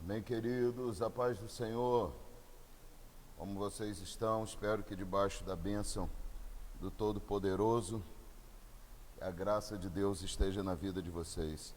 Amém, queridos, a paz do Senhor. Como vocês estão? Espero que debaixo da bênção do Todo-Poderoso, a graça de Deus esteja na vida de vocês.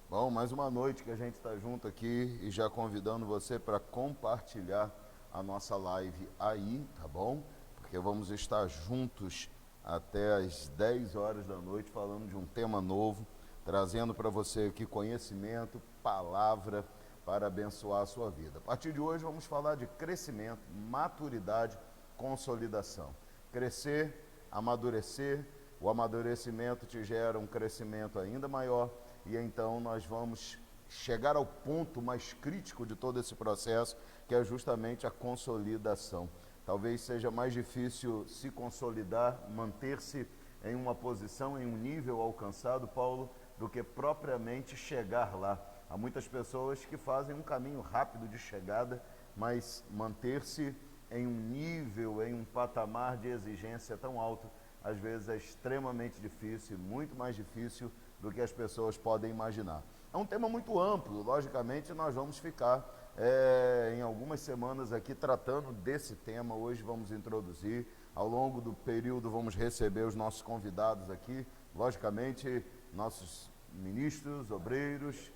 Bom, mais uma noite que a gente está junto aqui e já convidando você para compartilhar a nossa live aí, tá bom? Porque vamos estar juntos até às 10 horas da noite falando de um tema novo, trazendo para você aqui conhecimento, palavra para abençoar a sua vida. A partir de hoje vamos falar de crescimento, maturidade, consolidação. Crescer, amadurecer, o amadurecimento te gera um crescimento ainda maior e então nós vamos chegar ao ponto mais crítico de todo esse processo, que é justamente a consolidação. Talvez seja mais difícil se consolidar, manter-se em uma posição, em um nível alcançado, Paulo, do que propriamente chegar lá. Há muitas pessoas que fazem um caminho rápido de chegada, mas manter-se em um nível, em um patamar de exigência tão alto, às vezes é extremamente difícil, muito mais difícil do que as pessoas podem imaginar. É um tema muito amplo, logicamente nós vamos ficar em algumas semanas aqui tratando desse tema. Hoje vamos introduzir, ao longo do período vamos receber os nossos convidados aqui, logicamente nossos ministros, obreiros,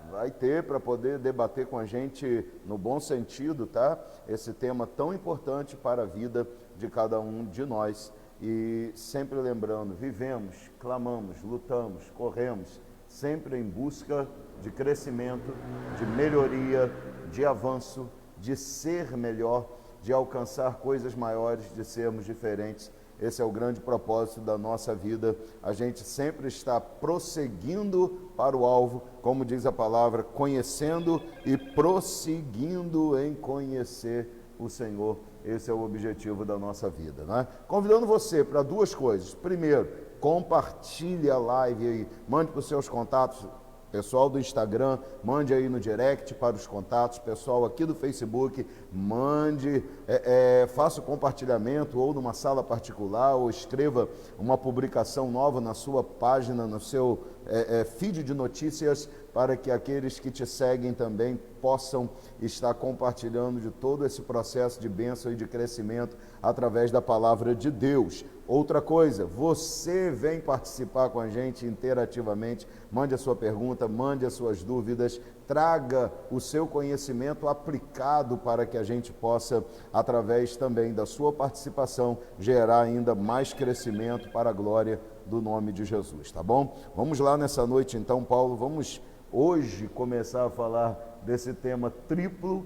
vai ter para poder debater com a gente no bom sentido, tá? Esse tema tão importante para a vida de cada um de nós. E sempre lembrando, vivemos, clamamos, lutamos, corremos, sempre em busca de crescimento, de melhoria, de avanço, de ser melhor, de alcançar coisas maiores, de sermos diferentes. Esse é o grande propósito da nossa vida. A gente sempre está prosseguindo para o alvo, como diz a palavra, conhecendo e prosseguindo em conhecer o Senhor. Esse é o objetivo da nossa vida, né? Convidando você para duas coisas. Primeiro, compartilhe a live aí, mande para os seus contatos. Pessoal do Instagram, mande aí no direct para os contatos. Pessoal aqui do Facebook, mande, faça o compartilhamento ou numa sala particular, ou escreva uma publicação nova na sua página, no seu feed de notícias, para que aqueles que te seguem também possam estar compartilhando de todo esse processo de bênção e de crescimento através da palavra de Deus. Outra coisa, você vem participar com a gente interativamente, mande a sua pergunta, mande as suas dúvidas, traga o seu conhecimento aplicado para que a gente possa, através também da sua participação, gerar ainda mais crescimento para a glória do nome de Jesus, tá bom? Vamos lá nessa noite então, Paulo, vamos hoje começar a falar desse tema triplo,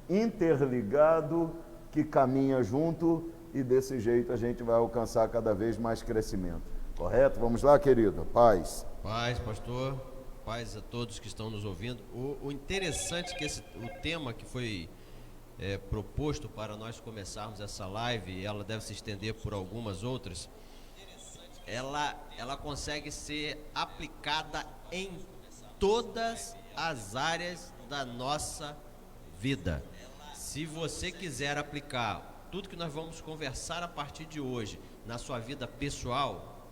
interligado, que caminha junto, e desse jeito a gente vai alcançar cada vez mais crescimento. Correto? Vamos lá, querido. Paz. Paz, pastor. Paz a todos que estão nos ouvindo. O interessante é que o tema que foi proposto para nós começarmos essa live, ela deve se estender por algumas outras, ela consegue ser aplicada em todas as áreas da nossa vida. Se você quiser aplicar tudo que nós vamos conversar a partir de hoje na sua vida pessoal,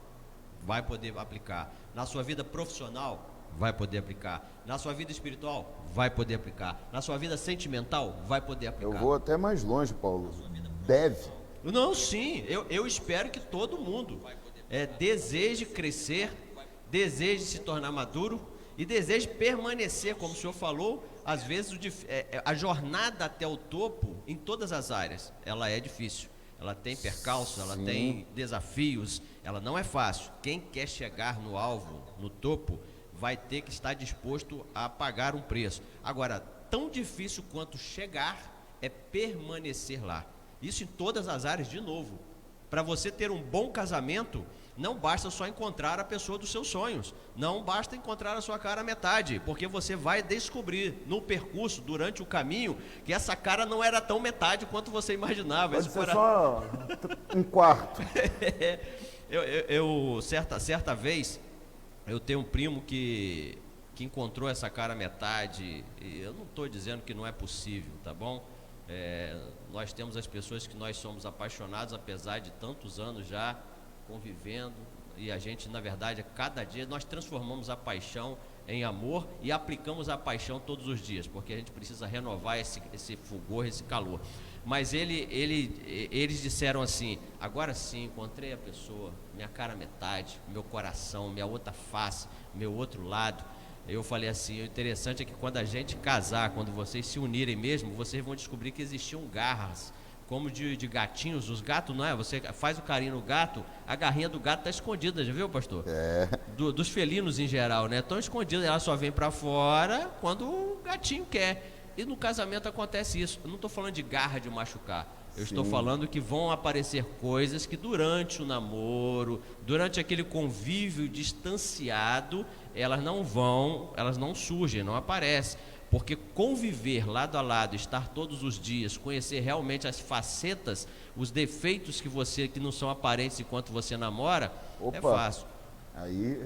vai poder aplicar. Na sua vida profissional, vai poder aplicar. Na sua vida espiritual, vai poder aplicar. Na sua vida sentimental, vai poder aplicar. Eu vou até mais longe, Paulo. Deve. Não, sim. Eu espero que todo mundo deseje crescer, deseje se tornar maduro e deseje permanecer, como o senhor falou. Às vezes a jornada até o topo, em todas as áreas, ela é difícil. Ela tem percalços, ela tem desafios, ela não é fácil. Quem quer chegar no alvo, no topo, vai ter que estar disposto a pagar um preço. Agora, tão difícil quanto chegar é permanecer lá. Isso em todas as áreas, de novo. Para você ter um bom casamento, não basta só encontrar a pessoa dos seus sonhos, não basta encontrar a sua cara à metade, porque você vai descobrir no percurso, durante o caminho, que essa cara não era tão metade quanto você imaginava. Pode ser só um quarto. Certa vez, eu tenho um primo que encontrou essa cara à metade, e eu não estou dizendo que não é possível, tá bom? Nós temos as pessoas que nós somos apaixonados, apesar de tantos anos já convivendo, e a gente, na verdade, a cada dia nós transformamos a paixão em amor e aplicamos a paixão todos os dias, porque a gente precisa renovar esse fulgor, esse calor. Mas eles disseram assim: agora sim, encontrei a pessoa, minha cara metade, meu coração, minha outra face, meu outro lado. Eu falei assim: o interessante é que quando a gente casar, quando vocês se unirem mesmo, vocês vão descobrir que existiam garras, como de gatinhos. Os gatos, não é? Você faz o carinho no gato, a garrinha do gato está escondida, já viu, pastor? Dos felinos em geral, né? Estão escondidas, ela só vem para fora quando o gatinho quer. E no casamento acontece isso. Eu não estou falando de garra de machucar. Eu estou falando que vão aparecer coisas que durante o namoro, durante aquele convívio distanciado, elas não surgem, não aparecem. Porque conviver lado a lado, estar todos os dias, conhecer realmente as facetas, os defeitos que não são aparentes enquanto você namora, é fácil. Aí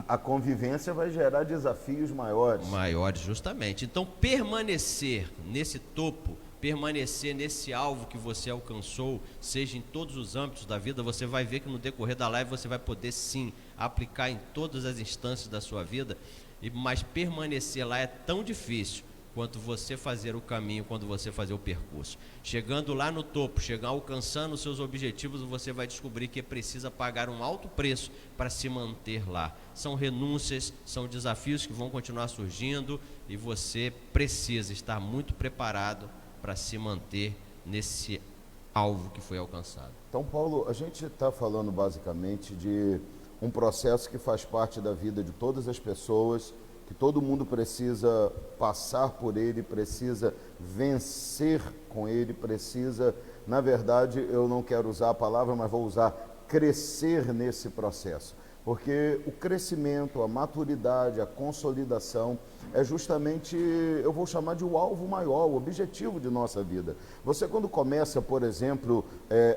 a convivência vai gerar desafios maiores. Maiores, justamente. Então, permanecer nesse topo, permanecer nesse alvo que você alcançou, seja em todos os âmbitos da vida, você vai ver que no decorrer da live você vai poder sim aplicar em todas as instâncias da sua vida. Mas permanecer lá é tão difícil quanto você fazer o caminho, quando você fazer o percurso. Chegando lá no topo, alcançando os seus objetivos, você vai descobrir que precisa pagar um alto preço para se manter lá. São renúncias, são desafios que vão continuar surgindo e você precisa estar muito preparado para se manter nesse alvo que foi alcançado. Então, Paulo, a gente está falando basicamente de um processo que faz parte da vida de todas as pessoas, que todo mundo precisa passar por ele, precisa vencer com ele, precisa, na verdade, eu não quero usar a palavra, mas vou usar, crescer nesse processo. Porque o crescimento, a maturidade, a consolidação é justamente, eu vou chamar de o alvo maior, o objetivo de nossa vida. Você quando começa, por exemplo,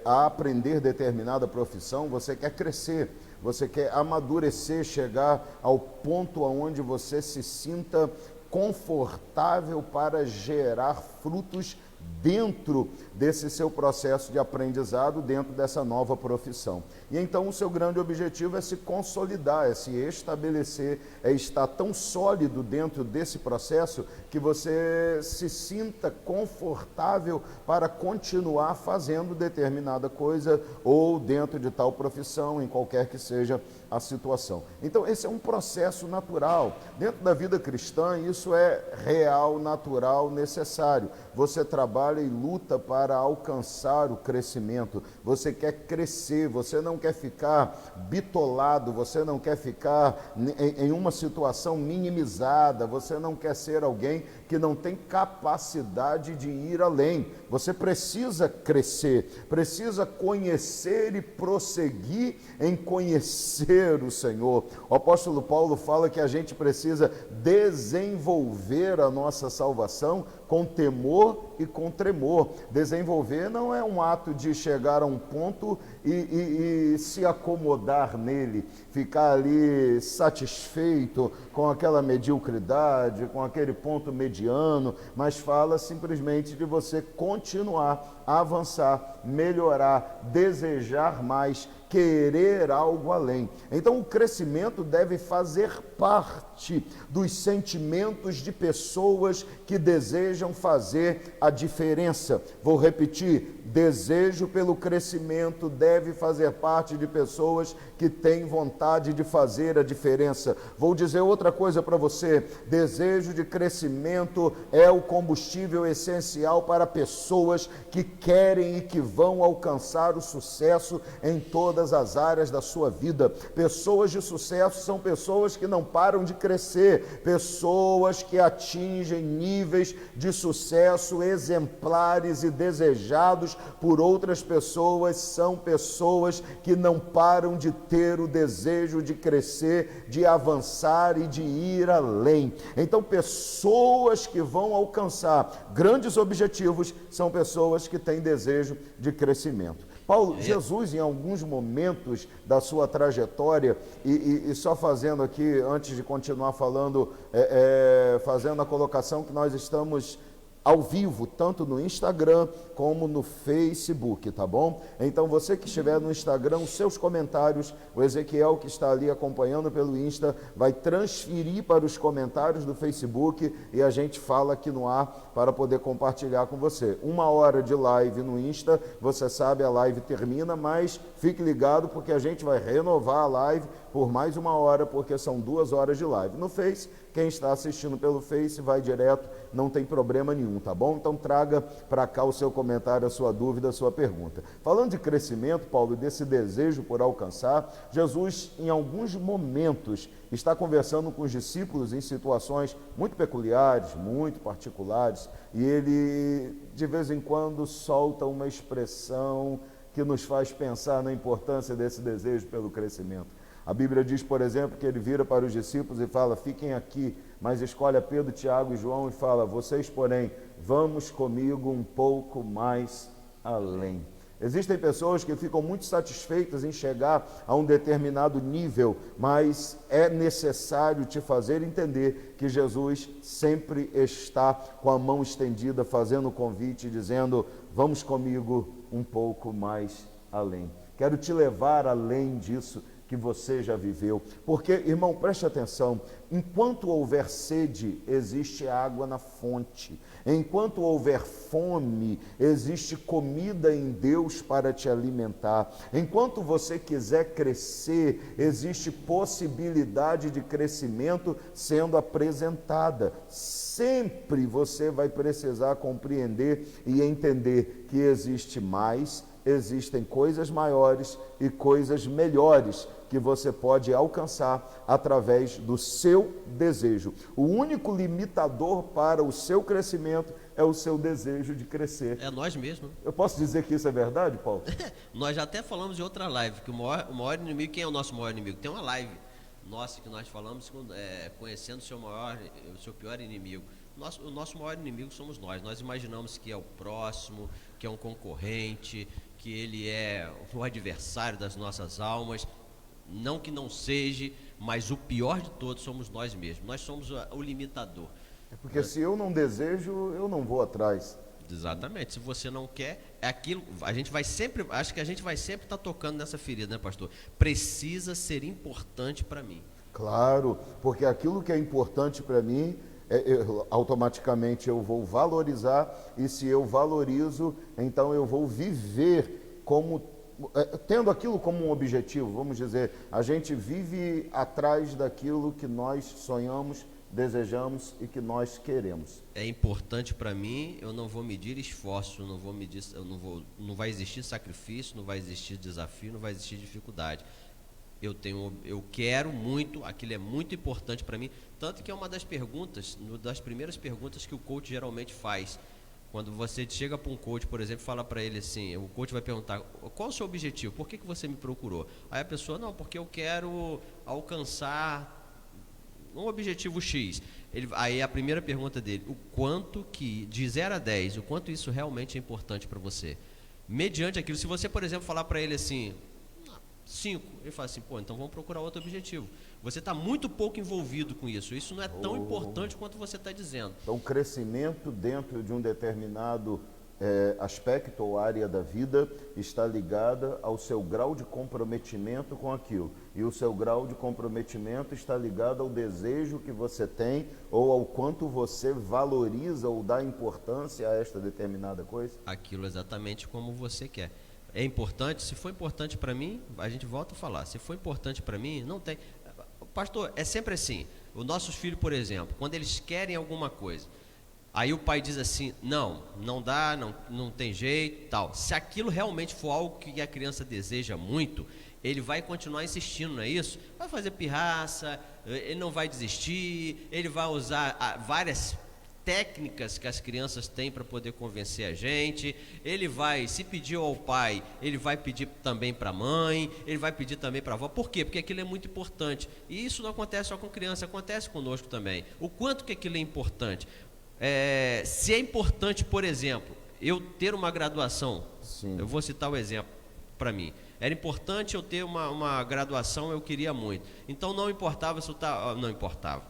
a aprender determinada profissão, você quer crescer, você quer amadurecer, chegar ao ponto onde você se sinta confortável para gerar frutos dentro desse seu processo de aprendizado, dentro dessa nova profissão. E então o seu grande objetivo é se consolidar, é se estabelecer, é estar tão sólido dentro desse processo que você se sinta confortável para continuar fazendo determinada coisa ou dentro de tal profissão, em qualquer que seja a situação. Então esse é um processo natural. Dentro da vida cristã isso é real, natural, necessário. Você trabalha e luta para alcançar o crescimento. Você quer crescer, você não quer ficar bitolado, você não quer ficar em uma situação minimizada, você não quer ser alguém que não tem capacidade de ir além. Você precisa crescer, precisa conhecer e prosseguir em conhecer o Senhor. O apóstolo Paulo fala que a gente precisa desenvolver a nossa salvação com temor e com tremor. Desenvolver não é um ato de chegar a um ponto e se acomodar nele, ficar ali satisfeito com aquela mediocridade, com aquele ponto mediano, mas fala simplesmente de você continuar, avançar, melhorar, desejar mais, querer algo além. Então o crescimento deve fazer parte dos sentimentos de pessoas que desejam fazer a diferença. Vou repetir, desejo pelo crescimento deve fazer parte de pessoas que têm vontade de fazer a diferença. Vou dizer outra coisa para você, desejo de crescimento é o combustível essencial para pessoas que querem e que vão alcançar o sucesso em todas as áreas da sua vida. Pessoas de sucesso são pessoas que não param de crescer, pessoas que atingem níveis de sucesso exemplares e desejados por outras pessoas, são pessoas que não param de ter o desejo de crescer, de avançar e de ir além. Então, pessoas que vão alcançar grandes objetivos são pessoas que têm desejo de crescimento. Paulo, Jesus, em alguns momentos da sua trajetória, e só fazendo aqui, antes de continuar falando, fazendo a colocação que nós estamos ao vivo, tanto no Instagram como no Facebook, tá bom? Então você que estiver no Instagram, os seus comentários, o Ezequiel que está ali acompanhando pelo Insta, vai transferir para os comentários do Facebook e a gente fala aqui no ar para poder compartilhar com você. 1 hora de live no Insta, você sabe, a live termina, mas fique ligado porque a gente vai renovar a live por mais 1 hora, porque são 2 horas de live. No Face, quem está assistindo pelo Face vai direto, não tem problema nenhum, tá bom? Então traga para cá o seu comentário, a sua dúvida, a sua pergunta. Falando de crescimento, Paulo, desse desejo por alcançar, Jesus, em alguns momentos, está conversando com os discípulos em situações muito peculiares, muito particulares, e ele, de vez em quando, solta uma expressão que nos faz pensar na importância desse desejo pelo crescimento. A Bíblia diz, por exemplo, que ele vira para os discípulos e fala, fiquem aqui, mas escolhe a Pedro, Tiago e João e fala, vocês, porém, vamos comigo um pouco mais além. Existem pessoas que ficam muito satisfeitas em chegar a um determinado nível, mas é necessário te fazer entender que Jesus sempre está com a mão estendida, fazendo o convite, dizendo, vamos comigo um pouco mais além. Quero te levar além disso que você já viveu, porque, irmão, preste atenção, enquanto houver sede, existe água na fonte, enquanto houver fome, existe comida em Deus para te alimentar, enquanto você quiser crescer, existe possibilidade de crescimento sendo apresentada. Sempre você vai precisar compreender e entender que existe mais, existem coisas maiores e coisas melhores que você pode alcançar através do seu desejo. O único limitador para o seu crescimento é o seu desejo de crescer. É nós mesmos. Eu posso dizer que isso é verdade, Paulo? Nós já até falamos em outra live, que o maior inimigo, quem é o nosso maior inimigo? Tem uma live nossa que nós falamos, conhecendo o seu pior inimigo. O nosso maior inimigo somos nós. Nós imaginamos que é o próximo, que é um concorrente, que ele é o adversário das nossas almas. Não que não seja, mas o pior de todos somos nós mesmos. Nós somos o limitador. Porque se eu não desejo, eu não vou atrás. Exatamente. Se você não quer, é aquilo. A gente vai sempre, acho que a gente vai sempre estar tocando nessa ferida, né, pastor? Precisa ser importante para mim. Claro, porque aquilo que é importante para mim, automaticamente eu vou valorizar, e se eu valorizo, então eu vou viver como tendo aquilo como um objetivo. Vamos dizer, a gente vive atrás daquilo que nós sonhamos, desejamos e que nós queremos. É importante para mim, eu não vou medir esforço, não vai existir sacrifício, não vai existir desafio, não vai existir dificuldade. Eu quero muito, aquilo é muito importante para mim, tanto que é uma das primeiras perguntas que o coach geralmente faz. Quando você chega para um coach, por exemplo, fala para ele assim, o coach vai perguntar, qual o seu objetivo? Por que você me procurou? Aí a pessoa, não, porque eu quero alcançar um objetivo X. Aí a primeira pergunta dele, o quanto que, de 0 a 10, o quanto isso realmente é importante para você? Mediante aquilo, se você, por exemplo, falar para ele assim, 5, ele fala assim, pô, então vamos procurar outro objetivo. Você está muito pouco envolvido com isso. Isso não é tão importante quanto você está dizendo. Então, o crescimento dentro de um determinado aspecto ou área da vida está ligada ao seu grau de comprometimento com aquilo. E o seu grau de comprometimento está ligado ao desejo que você tem ou ao quanto você valoriza ou dá importância a esta determinada coisa? Aquilo exatamente como você quer. É importante, se for importante para mim, a gente volta a falar, se for importante para mim, não tem. Pastor, é sempre assim, os nossos filhos, por exemplo, quando eles querem alguma coisa, aí o pai diz assim, não dá, não tem jeito, tal. Se aquilo realmente for algo que a criança deseja muito, ele vai continuar insistindo, não é isso? Vai fazer pirraça, ele não vai desistir, ele vai usar várias técnicas que as crianças têm para poder convencer a gente. Ele vai, se pediu ao pai, ele vai pedir também para a mãe, ele vai pedir também para a avó. Por quê? Porque aquilo é muito importante. E isso não acontece só com criança, acontece conosco também. O quanto que aquilo é importante. Se é importante, por exemplo, eu ter uma graduação, Sim. Eu vou citar o exemplo para mim. Era importante eu ter uma graduação, eu queria muito. Então não importava se eu estava... Não importava.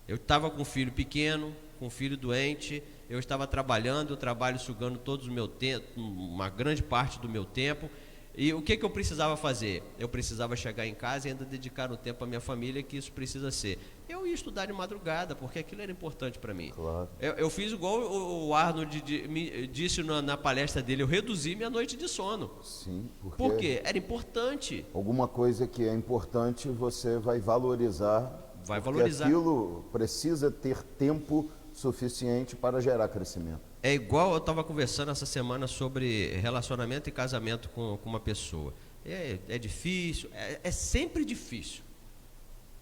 Eu estava com um filho pequeno, com um filho doente, eu estava trabalhando, o trabalho sugando todo o meu tempo, uma grande parte do meu tempo. E o que eu precisava fazer? Eu precisava chegar em casa e ainda dedicar um tempo à minha família, que isso precisa ser. Eu ia estudar de madrugada, porque aquilo era importante para mim. Claro. Eu fiz igual o Arnold me disse na palestra dele, eu reduzi minha noite de sono. Sim, porque Por quê? Era importante. alguma coisa que é importante você vai valorizar. Vai porque valorizar. aquilo precisa ter tempo suficiente para gerar crescimento. É igual eu estava conversando essa semana sobre relacionamento e casamento com uma pessoa. É difícil, é sempre difícil.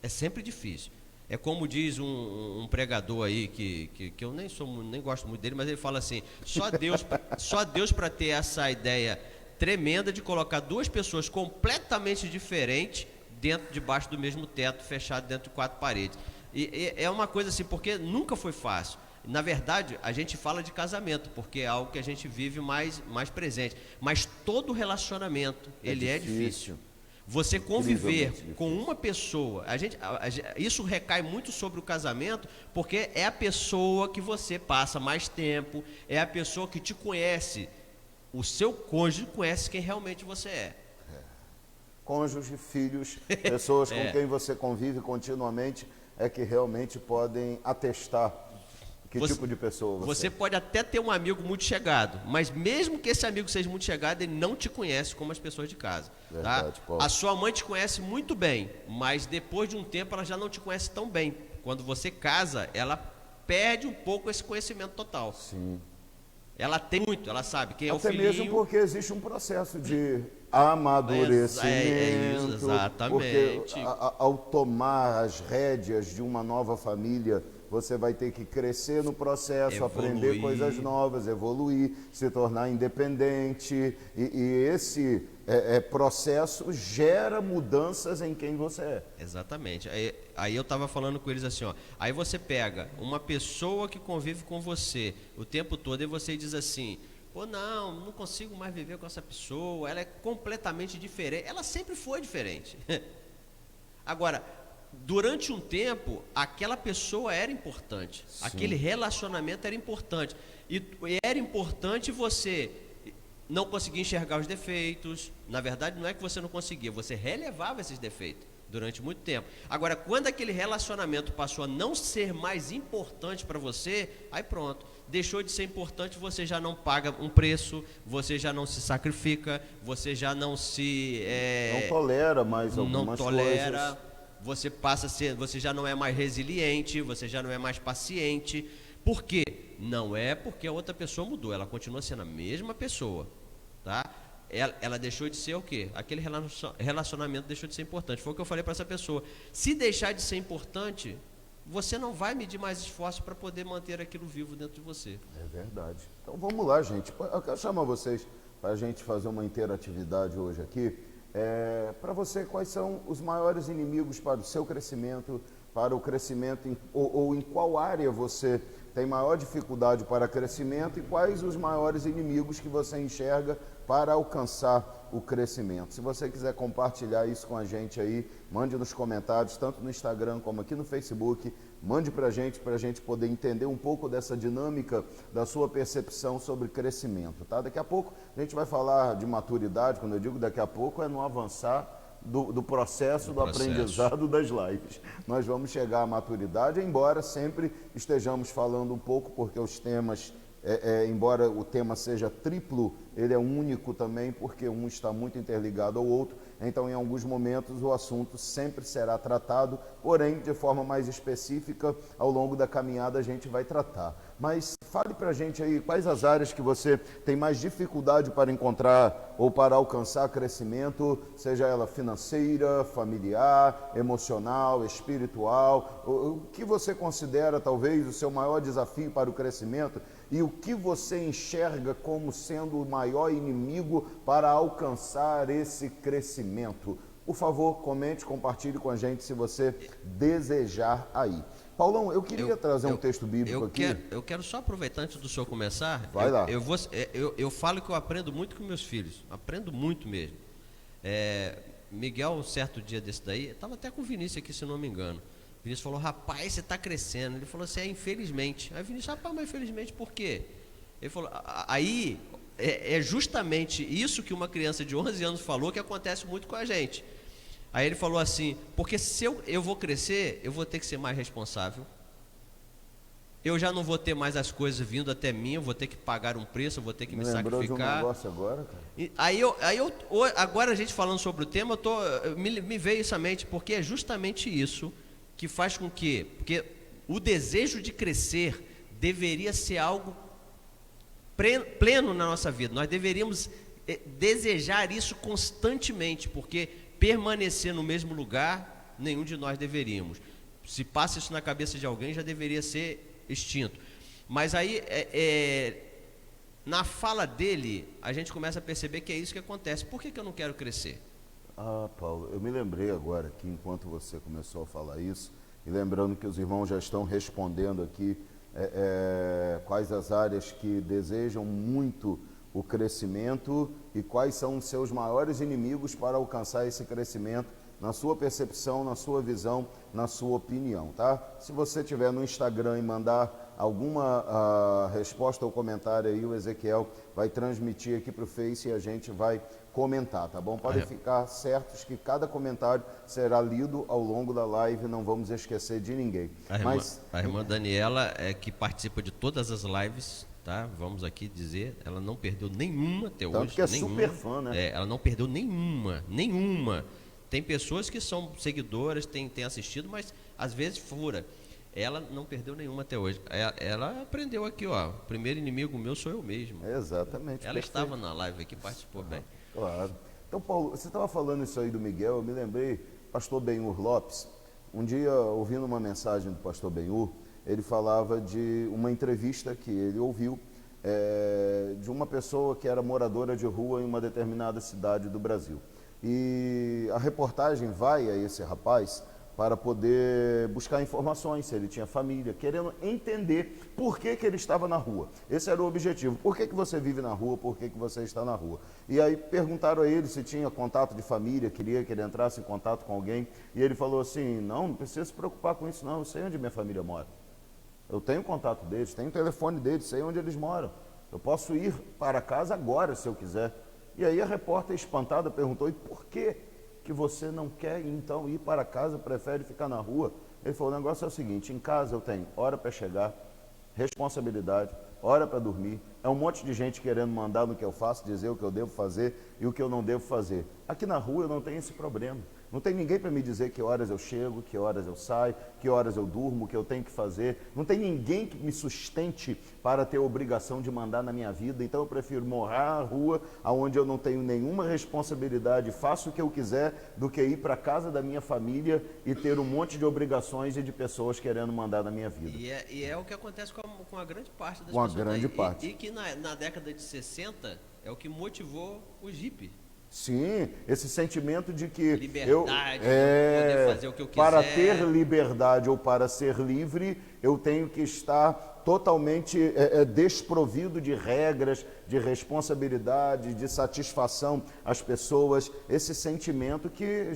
É sempre difícil. É como diz um pregador aí, que eu nem gosto muito dele, mas ele fala assim, só Deus para ter essa ideia tremenda de colocar duas pessoas completamente diferentes debaixo do mesmo teto, fechado dentro de quatro paredes. E é uma coisa assim, porque nunca foi fácil. Na verdade, a gente fala de casamento, porque é algo que a gente vive mais presente. Mas todo relacionamento, ele é difícil. Você conviver com uma pessoa, isso recai muito sobre o casamento, porque é a pessoa que você passa mais tempo, é a pessoa que te conhece. O seu cônjuge conhece quem realmente você é. Cônjuge, filhos, pessoas com quem você convive continuamente é que realmente podem atestar que tipo de pessoa você é. Você pode até ter um amigo muito chegado, mas mesmo que esse amigo seja muito chegado, ele não te conhece como as pessoas de casa. Verdade, tá? Paulo. A sua mãe te conhece muito bem, mas depois de um tempo ela já não te conhece tão bem. Quando você casa, ela perde um pouco esse conhecimento total. Sim. Ela tem muito, ela sabe quem é o Até filhinho. mesmo porque existe um processo de amadurecimento. É isso, exatamente. Porque ao tomar as rédeas de uma nova família, você vai ter que crescer no processo, aprender coisas novas, evoluir, se tornar independente. E esse processo gera mudanças em quem você é. Exatamente. Aí eu estava falando com eles assim, ó. Aí você pega uma pessoa que convive com você o tempo todo e você diz assim, pô, não consigo mais viver com essa pessoa, ela é completamente diferente. Ela sempre foi diferente. Agora, durante um tempo, aquela pessoa era importante. Sim. Aquele relacionamento era importante. E era importante você não conseguir enxergar os defeitos. Na verdade, não é que você não conseguia, você relevava esses defeitos durante muito tempo. Agora, quando aquele relacionamento passou a não ser mais importante para você, aí pronto. Deixou de ser importante, você já não paga um preço, você já não se sacrifica, você já não se... não tolera mais algumas coisas. Você passa a ser, você já não é mais resiliente, você já não é mais paciente. Por quê? Não é porque a outra pessoa mudou, ela continua sendo a mesma pessoa, tá? Ela deixou de ser o quê? Aquele relacionamento deixou de ser importante. Foi o que eu falei para essa pessoa. Se deixar de ser importante, você não vai medir mais esforço para poder manter aquilo vivo dentro de você. É verdade. Então vamos lá, gente. Eu quero chamar vocês para a gente fazer uma interatividade hoje aqui. Para você, quais são os maiores inimigos para o seu crescimento, para o crescimento, ou em qual área você tem maior dificuldade para crescimento e quais os maiores inimigos que você enxerga para alcançar o crescimento. Se você quiser compartilhar isso com a gente aí, mande nos comentários, tanto no Instagram como aqui no Facebook, mande para a gente poder entender um pouco dessa dinâmica da sua percepção sobre crescimento, tá? Daqui a pouco a gente vai falar de maturidade, quando eu digo daqui a pouco é no avançar do processo do aprendizado das lives. Nós vamos chegar à maturidade, embora sempre estejamos falando um pouco, porque os temas, embora o tema seja triplo, ele é único também, porque um está muito interligado ao outro. Então, em alguns momentos, o assunto sempre será tratado, porém, de forma mais específica, ao longo da caminhada a gente vai tratar. Mas fale para a gente aí quais as áreas que você tem mais dificuldade para encontrar ou para alcançar crescimento, seja ela financeira, familiar, emocional, espiritual. O que você considera talvez o seu maior desafio para o crescimento e o que você enxerga como sendo o maior inimigo para alcançar esse crescimento? Por favor, comente, compartilhe com a gente se você desejar aí. Paulão, eu queria trazer um texto bíblico aqui. Eu quero só aproveitar antes do senhor começar. Vai lá. Eu falo que eu aprendo muito com meus filhos. Aprendo muito mesmo. Miguel, um certo dia desse daí, estava até com o Vinícius aqui, se não me engano. Vinícius falou, rapaz, você está crescendo. Ele falou assim, infelizmente. Aí Vinícius, rapaz, mas infelizmente por quê? Ele falou, aí é justamente isso que uma criança de 11 anos falou que acontece muito com a gente. Aí ele falou assim, porque se eu vou crescer, eu vou ter que ser mais responsável. Eu já não vou ter mais as coisas vindo até mim, eu vou ter que pagar um preço, eu vou ter que me sacrificar. De um negócio agora, cara? Agora a gente falando sobre o tema, me veio isso à mente, porque é justamente isso que faz com que, porque o desejo de crescer deveria ser algo pleno na nossa vida. Nós deveríamos desejar isso constantemente, porque permanecer no mesmo lugar, nenhum de nós deveríamos. Se passa isso na cabeça de alguém, já deveria ser extinto. Mas aí, na fala dele, a gente começa a perceber que é isso que acontece. Por que eu não quero crescer? Paulo, eu me lembrei agora que enquanto você começou a falar isso, e lembrando que os irmãos já estão respondendo aqui quais as áreas que desejam muito o crescimento e quais são os seus maiores inimigos para alcançar esse crescimento, na sua percepção, na sua visão, na sua opinião, tá? Se você tiver no Instagram e mandar alguma resposta ou comentário aí, o Ezequiel vai transmitir aqui para o Face e a gente vai comentar, tá bom? Podem ficar certos que cada comentário será lido ao longo da live, não vamos esquecer de ninguém. A irmã Daniela, que participa de todas as lives, tá? Vamos aqui dizer, ela não perdeu nenhuma até hoje. Tanto que é super fã, né? Ela não perdeu nenhuma. Tem pessoas que são seguidoras, têm assistido, mas às vezes fura. Ela não perdeu nenhuma até hoje. Ela aprendeu aqui, ó. O primeiro inimigo meu sou eu mesmo. Exatamente. Ela estava na live aqui, participou bem. Claro. Então, Paulo, você estava falando isso aí do Miguel, eu me lembrei, pastor Benhur Lopes, um dia, ouvindo uma mensagem do pastor Benhur, ele falava de uma entrevista que ele ouviu de uma pessoa que era moradora de rua em uma determinada cidade do Brasil. E a reportagem vai a esse rapaz para poder buscar informações, se ele tinha família, querendo entender por que ele estava na rua. Esse era o objetivo. Por que você vive na rua? Por que você está na rua? E aí perguntaram a ele se tinha contato de família, queria que ele entrasse em contato com alguém. E ele falou assim, não precisa se preocupar com isso não, eu sei onde minha família mora. Eu tenho contato deles, tenho o telefone deles, sei onde eles moram. Eu posso ir para casa agora, se eu quiser. E aí a repórter espantada perguntou, e por que você não quer então ir para casa, prefere ficar na rua? Ele falou, o negócio é o seguinte, em casa eu tenho hora para chegar, responsabilidade, hora para dormir, é um monte de gente querendo mandar no que eu faço, dizer o que eu devo fazer e o que eu não devo fazer. Aqui na rua eu não tenho esse problema. Não tem ninguém para me dizer que horas eu chego, que horas eu saio, que horas eu durmo, o que eu tenho que fazer. Não tem ninguém que me sustente para ter a obrigação de mandar na minha vida. Então eu prefiro morar na rua, onde eu não tenho nenhuma responsabilidade, faço o que eu quiser, do que ir para a casa da minha família e ter um monte de obrigações e de pessoas querendo mandar na minha vida. E é o que acontece com a grande parte das pessoas. Com a grande parte. E que na década de 60 é o que motivou o Jeep. Sim, esse sentimento de que liberdade, poder fazer o que eu quiser. Para ter liberdade ou para ser livre, eu tenho que estar totalmente desprovido de regras, de responsabilidade, de satisfação às pessoas. Esse sentimento que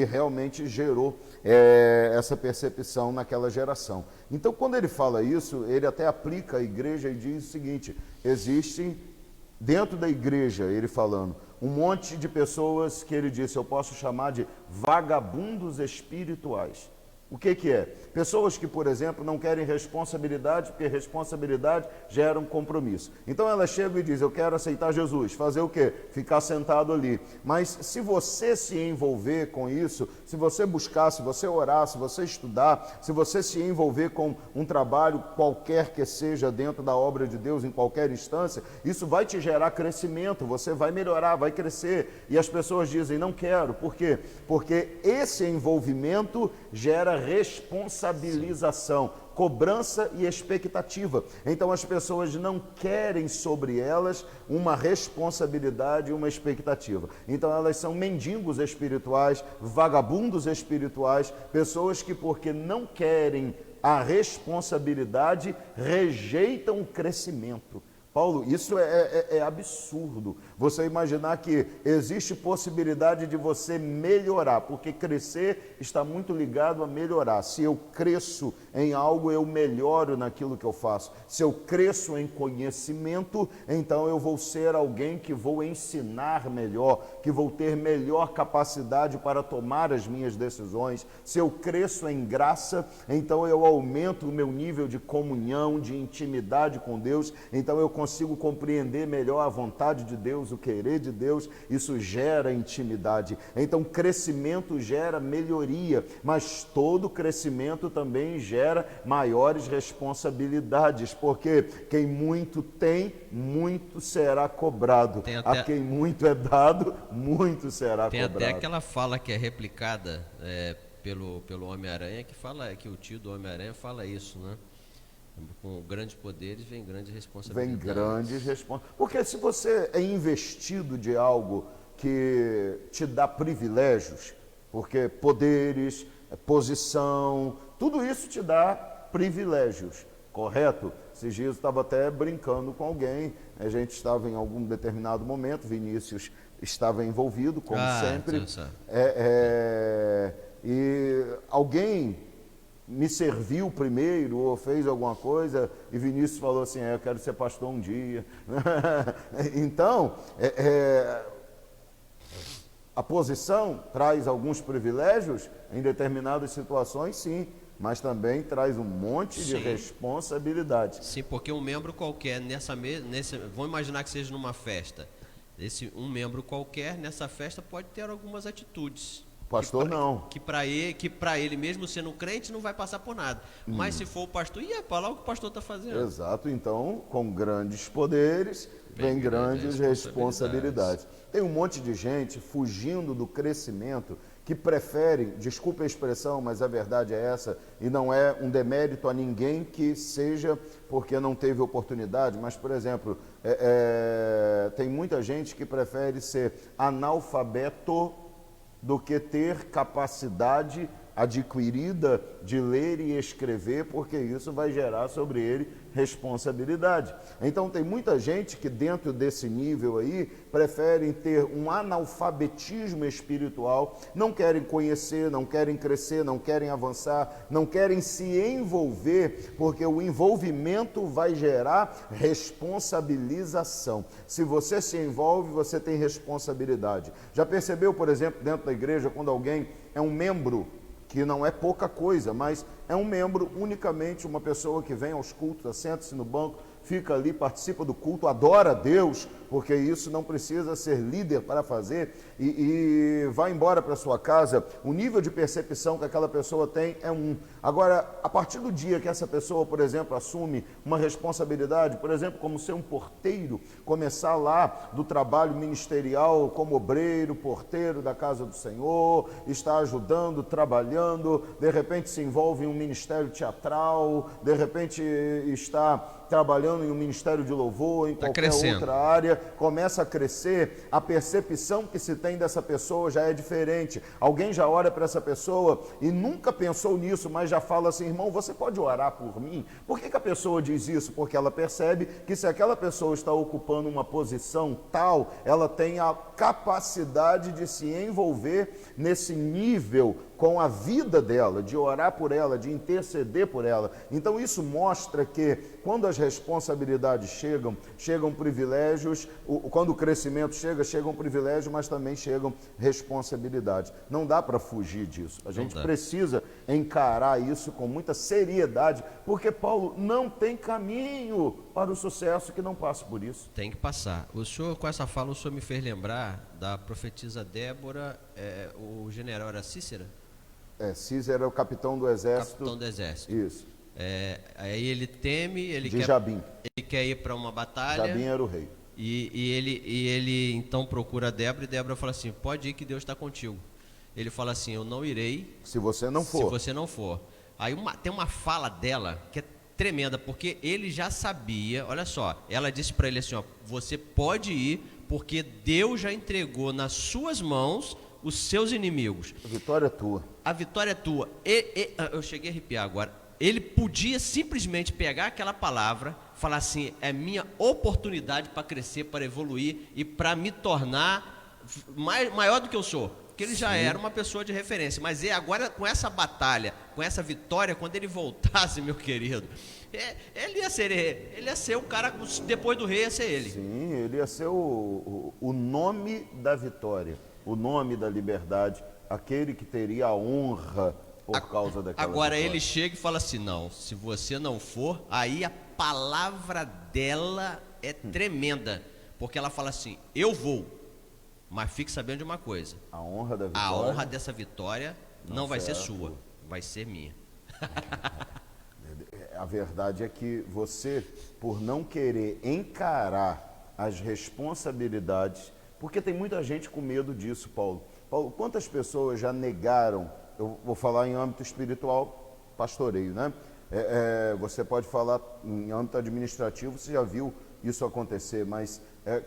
realmente gerou essa percepção naquela geração. Então, quando ele fala isso, ele até aplica a igreja e diz o seguinte: existem dentro da igreja, ele falando, um monte de pessoas que ele disse, eu posso chamar de vagabundos espirituais. O que é? Pessoas que, por exemplo, não querem responsabilidade, porque responsabilidade gera um compromisso. Então elas chegam e dizem, eu quero aceitar Jesus. Fazer o quê? Ficar sentado ali. Mas se você se envolver com isso, se você buscar, se você orar, se você estudar, se você se envolver com um trabalho qualquer que seja dentro da obra de Deus, em qualquer instância, isso vai te gerar crescimento, você vai melhorar, vai crescer. E as pessoas dizem, não quero. Por quê? Porque esse envolvimento gera responsabilização, cobrança e expectativa. Então as pessoas não querem sobre elas uma responsabilidade e uma expectativa. Então elas são mendigos espirituais, vagabundos espirituais, pessoas que, porque não querem a responsabilidade, rejeitam o crescimento. Paulo, isso é absurdo. Você imaginar que existe possibilidade de você melhorar, porque crescer está muito ligado a melhorar. Se eu cresço em algo, eu melhoro naquilo que eu faço. Se eu cresço em conhecimento, então eu vou ser alguém que vou ensinar melhor, que vou ter melhor capacidade para tomar as minhas decisões. Se eu cresço em graça, então eu aumento o meu nível de comunhão, de intimidade com Deus, então eu consigo compreender melhor a vontade de Deus, o querer de Deus, isso gera intimidade. Então, crescimento gera melhoria, mas todo crescimento também gera maiores responsabilidades, porque quem muito tem, muito será cobrado. A quem muito é dado, muito será cobrado. Tem até aquela fala que é replicada pelo Homem-Aranha, que fala que o tio do Homem-Aranha fala isso, né? Com grandes poderes vem grandes responsabilidades. Vem grandes responsabilidades. Porque se você é investido de algo que te dá privilégios, porque poderes, posição, tudo isso te dá privilégios, correto? Esses dias eu estava até brincando com alguém, a gente estava em algum determinado momento, Vinícius estava envolvido, como sempre, e alguém me serviu primeiro ou fez alguma coisa e Vinícius falou assim, eu quero ser pastor um dia. Então, a posição traz alguns privilégios em determinadas situações, sim, mas também traz um monte de responsabilidade. Sim, porque um membro qualquer vamos imaginar que seja numa festa, um membro qualquer nessa festa pode ter algumas atitudes. Pastor não. Que para ele, mesmo sendo crente, não vai passar por nada. Mas se for o pastor, para lá o que o pastor está fazendo. Exato, então, com grandes poderes, vem grandes responsabilidades. Tem um monte de gente fugindo do crescimento que prefere, desculpe a expressão, mas a verdade é essa, e não é um demérito a ninguém que seja porque não teve oportunidade, mas, por exemplo, tem muita gente que prefere ser analfabeto do que ter capacidade adquirida de ler e escrever, porque isso vai gerar sobre ele responsabilidade. Então tem muita gente que dentro desse nível aí preferem ter um analfabetismo espiritual, não querem conhecer, não querem crescer, não querem avançar, não querem se envolver, porque o envolvimento vai gerar responsabilização. Se você se envolve, você tem responsabilidade. Já percebeu, por exemplo, dentro da igreja, quando alguém é um membro, que não é pouca coisa, mas é um membro, unicamente uma pessoa que vem aos cultos, assenta-se no banco, fica ali, participa do culto, adora a Deus, porque isso não precisa ser líder para fazer, e vai embora para sua casa. O nível de percepção que aquela pessoa tem é um. Agora, a partir do dia que essa pessoa, por exemplo, assume uma responsabilidade, por exemplo, como ser um porteiro, começar lá do trabalho ministerial como obreiro, porteiro da casa do Senhor, está ajudando, trabalhando, de repente se envolve em um ministério teatral, de repente está trabalhando em um ministério de louvor, em qualquer outra área, começa a crescer, a percepção que se tem dessa pessoa já é diferente. Alguém já olha para essa pessoa e nunca pensou nisso, mas já fala assim, irmão, você pode orar por mim? Por que a pessoa diz isso? Porque ela percebe que se aquela pessoa está ocupando uma posição tal, ela tem a capacidade de se envolver nesse nível com a vida dela, de orar por ela, de interceder por ela. Então isso mostra que quando as responsabilidades chegam privilégios, quando o crescimento chegam privilégios, mas também chegam responsabilidades. Não dá para fugir disso. A gente precisa encarar isso com muita seriedade, porque Paulo não tem caminho para o sucesso que não passe por isso. Tem que passar. O senhor, com essa fala, o senhor me fez lembrar da profetisa Débora, o general era Cícera? Cícera era o capitão do exército. Capitão do exército. Isso. Aí ele teme, ele quer ir para uma batalha. Jabim era o rei. E ele então procura Débora, e Débora fala assim, pode ir que Deus está contigo. Ele fala assim, eu não irei se você não for. Se você não for. Aí tem uma fala dela que é tremenda, porque ele já sabia, olha só, ela disse para ele assim, ó, você pode ir, porque Deus já entregou nas suas mãos os seus inimigos. A vitória é tua. A vitória é tua. Eu cheguei a arrepiar agora. ele podia simplesmente pegar aquela palavra, falar assim, é minha oportunidade para crescer, para evoluir e para me tornar maior do que eu sou. Porque ele já era uma pessoa de referência, mas agora com essa batalha, com essa vitória, quando ele voltasse, meu querido, ele ia ser o cara, depois do rei ia ser ele. Sim, ele ia ser o nome da vitória, o nome da liberdade, aquele que teria a honra por causa daquela Agora vitória. ele chega e fala assim, não, se você não for, aí a palavra dela é tremenda, porque ela fala assim, eu vou, mas fique sabendo de uma coisa, A honra da vitória. a honra dessa vitória não vai ser será sua, tua. vai ser minha. A verdade é que você, por não querer encarar as responsabilidades, porque tem muita gente com medo disso, Paulo. Paulo, quantas pessoas já negaram, eu vou falar em âmbito espiritual, pastoreio, né? Você pode falar em âmbito administrativo, você já viu isso acontecer, mas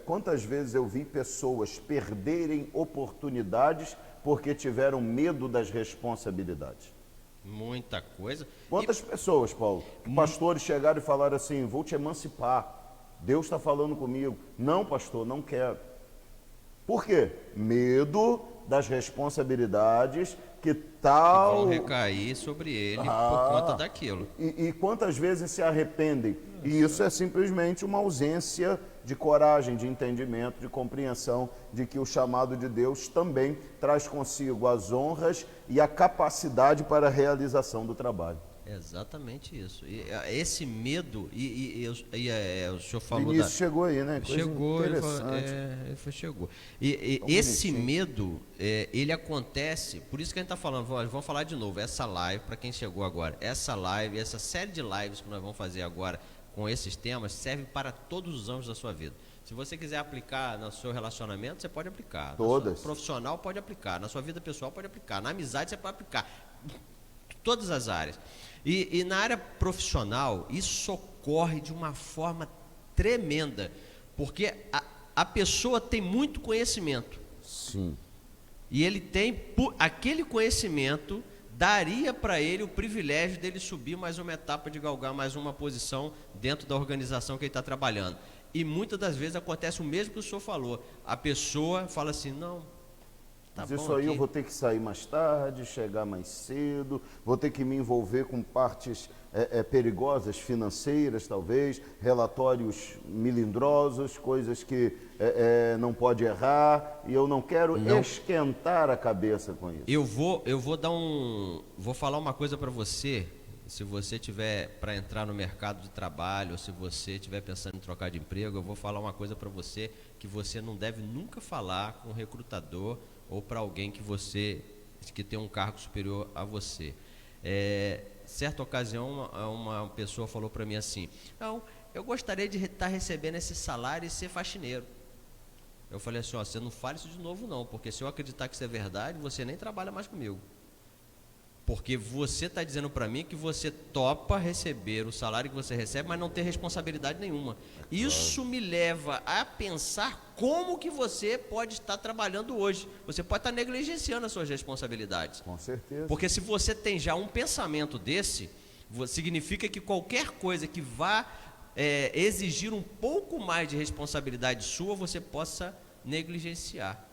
quantas vezes eu vi pessoas perderem oportunidades porque tiveram medo das responsabilidades? Muita coisa. Quantas pessoas, Paulo, que pastores chegaram e falaram assim, vou te emancipar, Deus está falando comigo. Não, pastor, não quero. Por quê? Medo das responsabilidades que tal... Vão recair sobre ele por conta daquilo. E quantas vezes se arrependem? E isso é simplesmente uma ausência de coragem, de entendimento, de compreensão de que o chamado de Deus também traz consigo as honras e a capacidade para a realização do trabalho. Exatamente isso. E esse medo, o senhor falou Vinícius chegou aí, né? Coisa chegou, interessante. chegou. E esse medo, ele acontece, por isso que a gente está falando, vamos falar de novo, essa live, para quem chegou agora, essa live, essa série de lives que nós vamos fazer agora com esses temas, serve para todos os âmbitos da sua vida. Se você quiser aplicar no seu relacionamento, você pode aplicar. Todas. Na sua profissional, pode aplicar. Na sua vida pessoal, pode aplicar. Na amizade, você pode aplicar. Todas as áreas. E na área profissional, isso ocorre de uma forma tremenda, porque a pessoa tem muito conhecimento. Sim. E ele tem, aquele conhecimento daria para ele o privilégio dele subir mais uma etapa, de galgar mais uma posição dentro da organização que ele está trabalhando. E muitas das vezes acontece o mesmo que o senhor falou. A pessoa fala assim, não, tá Mas bom isso aí aqui. eu vou ter que sair mais tarde, chegar mais cedo, vou ter que me envolver com partes perigosas, financeiras talvez, relatórios melindrosos, coisas que não pode errar, e eu não quero esquentar a cabeça com isso. Vou falar uma coisa para você, se você tiver para entrar no mercado de trabalho, ou se você estiver pensando em trocar de emprego, eu vou falar uma coisa para você que você não deve nunca falar com um recrutador ou para alguém que tem um cargo superior a você. Certa ocasião, uma pessoa falou para mim assim, não, eu gostaria de estar recebendo esse salário e ser faxineiro. Eu falei assim, você não fale isso de novo não, porque se eu acreditar que isso é verdade, você nem trabalha mais comigo. Porque você está dizendo para mim que você topa receber o salário que você recebe, mas não ter responsabilidade nenhuma. Isso me leva a pensar como que você pode estar trabalhando hoje. Você pode estar negligenciando as suas responsabilidades. Com certeza. Porque se você tem já um pensamento desse, significa que qualquer coisa que vá exigir um pouco mais de responsabilidade sua, você possa negligenciar.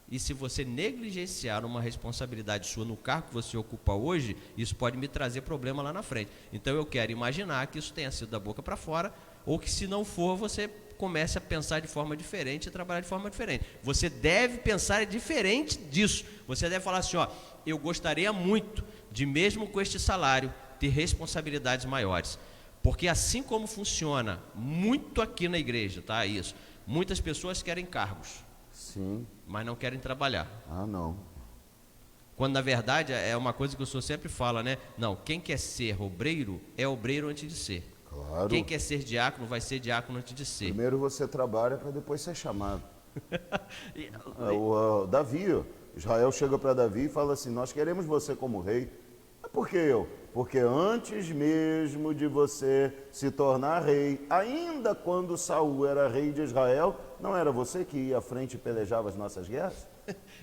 E se você negligenciar uma responsabilidade sua no cargo que você ocupa hoje, isso pode me trazer problema lá na frente. Então eu quero imaginar que isso tenha sido da boca para fora, ou que se não for, você comece a pensar de forma diferente e trabalhar de forma diferente. Você deve pensar diferente disso. Você deve falar assim, eu gostaria muito de, mesmo com este salário, ter responsabilidades maiores. Porque assim como funciona muito aqui na igreja, tá? Isso. Muitas pessoas querem cargos. Sim. Mas não querem trabalhar. Não. Quando na verdade é uma coisa que o senhor sempre fala, né? Não, quem quer ser obreiro é obreiro antes de ser. Claro. Quem quer ser diácono vai ser diácono antes de ser. Primeiro você trabalha para depois ser chamado. O Davi, Israel chega para Davi e fala assim, nós queremos você como rei. Mas por que eu? Porque antes mesmo de você se tornar rei, ainda quando Saul era rei de Israel, não era você que ia à frente e pelejava as nossas guerras?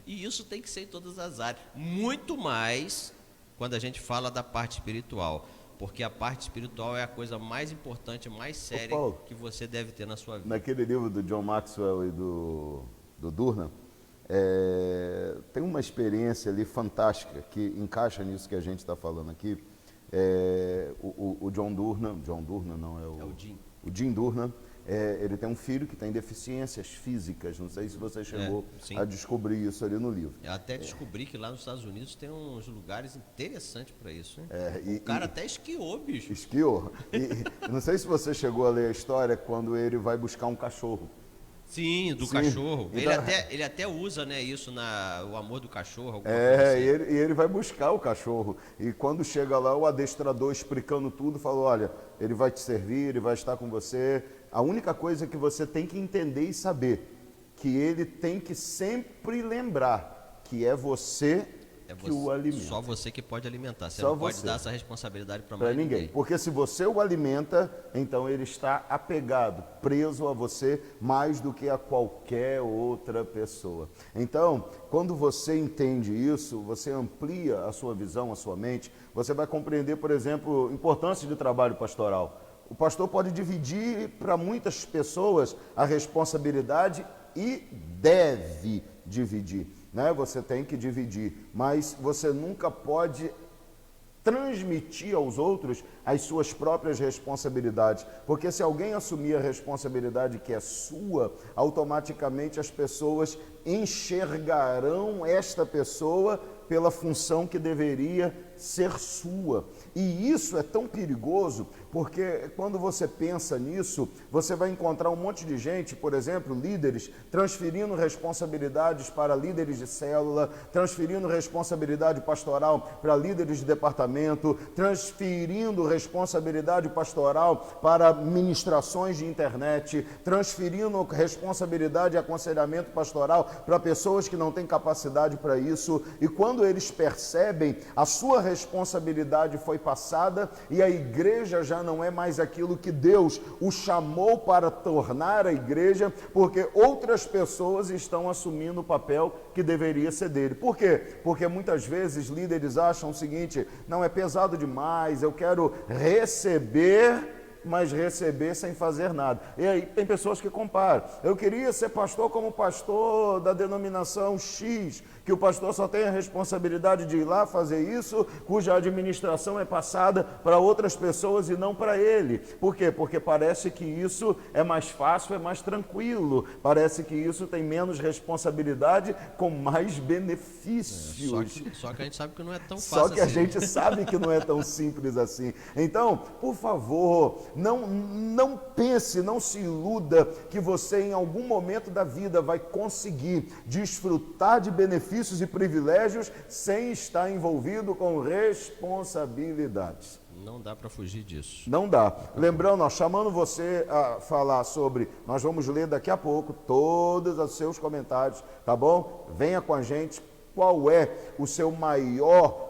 E isso tem que ser em todas as áreas. Muito mais quando a gente fala da parte espiritual. porque a parte espiritual é a coisa mais importante, mais séria Paulo, que você deve ter na sua vida. naquele livro do John Maxwell e do Durham, tem uma experiência ali fantástica que encaixa nisso que a gente está falando aqui. O John Durham não é É o Jim. o Jim Durham, ele tem um filho que tem deficiências físicas. Não sei se você chegou sim. a descobrir isso ali no livro. Eu até descobri que lá nos Estados Unidos tem uns lugares interessantes para isso, hein? E O cara até esquiou, bicho. esquiou. E não sei se você chegou a ler a história quando ele vai buscar um cachorro. Sim, do Sim. cachorro. Então- Ele até usa, né, isso o amor do cachorro. alguma É, coisa assim. e ele vai buscar o cachorro. E quando chega lá, o adestrador explicando tudo, falou: olha, ele vai te servir, ele vai estar com você. A única coisa que você tem que entender e saber, que ele tem que sempre lembrar que é você que o alimenta. Só você que pode alimentar. Você Só não pode você. dar essa responsabilidade para Para mais ninguém. Porque se você o alimenta, então ele está apegado, preso a você mais do que a qualquer outra pessoa. Então, quando você entende isso, você amplia a sua visão, a sua mente, você vai compreender, por exemplo, a importância de trabalho pastoral. O pastor pode dividir para muitas pessoas a responsabilidade e deve dividir, né? Você tem que dividir, mas você nunca pode transmitir aos outros as suas próprias responsabilidades, porque se alguém assumir a responsabilidade que é sua, automaticamente as pessoas enxergarão esta pessoa pela função que deveria ser sua. E isso é tão perigoso, porque quando você pensa nisso, você vai encontrar um monte de gente, por exemplo, líderes, transferindo responsabilidades para líderes de célula, transferindo responsabilidade pastoral para líderes de departamento, transferindo responsabilidade pastoral para ministrações de internet, transferindo responsabilidade e aconselhamento pastoral para pessoas que não têm capacidade para isso. E quando eles percebem, a sua responsabilidade foi passada e a igreja já não é mais aquilo que Deus o chamou para tornar a igreja, porque outras pessoas estão assumindo o papel que deveria ser dele. Por quê? Porque muitas vezes líderes acham o seguinte: não, é pesado demais, eu quero receber, mas receber sem fazer nada. E aí tem pessoas que comparam: eu queria ser pastor como pastor da denominação X, que o pastor só tem a responsabilidade de ir lá fazer isso, cuja administração é passada para outras pessoas e não para ele. Por quê? Porque parece que isso é mais fácil, é mais tranquilo, parece que isso tem menos responsabilidade com mais benefícios. Só que a gente sabe que não é tão fácil Só que a assim. gente sabe que não é tão simples assim. Então, por favor, não pense, não se iluda que você em algum momento da vida vai conseguir desfrutar de benefícios e privilégios sem estar envolvido com responsabilidades. Não dá para fugir disso. Não dá. Lembrando, ó, chamando você a falar sobre, nós vamos ler daqui a pouco todos os seus comentários, tá bom? Venha com a gente. Qual é o seu maior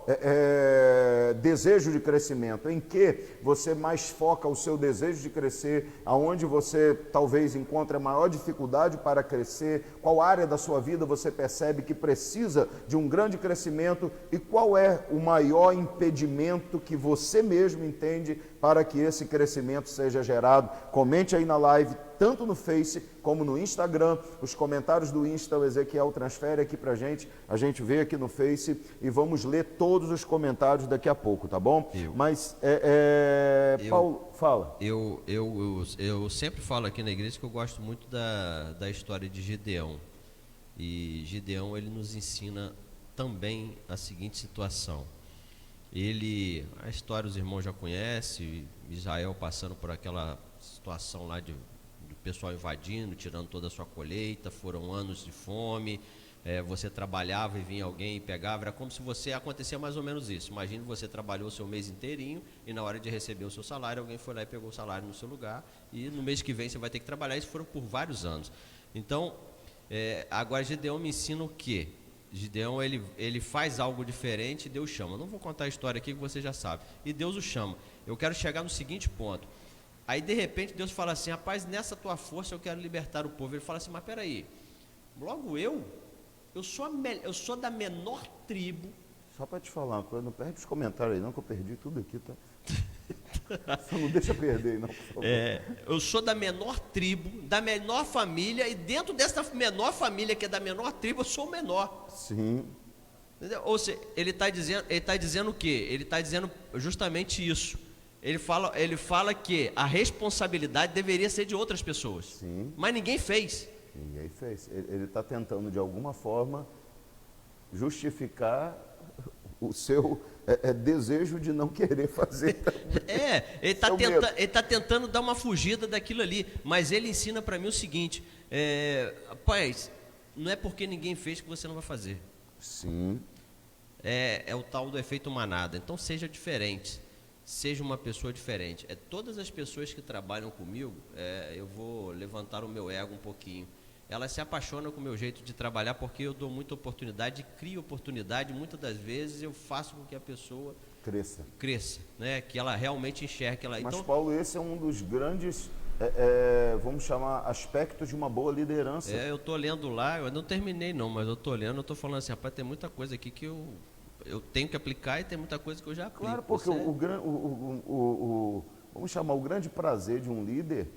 desejo de crescimento? Em que você mais foca o seu desejo de crescer? Aonde você talvez encontre a maior dificuldade para crescer? Qual área da sua vida você percebe que precisa de um grande crescimento? E qual é o maior impedimento que você mesmo entende para que esse crescimento seja gerado? Comente aí na live, tanto no Face como no Instagram. Os comentários do Insta, o Ezequiel transfere aqui pra gente. A gente vê aqui no Face e vamos ler todos os comentários daqui a pouco, tá bom? Mas, Paulo, fala. Eu sempre falo aqui na igreja que eu gosto muito da história de Gideão. E Gideão, ele nos ensina também a seguinte situação. A história os irmãos já conhecem, Israel passando por aquela situação lá do pessoal invadindo, tirando toda a sua colheita, foram anos de fome, você trabalhava e vinha alguém e pegava, era como se acontecia mais ou menos isso. Imagine, você trabalhou o seu mês inteirinho e na hora de receber o seu salário, alguém foi lá e pegou o salário no seu lugar e no mês que vem você vai ter que trabalhar. Isso foram por vários anos. Então, agora Gideão me ensina o quê? Gideão, ele faz algo diferente e Deus chama. Não vou contar a história aqui que você já sabe. E Deus o chama. Eu quero chegar no seguinte ponto. Aí, de repente, Deus fala assim: rapaz, nessa tua força eu quero libertar o povo. Ele fala assim: mas peraí, logo eu sou da menor tribo. Só para te falar uma coisa, não perde os comentários aí não, que eu perdi tudo aqui, tá? Só não deixa perder, não, por favor. Eu sou da menor tribo, da menor família, e dentro dessa menor família, que é da menor tribo, eu sou o menor. Sim. Entendeu? Ou seja, ele está dizendo o quê? Ele está dizendo justamente isso. Ele fala que a responsabilidade deveria ser de outras pessoas. Sim. Mas ninguém fez. Ninguém fez. Ele está tentando, de alguma forma, justificar o seu desejo de não querer fazer. Ele está tentando dar uma fugida daquilo ali. Mas ele ensina para mim o seguinte: rapaz, não é porque ninguém fez que você não vai fazer. Sim. É o tal do efeito manada. Então seja diferente. Seja uma pessoa diferente. Todas as pessoas que trabalham comigo, eu vou levantar o meu ego um pouquinho. Elas se apaixonam com o meu jeito de trabalhar porque eu dou muita oportunidade, crio oportunidade. Muitas das vezes eu faço com que a pessoa cresça, né? Que ela realmente enxergue. Mas, então, Paulo, esse é um dos grandes, vamos chamar, aspectos de uma boa liderança. Eu estou lendo lá, eu não terminei não, mas eu estou lendo, eu estou falando assim, rapaz, tem muita coisa aqui que eu tenho que aplicar e tem muita coisa que eu já aplico. Claro, porque vamos chamar, o grande prazer de um líder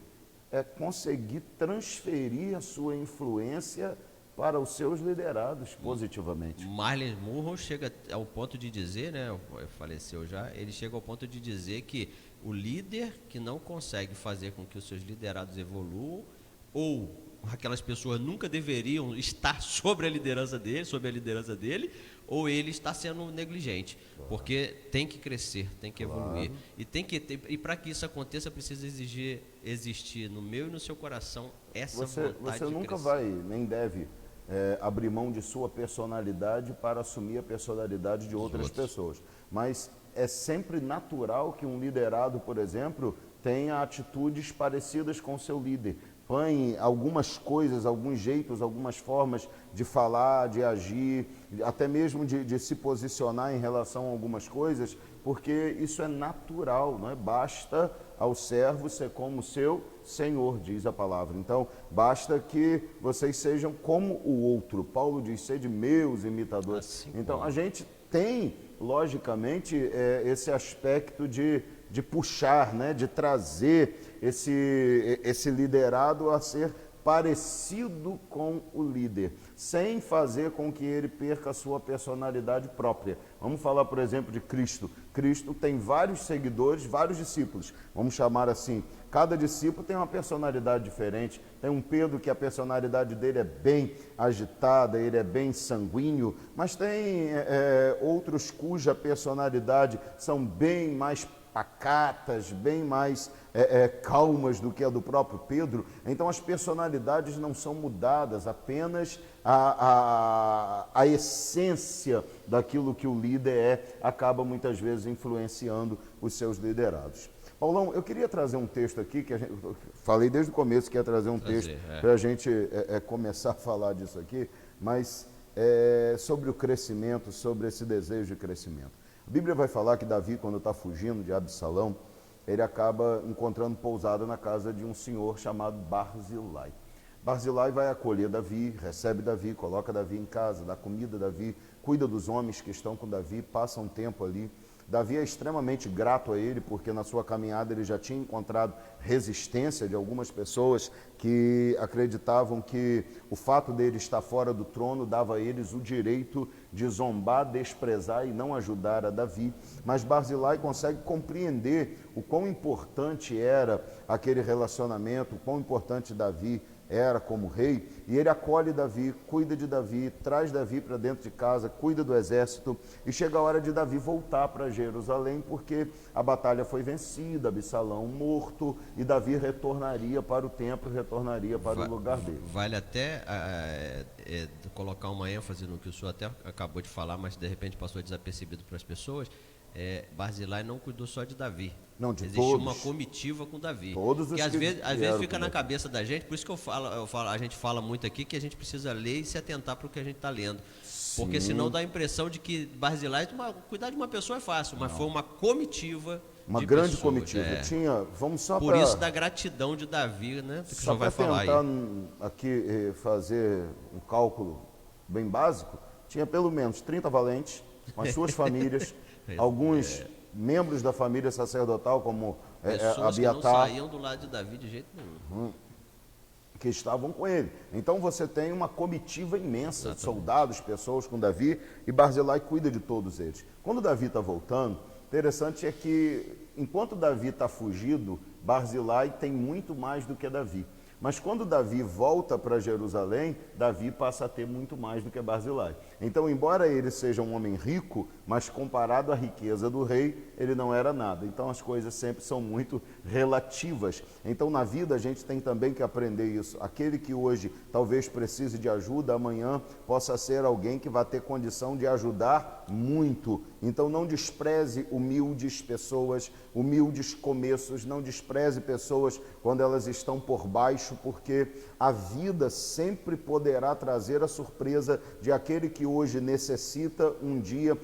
é conseguir transferir a sua influência para os seus liderados positivamente. Marlon Munro chega ao ponto de dizer, né, faleceu já, ele chega ao ponto de dizer que o líder que não consegue fazer com que os seus liderados evoluam, ou aquelas pessoas nunca deveriam estar sobre a liderança dele, ou ele está sendo negligente, porque tem que crescer, tem que evoluir, e para que isso aconteça precisa existir no meu e no seu coração essa vontade de crescer. Você nunca vai, nem deve abrir mão de sua personalidade para assumir a personalidade de outras pessoas, mas é sempre natural que um liderado, por exemplo, tenha atitudes parecidas com o seu líder. Põe algumas coisas, alguns jeitos, algumas formas de falar, de agir, até mesmo de se posicionar em relação a algumas coisas, porque isso é natural, não é? Basta ao servo ser como o seu Senhor, diz a palavra. Então, basta que vocês sejam como o outro. Paulo diz, sede meus imitadores. Assim então, como. A gente tem, logicamente, esse aspecto de puxar, né, de trazer esse liderado a ser parecido com o líder, sem fazer com que ele perca a sua personalidade própria. Vamos falar, por exemplo, de Cristo. Cristo tem vários seguidores, vários discípulos, vamos chamar assim. Cada discípulo tem uma personalidade diferente. Tem um Pedro que a personalidade dele é bem agitada, ele é bem sanguíneo, mas tem outros cuja personalidade são bem mais pacatas, bem mais calmas do que a do próprio Pedro. Então as personalidades não são mudadas, apenas a essência daquilo que o líder acaba muitas vezes influenciando os seus liderados. Paulão, eu queria trazer um texto aqui, que falei desde o começo que ia trazer um texto para a gente começar a falar disso aqui, mas sobre o crescimento, sobre esse desejo de crescimento. A Bíblia vai falar que Davi, quando está fugindo de Absalão, ele acaba encontrando pousada na casa de um senhor chamado Barzilai. Barzilai vai acolher Davi, recebe Davi, coloca Davi em casa, dá comida a Davi, cuida dos homens que estão com Davi, passa um tempo ali. Davi é extremamente grato a ele, porque na sua caminhada ele já tinha encontrado resistência de algumas pessoas que acreditavam que o fato dele estar fora do trono dava a eles o direito de zombar, desprezar e não ajudar a Davi. Mas Barzilai consegue compreender o quão importante era aquele relacionamento, o quão importante Davi era como rei, e ele acolhe Davi, cuida de Davi, traz Davi para dentro de casa, cuida do exército, e chega a hora de Davi voltar para Jerusalém, porque a batalha foi vencida, Absalão morto, e Davi retornaria para o templo, retornaria para o lugar dele. Vale até colocar uma ênfase no que o senhor até acabou de falar, mas de repente passou desapercebido para as pessoas. Barzilai não cuidou só de Davi. Não, de existiu todos. uma comitiva com Davi. Todos os que às vezes fica na Davi. cabeça da gente, por isso que a gente fala muito aqui que a gente precisa ler e se atentar para o que a gente está lendo. Sim. Porque senão dá a impressão de que Barzilai, cuidar de uma pessoa é fácil, mas foi uma comitiva. Uma de grande pessoas, comitiva. Tinha, vamos só por isso da gratidão de Davi, né? Que o só senhor vai para falar aí. tentar aqui fazer um cálculo bem básico, tinha pelo menos 30 valentes, com as suas famílias, alguns membros da família sacerdotal, como Pessoas que não Abiatar, saíam do lado de Davi de jeito nenhum. que estavam com ele. Então você tem uma comitiva imensa de soldados, pessoas com Davi, e Barzilai cuida de todos eles. Quando Davi está voltando, interessante é que enquanto Davi está fugido, Barzilai tem muito mais do que Davi. Mas quando Davi volta para Jerusalém, Davi passa a ter muito mais do que Barzilai. Então, embora ele seja um homem rico, mas comparado à riqueza do rei, ele não era nada. Então, as coisas sempre são muito relativas. Então, na vida, a gente tem também que aprender isso. Aquele que hoje talvez precise de ajuda, amanhã possa ser alguém que vai ter condição de ajudar muito. Então, não despreze humildes pessoas, humildes começos, não despreze pessoas quando elas estão por baixo, porque a vida sempre poderá trazer a surpresa de aquele que hoje necessita um dia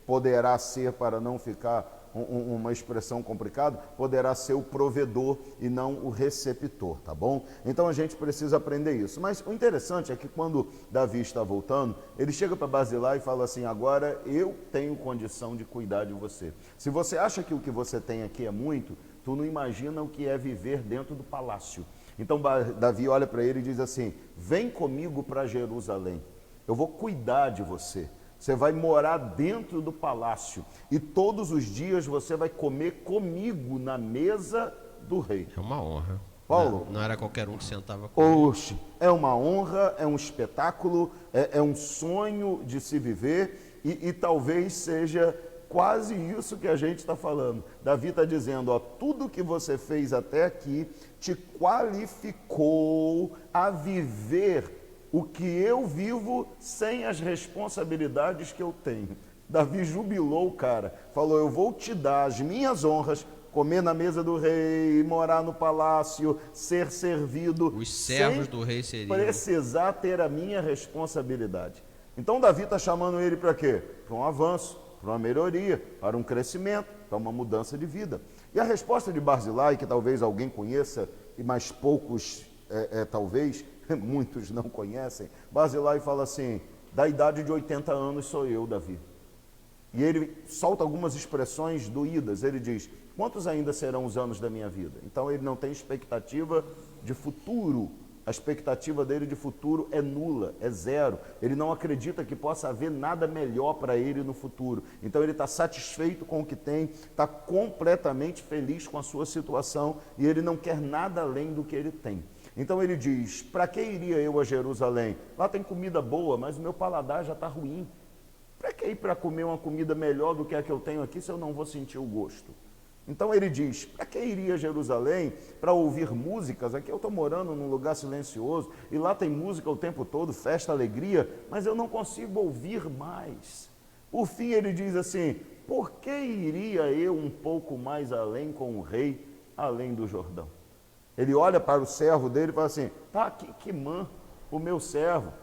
poderá ser, para não ficar uma expressão complicada, poderá ser o provedor e não o receptor, tá bom? Então a gente precisa aprender isso. Mas o interessante é que quando Davi está voltando, ele chega para Barzilai e fala assim: agora eu tenho condição de cuidar de você. Se você acha que o que você tem aqui é muito, tu não imagina o que é viver dentro do palácio. Então Davi olha para ele e diz assim: vem comigo para Jerusalém, eu vou cuidar de você. Você vai morar dentro do palácio e todos os dias você vai comer comigo na mesa do rei. É uma honra. Paulo, não era qualquer um que sentava com ele. Oxe, é uma honra, é um espetáculo, é um sonho de se viver e talvez seja quase isso que a gente está falando. Davi está dizendo, ó, tudo que você fez até aqui te qualificou a viver o que eu vivo sem as responsabilidades que eu tenho. Davi jubilou o cara, falou, eu vou te dar as minhas honras, comer na mesa do rei, morar no palácio, ser servido. Os servos do rei seriam. Precisar ter a minha responsabilidade. Então Davi está chamando ele para quê? Para um avanço, para uma melhoria, para um crescimento, para uma mudança de vida. E a resposta de Barzilai, que talvez alguém conheça, e mais poucos talvez, muitos não conhecem, Barzilai fala assim, da idade de 80 anos sou eu, Davi. E ele solta algumas expressões doídas, ele diz, quantos ainda serão os anos da minha vida? Então ele não tem expectativa de futuro, a expectativa dele de futuro é nula, é zero. Ele não acredita que possa haver nada melhor para ele no futuro. Então ele está satisfeito com o que tem, está completamente feliz com a sua situação e ele não quer nada além do que ele tem. Então ele diz, para que iria eu a Jerusalém? Lá tem comida boa, mas o meu paladar já está ruim. Para que ir para comer uma comida melhor do que a que eu tenho aqui se eu não vou sentir o gosto? Então ele diz, para que iria a Jerusalém para ouvir músicas? Aqui eu estou morando num lugar silencioso e lá tem música o tempo todo, festa, alegria, mas eu não consigo ouvir mais. Por fim ele diz assim, por que iria eu um pouco mais além com o rei, além do Jordão? Ele olha para o servo dele e fala assim, tá aqui Quimã, o meu servo,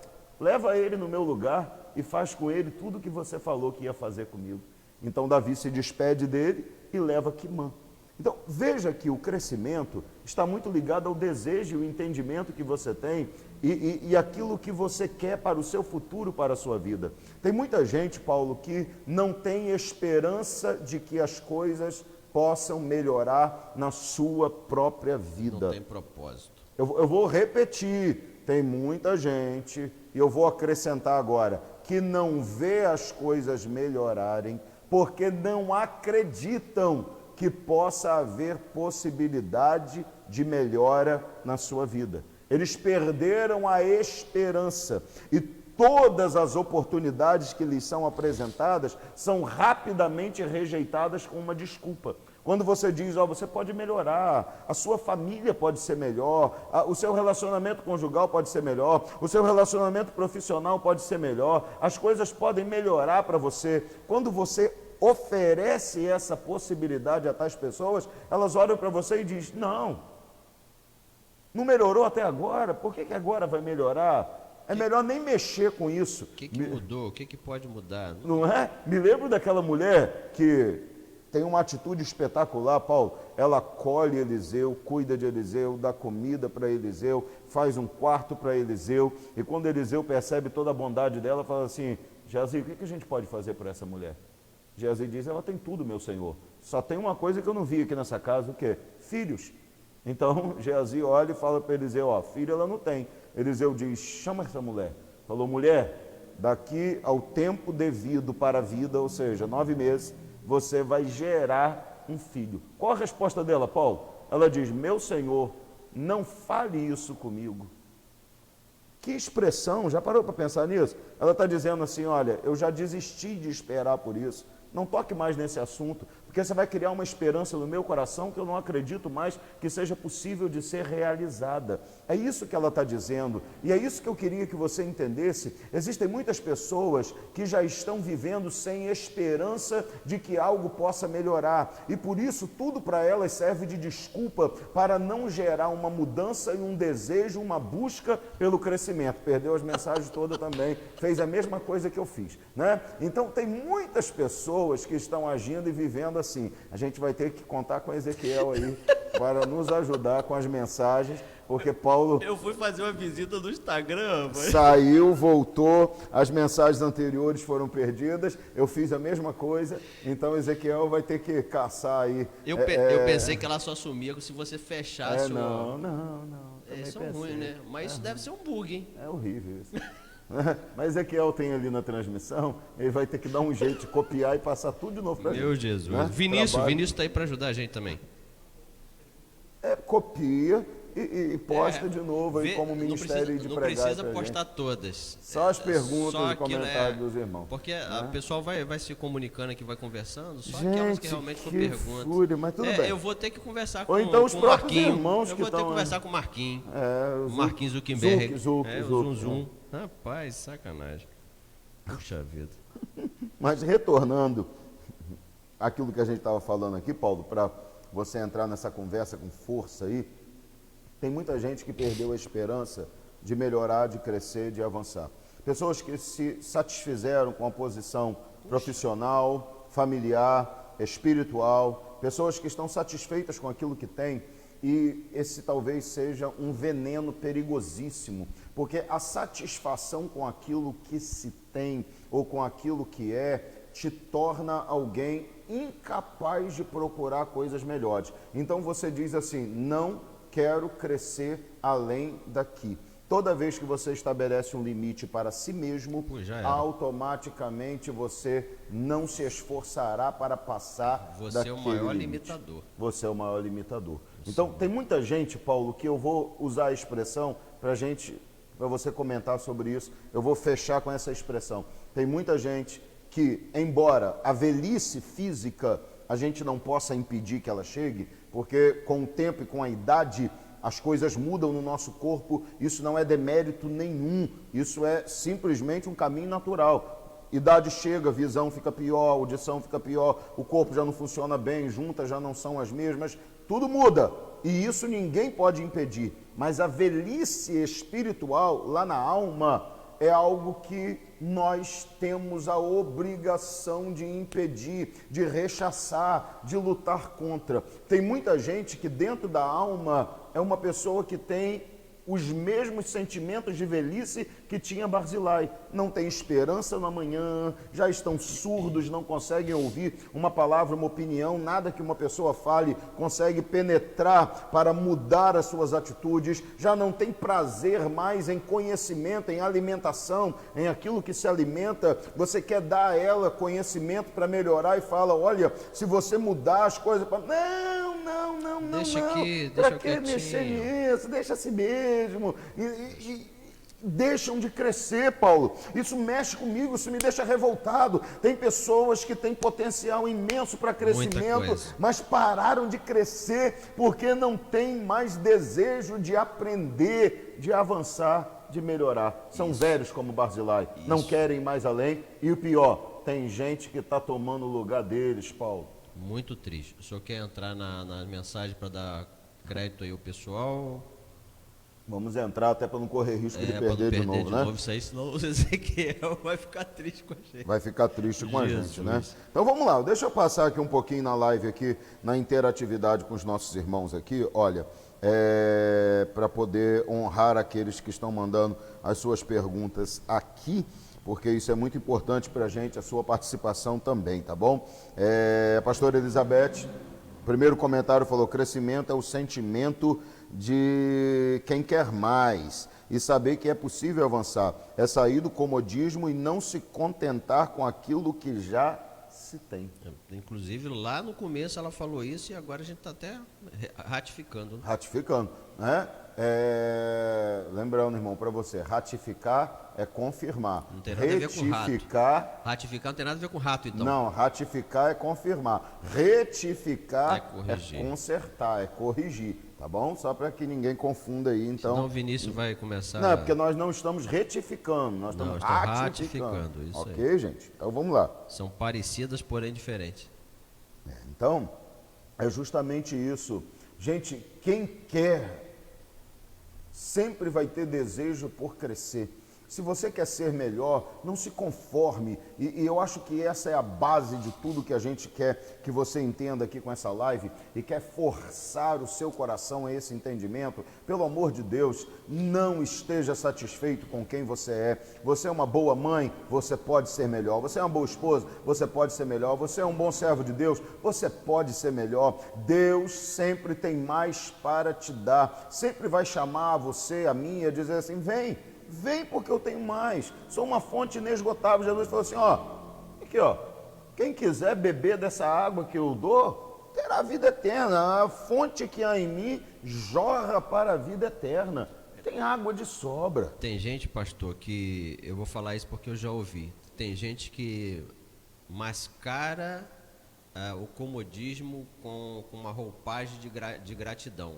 leva ele no meu lugar e faz com ele tudo o que você falou que ia fazer comigo. Então Davi se despede dele e leva Quimã. Então veja que o crescimento está muito ligado ao desejo e o entendimento que você tem e aquilo que você quer para o seu futuro, para a sua vida. Tem muita gente, Paulo, que não tem esperança de que as coisas possam melhorar na sua própria vida. Não tem propósito. Eu vou repetir, tem muita gente, e eu vou acrescentar agora, que não vê as coisas melhorarem, porque não acreditam que possa haver possibilidade de melhora na sua vida. Eles perderam a esperança e todas as oportunidades que lhes são apresentadas são rapidamente rejeitadas com uma desculpa. Quando você diz, ó, você pode melhorar, a sua família pode ser melhor, o seu relacionamento conjugal pode ser melhor, o seu relacionamento profissional pode ser melhor, as coisas podem melhorar para você. Quando você oferece essa possibilidade a tais pessoas, elas olham para você e dizem, não melhorou até agora, por que agora vai melhorar? É melhor nem mexer com isso. O que mudou? O que pode mudar? Não é? Me lembro daquela mulher que tem uma atitude espetacular, Paulo. Ela colhe Eliseu, cuida de Eliseu, dá comida para Eliseu, faz um quarto para Eliseu. E quando Eliseu percebe toda a bondade dela, fala assim, Geazi, o que a gente pode fazer por essa mulher? Geazi diz, ela tem tudo, meu senhor. só tem uma coisa que eu não vi aqui nessa casa, o quê? Filhos. Então, Geazi olha e fala para Eliseu, ó, filho ela não tem. Eliseu diz, chama essa mulher. Falou, mulher, daqui ao tempo devido para a vida, ou seja, 9 meses, você vai gerar um filho. Qual a resposta dela, Paulo? Ela diz, meu Senhor, não fale isso comigo. Que expressão, já parou para pensar nisso? Ela está dizendo assim, olha, eu já desisti de esperar por isso. Não toque mais nesse assunto, porque você vai criar uma esperança no meu coração que eu não acredito mais que seja possível de ser realizada. É isso que ela está dizendo, e é isso que eu queria que você entendesse. Existem muitas pessoas que já estão vivendo sem esperança de que algo possa melhorar, e por isso tudo para elas serve de desculpa para não gerar uma mudança e um desejo, uma busca pelo crescimento. Perdeu as mensagens todas também, fez a mesma coisa que eu fiz, né? Então tem muitas pessoas que estão agindo e vivendo assim. A gente vai ter que contar com Ezequiel aí para nos ajudar com as mensagens, porque Paulo... Eu fui fazer uma visita no Instagram, mas... Saiu, voltou, as mensagens anteriores foram perdidas, eu fiz a mesma coisa, então Ezequiel vai ter que caçar aí. Eu pensei que ela só sumia se você fechasse Não. Isso é ruim, né? Mas isso deve ser um bug, hein? É horrível isso. Mas Ezequiel tem ali na transmissão, ele vai ter que dar um jeito de copiar e passar tudo de novo para gente. Meu Jesus. Né? Vinícius está aí para ajudar a gente também. Copia e posta de novo aí como ministério de pregar. Não precisa postar todas. Só as perguntas só e comentários dos irmãos. Porque a pessoa vai se comunicando aqui, vai conversando, só gente, aquelas que realmente for perguntas. Fúria, mas tudo bem. Eu vou ter que conversar Ou então os com o próprios Marquinhos. irmãos eu que vou ter que estão... conversar com o Marquinhos. O Marquinhos Zuckerberg. Zuc. Zum. Rapaz, sacanagem. Puxa vida. Mas retornando aquilo que a gente estava falando aqui, Paulo, para você entrar nessa conversa com força aí, tem muita gente que perdeu a esperança de melhorar, de crescer, de avançar. Pessoas que se satisfizeram com a posição profissional, familiar, espiritual, pessoas que estão satisfeitas com aquilo que têm, e esse talvez seja um veneno perigosíssimo, porque a satisfação com aquilo que se tem ou com aquilo que é te torna alguém incapaz de procurar coisas melhores. Então você diz assim, não quero crescer além daqui. Toda vez que você estabelece um limite para si mesmo, automaticamente você não se esforçará para passar daquele limite. Você é o maior limitador. Você é o maior limitador. Então, tem muita gente, Paulo, que eu vou usar a expressão para você comentar sobre isso. Eu vou fechar com essa expressão. Tem muita gente que, embora a velhice física a gente não possa impedir que ela chegue, porque com o tempo e com a idade as coisas mudam no nosso corpo, isso não é demérito nenhum, isso é simplesmente um caminho natural. Idade chega, visão fica pior, audição fica pior, o corpo já não funciona bem, juntas já não são as mesmas, tudo muda, e isso ninguém pode impedir. Mas a velhice espiritual, lá na alma, é algo que nós temos a obrigação de impedir, de rechaçar, de lutar contra. Tem muita gente que dentro da alma é uma pessoa que tem os mesmos sentimentos de velhice que tinha Barzilai. Não tem esperança no amanhã, já estão surdos, não conseguem ouvir uma palavra, uma opinião, nada que uma pessoa fale consegue penetrar para mudar as suas atitudes, já não tem prazer mais em conhecimento, em alimentação, em aquilo que se alimenta. Você quer dar a ela conhecimento para melhorar e fala, olha, se você mudar as coisas... Não, deixa aqui, para que mexer nisso? Deixa assim mesmo. Deixam de crescer, Paulo. Isso mexe comigo, isso me deixa revoltado. Tem pessoas que têm potencial imenso para crescimento, mas pararam de crescer porque não têm mais desejo de aprender, de avançar, de melhorar. São velhos como Barzilai, não querem mais além. E o pior, tem gente que está tomando o lugar deles, Paulo. Muito triste. O senhor quer entrar na mensagem para dar crédito aí ao pessoal? Vamos entrar até para não correr risco de perder de novo, né? Isso aí, senão o Ezequiel vai ficar triste com a gente. Vai ficar triste com a gente, né? Então vamos lá, deixa eu passar aqui um pouquinho na live aqui, na interatividade com os nossos irmãos aqui, olha, para poder honrar aqueles que estão mandando as suas perguntas aqui. porque isso é muito importante para a gente, a sua participação também, tá bom? Pastora Elizabeth, primeiro comentário falou: crescimento é o sentimento de quem quer mais e saber que é possível avançar, é sair do comodismo e não se contentar com aquilo que já se tem. Inclusive, lá no começo ela falou isso e agora a gente está até ratificando. Né? Ratificando, né? Lembrando, irmão, para você, ratificar é confirmar. Não tem nada a ver com retificar. Ratificar não tem nada a ver com rato, então. Não, ratificar é confirmar. Retificar corrigir. É consertar, é corrigir, tá bom? Só para que ninguém confunda aí, então. Senão o Vinícius vai começar. Não, é porque nós não estamos retificando, nós estamos ratificando. Isso ok, aí. gente? Então vamos lá. São parecidas, porém diferentes. Então, é justamente isso. Gente, quem quer sempre vai ter desejo por crescer. Se você quer ser melhor, não se conforme. E eu acho que essa é a base de tudo que a gente quer que você entenda aqui com essa live e quer forçar o seu coração a esse entendimento. Pelo amor de Deus, não esteja satisfeito com quem você é. Você é uma boa mãe, você pode ser melhor. Você é uma boa esposa, você pode ser melhor. Você é um bom servo de Deus, você pode ser melhor. Deus sempre tem mais para te dar. Sempre vai chamar você, a mim, a dizer assim: vem porque eu tenho mais, sou uma fonte inesgotável. Jesus falou assim: aqui quem quiser beber dessa água que eu dou, terá vida eterna. A fonte que há em mim jorra para a vida eterna. Tem água de sobra. Tem gente, pastor, que, eu vou falar isso porque eu já ouvi, tem gente que mascara o comodismo com uma roupagem de gratidão.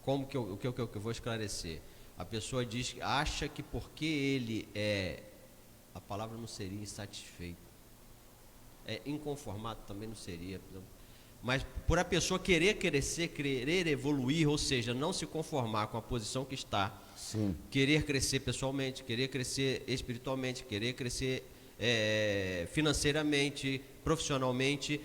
Como que eu vou esclarecer? A pessoa acha que porque ele a palavra não seria insatisfeito, inconformado também não seria, mas por a pessoa querer crescer, querer evoluir, ou seja, não se conformar com a posição que está, sim, querer crescer pessoalmente, querer crescer espiritualmente, querer crescer financeiramente, profissionalmente,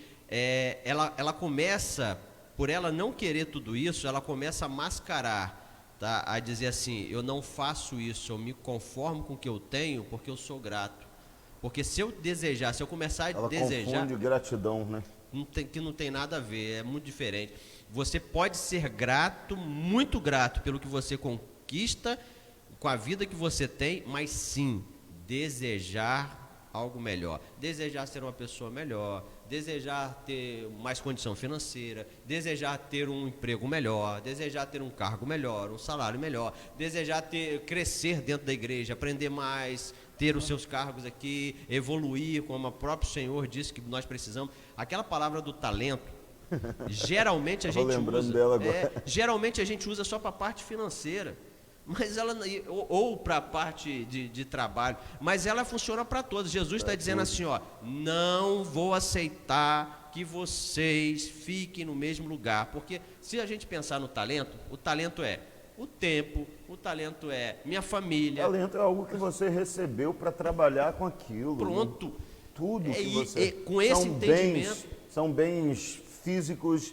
ela começa, por ela não querer tudo isso, ela começa a mascarar, tá? A dizer assim: eu não faço isso, eu me conformo com o que eu tenho porque eu sou grato. Porque se eu desejar, se eu começar a desejar... Ela confunde gratidão, né? Que não tem nada a ver, é muito diferente. Você pode ser grato, muito grato pelo que você conquista, com a vida que você tem, mas sim, desejar algo melhor. Desejar ser uma pessoa melhor, desejar ter mais condição financeira, desejar ter um emprego melhor, desejar ter um cargo melhor, um salário melhor, desejar crescer dentro da igreja, aprender mais, ter os seus cargos aqui, evoluir, como o próprio Senhor disse que nós precisamos. Aquela palavra do talento, geralmente a gente usa, dela agora. Geralmente a gente usa só para a parte financeira, mas ela, ou para a parte de trabalho, mas ela funciona para todos. Jesus está dizendo assim: não vou aceitar que vocês fiquem no mesmo lugar, porque se a gente pensar no talento, o talento é o tempo, o talento é minha família. Talento é algo que você recebeu para trabalhar com aquilo. Pronto. Né? Tudo que você... com esse entendimento... São bens físicos,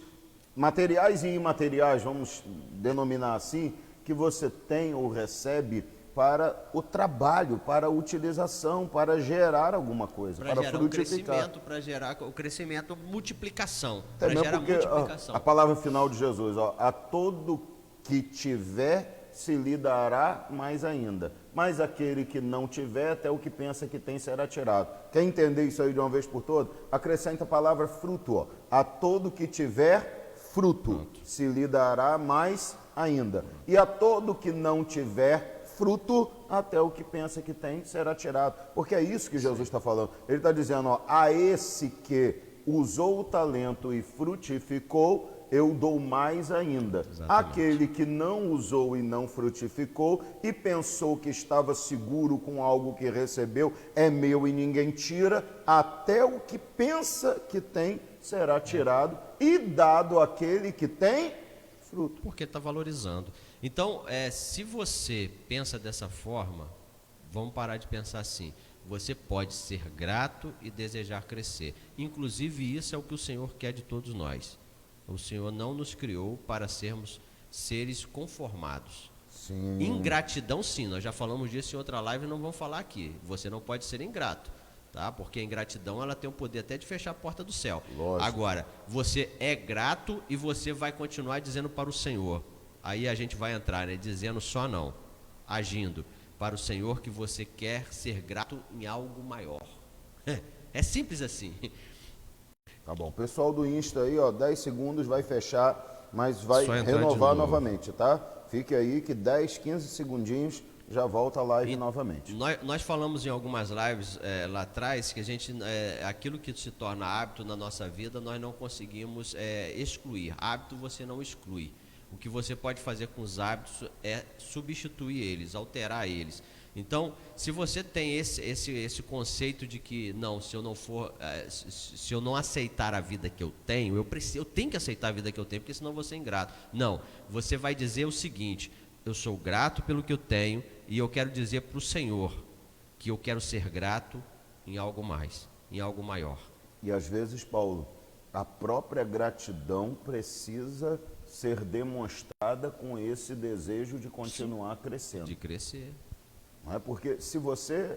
materiais e imateriais, vamos denominar assim, que você tem ou recebe para o trabalho, para a utilização, para gerar alguma coisa, para gerar frutificar. Para gerar o crescimento, multiplicação. Para gerar multiplicação. A palavra final de Jesus: a todo que tiver se lhe dará mais ainda, mas aquele que não tiver, até o que pensa que tem será tirado. Quer entender isso aí de uma vez por todas? Acrescenta a palavra fruto. A todo que tiver fruto se lhe dará mais ainda, e a todo que não tiver fruto, até o que pensa que tem será tirado. Porque é isso que Jesus está falando. Ele está dizendo: a esse que usou o talento e frutificou, eu dou mais ainda. Exatamente. Aquele que não usou e não frutificou e pensou que estava seguro com algo que recebeu, é meu e ninguém tira, até o que pensa que tem será tirado e dado àquele que tem fruto. Porque está valorizando. Então, se você pensa dessa forma, vamos parar de pensar assim: você pode ser grato e desejar crescer. Inclusive, isso é o que o Senhor quer de todos nós. O Senhor não nos criou para sermos seres conformados. Sim. Ingratidão, sim, nós já falamos disso em outra live e não vamos falar aqui. Você não pode ser ingrato, tá? Porque a ingratidão, ela tem o poder até de fechar a porta do céu. Lógico. Agora, você é grato e você vai continuar dizendo para o Senhor. Aí a gente vai entrar, né? Dizendo só não, agindo para o Senhor que você quer ser grato em algo maior. É simples assim. Tá bom. Pessoal do Insta aí, ó, 10 segundos, vai fechar, mas vai Só entrar renovar de novo. novamente, tá? Fique aí que 10, 15 segundinhos já volta a live novamente. Nós falamos em algumas lives lá atrás que a gente, aquilo que se torna hábito na nossa vida, nós não conseguimos excluir. Hábito você não exclui. O que você pode fazer com os hábitos é substituir eles, alterar eles. Então, se você tem esse conceito de que não, se eu não for, se eu não aceitar a vida que eu tenho, eu tenho que aceitar a vida que eu tenho, porque senão eu vou ser ingrato. Não, você vai dizer o seguinte: eu sou grato pelo que eu tenho e eu quero dizer para o Senhor que eu quero ser grato em algo mais, em algo maior. E às vezes, Paulo, a própria gratidão precisa ser demonstrada com esse desejo de continuar crescendo. De crescer. Não é? Porque se você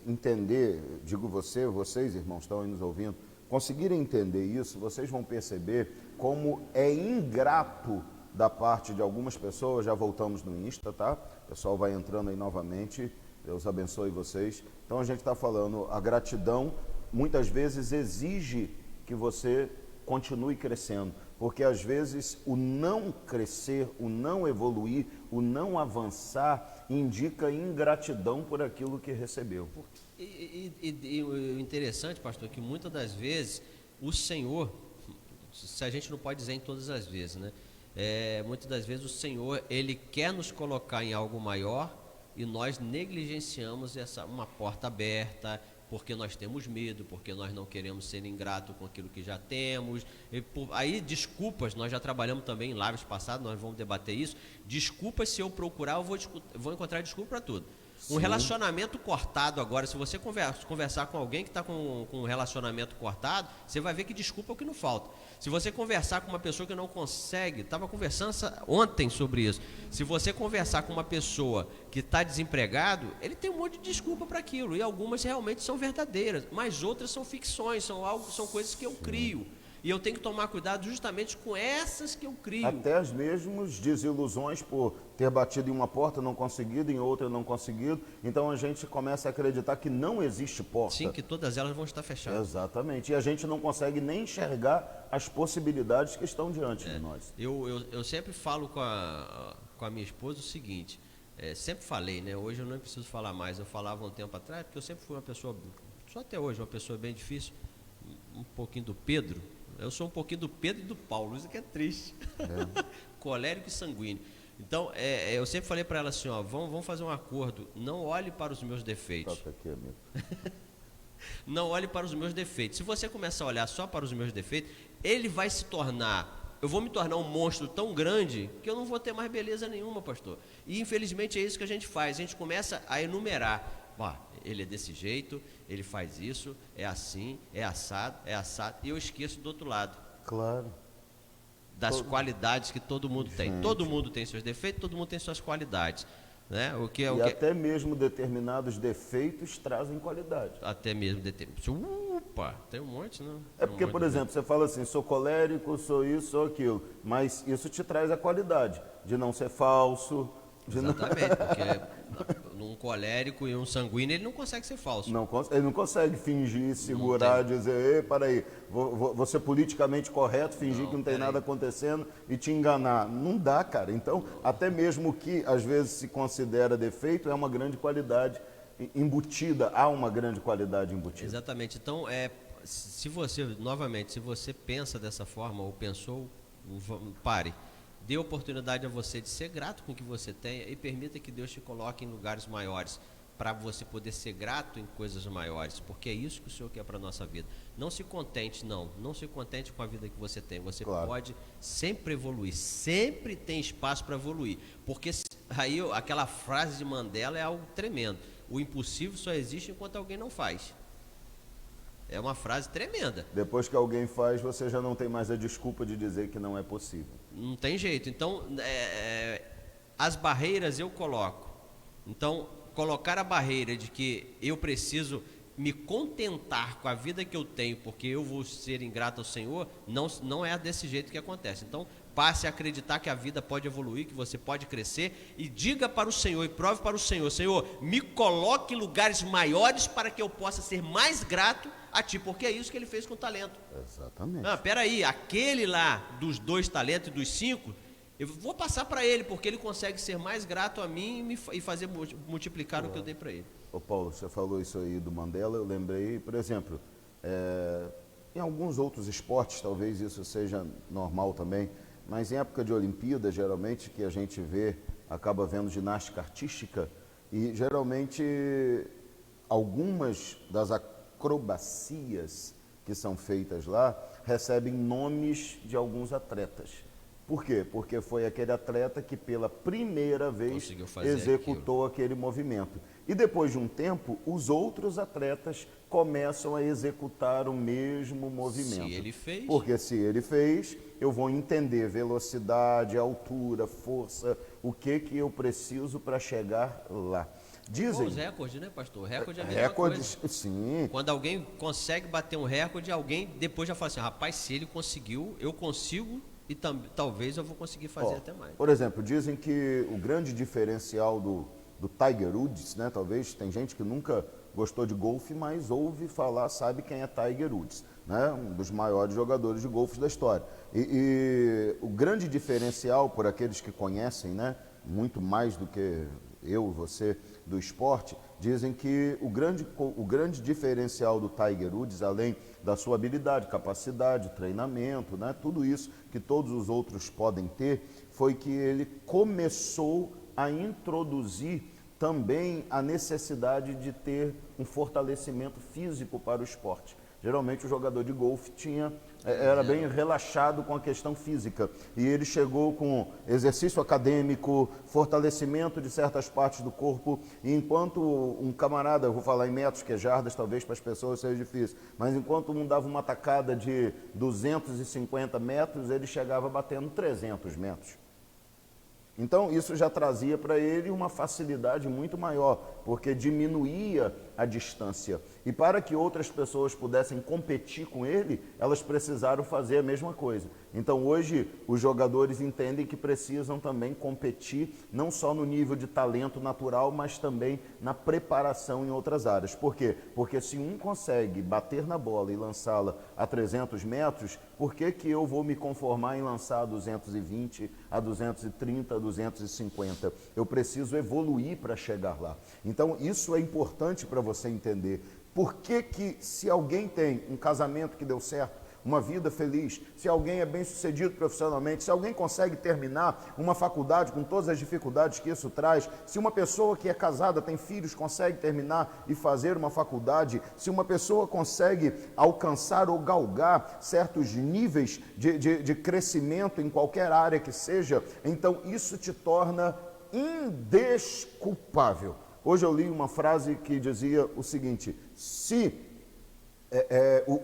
entender, digo vocês irmãos estão aí nos ouvindo, conseguirem entender isso, vocês vão perceber como é ingrato da parte de algumas pessoas. Já voltamos no Insta, tá? O pessoal vai entrando aí novamente, Deus abençoe vocês. Então a gente está falando, a gratidão muitas vezes exige que você continue crescendo, porque às vezes o não crescer, o não evoluir, o não avançar indica ingratidão por aquilo que recebeu. E o interessante, pastor, é que muitas das vezes o Senhor, se a gente não pode dizer em todas as vezes, né? Muitas das vezes o Senhor, Ele quer nos colocar em algo maior e nós negligenciamos uma porta aberta, porque nós temos medo, porque nós não queremos ser ingrato com aquilo que já temos. Aí desculpas, nós já trabalhamos também em lives passadas, nós vamos debater isso. Desculpas, se eu procurar, eu vou encontrar desculpa para tudo. Sim. Um relacionamento cortado agora, se você conversar com alguém que está com um relacionamento cortado, você vai ver que desculpa é o que não falta. Se você conversar com uma pessoa que não consegue, estava conversando ontem sobre isso, se você conversar com uma pessoa que está desempregado, ele tem um monte de desculpa para aquilo, e algumas realmente são verdadeiras, mas outras são ficções, são coisas que eu crio. E eu tenho que tomar cuidado justamente com essas que eu crio. Até as mesmas desilusões por ter batido em uma porta, não conseguido, em outra não conseguido. Então a gente começa a acreditar que não existe porta. Sim, que todas elas vão estar fechadas. Exatamente. E a gente não consegue nem enxergar as possibilidades que estão diante de nós. Eu sempre falo com a minha esposa o seguinte, sempre falei, né? Hoje eu não preciso falar mais, eu falava um tempo atrás, porque eu sempre fui uma pessoa, só até hoje, uma pessoa bem difícil, um pouquinho do Pedro. Eu sou um pouquinho do Pedro e do Paulo, isso que é triste. Colérico e sanguíneo. Então, eu sempre falei para ela assim, ó, vamos fazer um acordo, não olhe para os meus defeitos. Toca aqui, amigo. Não olhe para os meus defeitos. Se você começar a olhar só para os meus defeitos, eu vou me tornar um monstro tão grande que eu não vou ter mais beleza nenhuma, pastor. E infelizmente é isso que a gente faz, a gente começa a enumerar. Ele é desse jeito, ele faz isso, é assim, é assado, e eu esqueço do outro lado. Claro. Das qualidades que todo mundo tem. Gente. Todo mundo tem seus defeitos, todo mundo tem suas qualidades. Né? Até mesmo determinados defeitos trazem qualidade. Até mesmo determinados. Opa, tem um monte, não? Porque, por exemplo, você fala assim, sou colérico, sou isso, sou aquilo. Mas isso te traz a qualidade de não ser falso. Exatamente, porque um colérico e um sanguíneo, ele não consegue ser falso. Ele não consegue fingir, segurar, dizer, para aí, vou ser politicamente correto, fingir que não tem nada acontecendo e te enganar. Não dá, cara. Então, até mesmo o que às vezes se considera defeito é uma grande qualidade embutida, há uma grande qualidade embutida. Exatamente. Então, se você pensa dessa forma ou pensou, pare. Dê oportunidade a você de ser grato com o que você tem e permita que Deus te coloque em lugares maiores para você poder ser grato em coisas maiores, porque é isso que o Senhor quer para a nossa vida. Não se contente com a vida que você tem. Você pode sempre evoluir, sempre tem espaço para evoluir, porque aí aquela frase de Mandela é algo tremendo. O impossível só existe enquanto alguém não faz. É uma frase tremenda. Depois que alguém faz, você já não tem mais a desculpa de dizer que não é possível. Não tem jeito. Então, as barreiras eu coloco. Então, colocar a barreira de que eu preciso me contentar com a vida que eu tenho, porque eu vou ser ingrato ao Senhor, não é desse jeito que acontece. Então, passe a acreditar que a vida pode evoluir, que você pode crescer, e diga para o Senhor, e prove para o Senhor: Senhor, me coloque em lugares maiores para que eu possa ser mais grato a Ti, porque é isso que Ele fez com o talento. Exatamente. Peraí, aquele lá dos 2 talentos e dos 5, eu vou passar para ele, porque ele consegue ser mais grato a mim e fazer multiplicar o que eu dei para ele. Ô Paulo, você falou isso aí do Mandela, eu lembrei, por exemplo, em alguns outros esportes, talvez isso seja normal também, mas em época de Olimpíada, geralmente, que a gente acaba vendo ginástica artística, e geralmente algumas das acrobacias que são feitas lá recebem nomes de alguns atletas. Por quê? Porque foi aquele atleta que pela primeira vez executou aquele movimento. E depois de um tempo, os outros atletas começam a executar o mesmo movimento. Se ele fez. Porque se ele fez, eu vou entender velocidade, altura, força, o que eu preciso para chegar lá. Dizem... Os recordes, né, pastor? Recorde é a mesma coisa. Sim. Quando alguém consegue bater um recorde, alguém depois já fala assim: rapaz, se ele conseguiu, eu consigo. E talvez eu vou conseguir fazer até mais. Por exemplo, dizem que o grande diferencial do Tiger Woods, né? Talvez tem gente que nunca gostou de golfe, mas ouve falar, sabe quem é Tiger Woods, né? Um dos maiores jogadores de golfe da história. E o grande diferencial, por aqueles que conhecem, né? Muito mais do que eu e você do esporte, dizem que o grande diferencial do Tiger Woods, além da sua habilidade, capacidade, treinamento, né, tudo isso que todos os outros podem ter, foi que ele começou a introduzir também a necessidade de ter um fortalecimento físico para o esporte. Geralmente o jogador de golfe era bem relaxado com a questão física, e ele chegou com exercício acadêmico, fortalecimento de certas partes do corpo, e enquanto um camarada, eu vou falar em metros, que é jardas, talvez para as pessoas seja difícil, mas enquanto um dava uma tacada de 250 metros, ele chegava batendo 300 metros. Então, isso já trazia para ele uma facilidade muito maior, porque diminuía a distância. E para que outras pessoas pudessem competir com ele, elas precisaram fazer a mesma coisa. Então, hoje, os jogadores entendem que precisam também competir, não só no nível de talento natural, mas também na preparação em outras áreas. Por quê? Porque se um consegue bater na bola e lançá-la a 300 metros, por que eu vou me conformar em lançar a 220, a 230, a 250? Eu preciso evoluir para chegar lá. Então, isso é importante para você entender. Por que se alguém tem um casamento que deu certo, uma vida feliz, se alguém é bem sucedido profissionalmente, se alguém consegue terminar uma faculdade com todas as dificuldades que isso traz, se uma pessoa que é casada, tem filhos, consegue terminar e fazer uma faculdade, se uma pessoa consegue alcançar ou galgar certos níveis de crescimento em qualquer área que seja, então isso te torna indesculpável. Hoje eu li uma frase que dizia o seguinte: se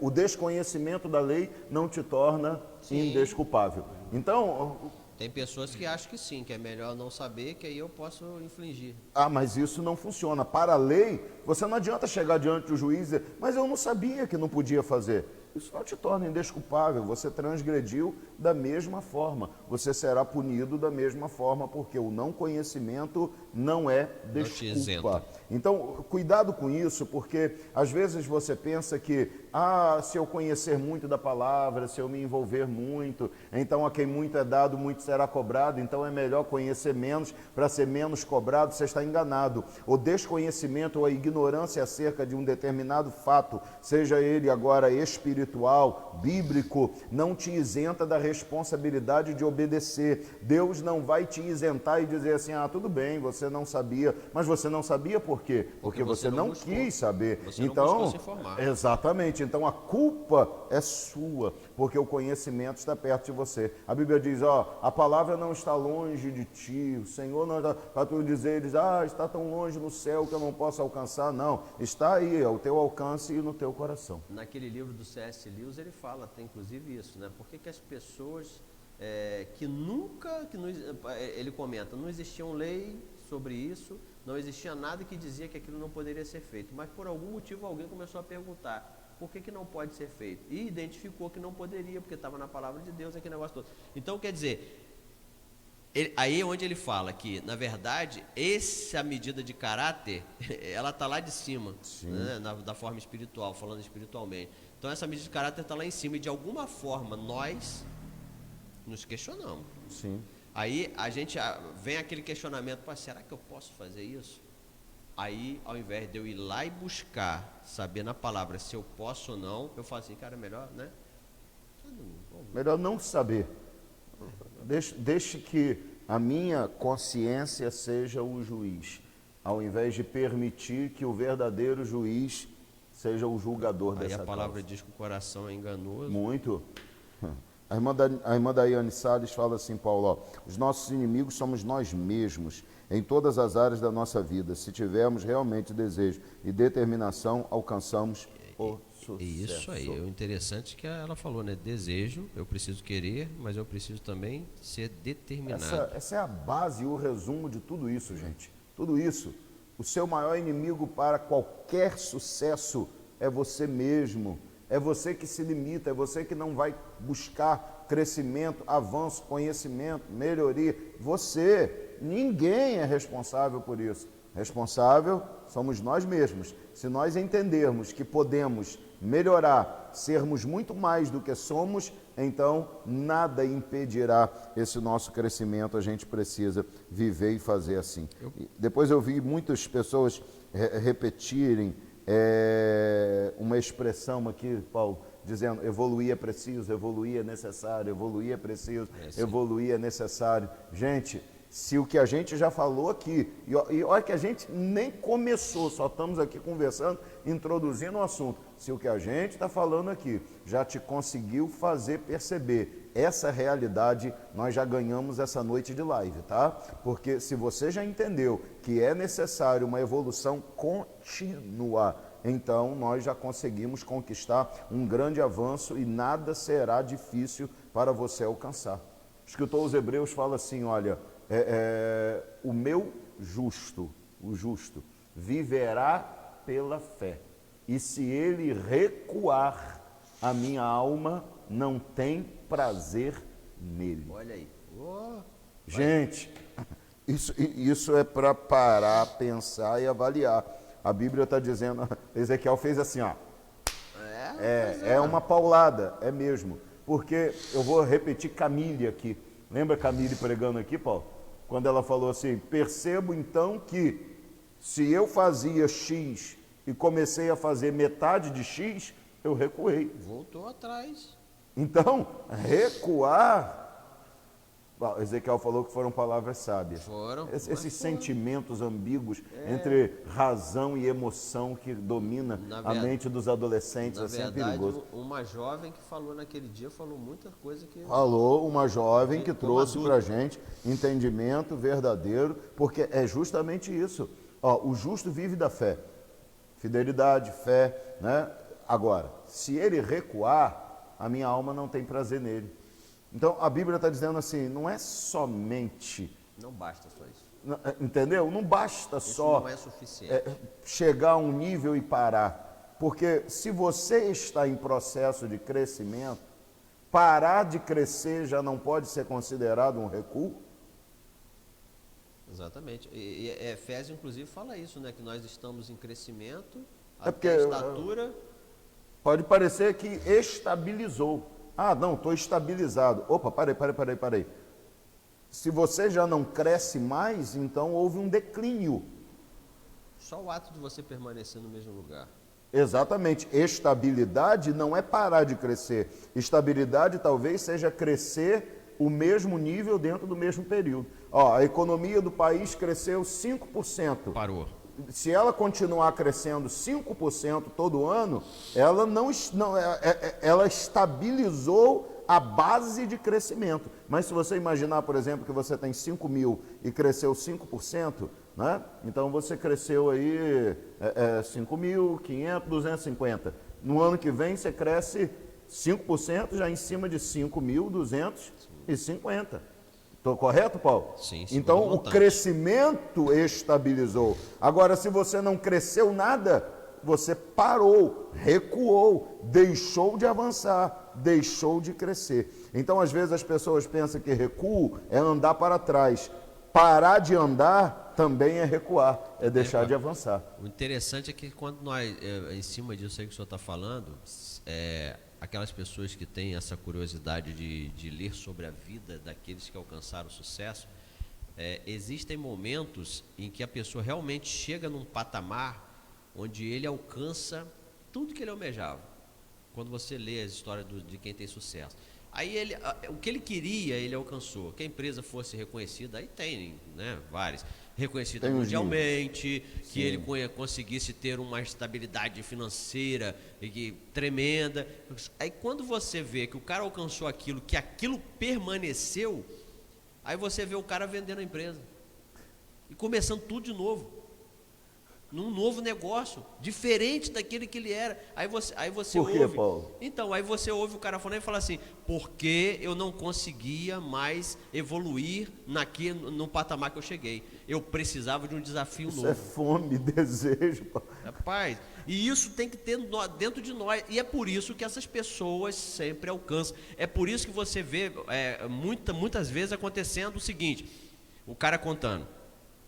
o desconhecimento da lei não te torna indesculpável. Então... Tem pessoas que acham que sim, que é melhor não saber, que aí eu posso infligir. Mas isso não funciona. Para a lei, você não adianta chegar diante do juiz e dizer: mas eu não sabia que não podia fazer. Isso não te torna indesculpável, você transgrediu da mesma forma, você será punido da mesma forma, porque o não conhecimento não é desculpa. Então, cuidado com isso, porque às vezes você pensa que, se eu conhecer muito da palavra, se eu me envolver muito, então a quem muito é dado, muito será cobrado, então é melhor conhecer menos para ser menos cobrado. Você está enganado. O desconhecimento ou a ignorância acerca de um determinado fato, seja ele agora espiritual, bíblico, não te isenta da responsabilidade de obedecer. Deus não vai te isentar e dizer assim: tudo bem, você não sabia, mas você não sabia por quê? Porque você não quis saber. Então, não buscou se informar. Exatamente, então a culpa é sua, porque o conhecimento está perto de você. A Bíblia diz: a palavra não está longe de ti, o Senhor não está, para tu dizeres, está tão longe no céu que eu não posso alcançar. Não, está aí, ao teu alcance e no teu coração. Naquele livro do C.S. Lewis, ele fala, tem inclusive isso, né? Por que as pessoas que nunca, ele comenta, não existia lei sobre isso, não existia nada que dizia que aquilo não poderia ser feito, mas por algum motivo alguém começou a perguntar, por que não pode ser feito? E identificou que não poderia, porque estava na palavra de Deus, aquele negócio todo. Então, quer dizer, aí é onde ele fala que, na verdade, essa medida de caráter, ela está lá de cima, né, da forma espiritual, falando espiritualmente. Então, essa medida de caráter está lá em cima e, de alguma forma, nós nos questionamos. Sim. Aí, vem aquele questionamento, será que eu posso fazer isso? Aí, ao invés de eu ir lá e buscar, saber na palavra se eu posso ou não, eu falo assim, cara, melhor, né? Melhor não saber. Deixe que a minha consciência seja o juiz, ao invés de permitir que o verdadeiro juiz seja o julgador dessa causa. Aí a palavra diz que o coração é enganoso. Muito. A irmã Daiane Salles fala assim, Paulo, ó, os nossos inimigos somos nós mesmos, em todas as áreas da nossa vida. Se tivermos realmente desejo e determinação, alcançamos o sucesso. Isso aí, o interessante é que ela falou, né? Desejo, eu preciso querer, mas eu preciso também ser determinado. Essa é a base e o resumo de tudo isso, gente. Tudo isso. O seu maior inimigo para qualquer sucesso é você mesmo. É você que se limita, é você que não vai buscar crescimento, avanço, conhecimento, melhoria. Você, ninguém é responsável por isso. Responsável somos nós mesmos. Se nós entendermos que podemos melhorar, sermos muito mais do que somos, então nada impedirá esse nosso crescimento. A gente precisa viver e fazer assim. Depois eu vi muitas pessoas repetirem uma expressão aqui, Paulo, dizendo evoluir é preciso, evoluir é necessário, evoluir é preciso, evoluir é necessário. Gente, se o que a gente já falou aqui, e olha que a gente nem começou, só estamos aqui conversando, introduzindo o assunto, se o que a gente está falando aqui já te conseguiu fazer perceber essa realidade, nós já ganhamos essa noite de live, tá? Porque se você já entendeu que é necessário uma evolução contínua, então nós já conseguimos conquistar um grande avanço e nada será difícil para você alcançar. O escritor aos Hebreus fala assim, olha, o meu justo, o justo, viverá pela fé. E se ele recuar, a minha alma não tem prazer nele. Olha aí. Gente, isso é para parar, pensar e avaliar. A Bíblia está dizendo, Ezequiel fez assim, ó. É uma paulada, é mesmo. Porque eu vou repetir Camille aqui. Lembra Camille pregando aqui, Paulo? Quando ela falou assim, percebo então que se eu fazia X e comecei a fazer metade de X, eu recuei. Voltou atrás. Então, recuar... Ezequiel falou que foram palavras sábias. Esses sentimentos ambíguos entre razão e emoção que domina a mente dos adolescentes é sempre perigoso. Uma jovem que falou naquele dia falou muita coisa que... Falou uma jovem que trouxe para a gente entendimento verdadeiro, porque é justamente isso. O justo vive da fé. Fidelidade, fé, né? Agora, se ele recuar, a minha alma não tem prazer nele. Então, a Bíblia está dizendo assim, não é somente... Não basta só isso. Entendeu? Não basta isso só não é suficiente. Chegar a um nível e parar. Porque se você está em processo de crescimento, parar de crescer já não pode ser considerado um recuo? Exatamente. E Efésios, inclusive, fala isso, né? Que nós estamos em crescimento, porque até a estatura... Pode parecer que estabilizou. Ah, não, estou estabilizado. Opa, parei. Se você já não cresce mais, então houve um declínio. Só o ato de você permanecer no mesmo lugar. Exatamente. Estabilidade não é parar de crescer. Estabilidade talvez seja crescer o mesmo nível dentro do mesmo período. A economia do país cresceu 5%. Parou. Se ela continuar crescendo 5% todo ano, ela estabilizou a base de crescimento. Mas se você imaginar, por exemplo, que você tem 5 mil e cresceu 5%, né? Então você cresceu aí 5.500, 250. No ano que vem você cresce 5%, já em cima de 5.200, e 50. Estou correto, Paulo? Sim, então, o montante. crescimento estabilizou. Agora, se você não cresceu nada, você parou, recuou, deixou de avançar, deixou de crescer. Então, às vezes, as pessoas pensam que recuo é andar para trás. Parar de andar também é recuar, é deixar de avançar. O interessante é que quando nós, em cima disso aí que o senhor está falando, aquelas pessoas que têm essa curiosidade de ler sobre a vida daqueles que alcançaram sucesso, existem momentos em que a pessoa realmente chega num patamar onde ele alcança tudo que ele almejava. Quando você lê as histórias de quem tem sucesso. Aí o que ele queria, ele alcançou. Que a empresa fosse reconhecida, aí tem, né, várias. Reconhecida mundialmente, que ele conseguisse ter uma estabilidade financeira tremenda. Aí quando você vê que o cara alcançou aquilo, que aquilo permaneceu, aí você vê o cara vendendo a empresa. E começando tudo de novo. Num novo negócio, diferente daquele que ele era. Aí você Por quê, ouve. Paulo? Então, aí você ouve o cara falando e fala assim: porque eu não conseguia mais evoluir no patamar que eu cheguei. Eu precisava de um desafio Isso novo. é fome, desejo, Paulo. Rapaz, e isso tem que ter dentro de nós. E é por isso que essas pessoas sempre alcançam. É por isso que você vê muitas vezes acontecendo o seguinte: o cara contando.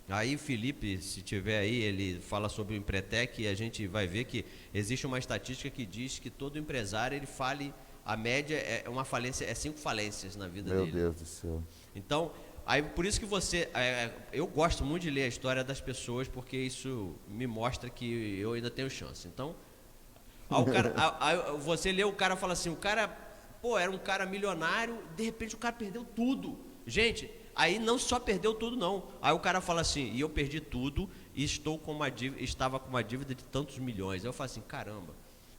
Aí Felipe, se tiver aí, ele fala sobre o Empretec e a gente vai ver que existe uma estatística que diz que todo empresário, ele fale, a média é uma falência, 5 falências na vida dele. Meu Deus do céu. Então, aí por isso que eu gosto muito de ler a história das pessoas, porque isso me mostra que eu ainda tenho chance. Então, você lê, o cara fala assim, o cara, era um cara milionário, de repente o cara perdeu tudo. Gente, aí não só perdeu tudo, não. Aí o cara fala assim, e eu perdi tudo e estava com uma dívida de tantos milhões. Aí eu falo assim, caramba,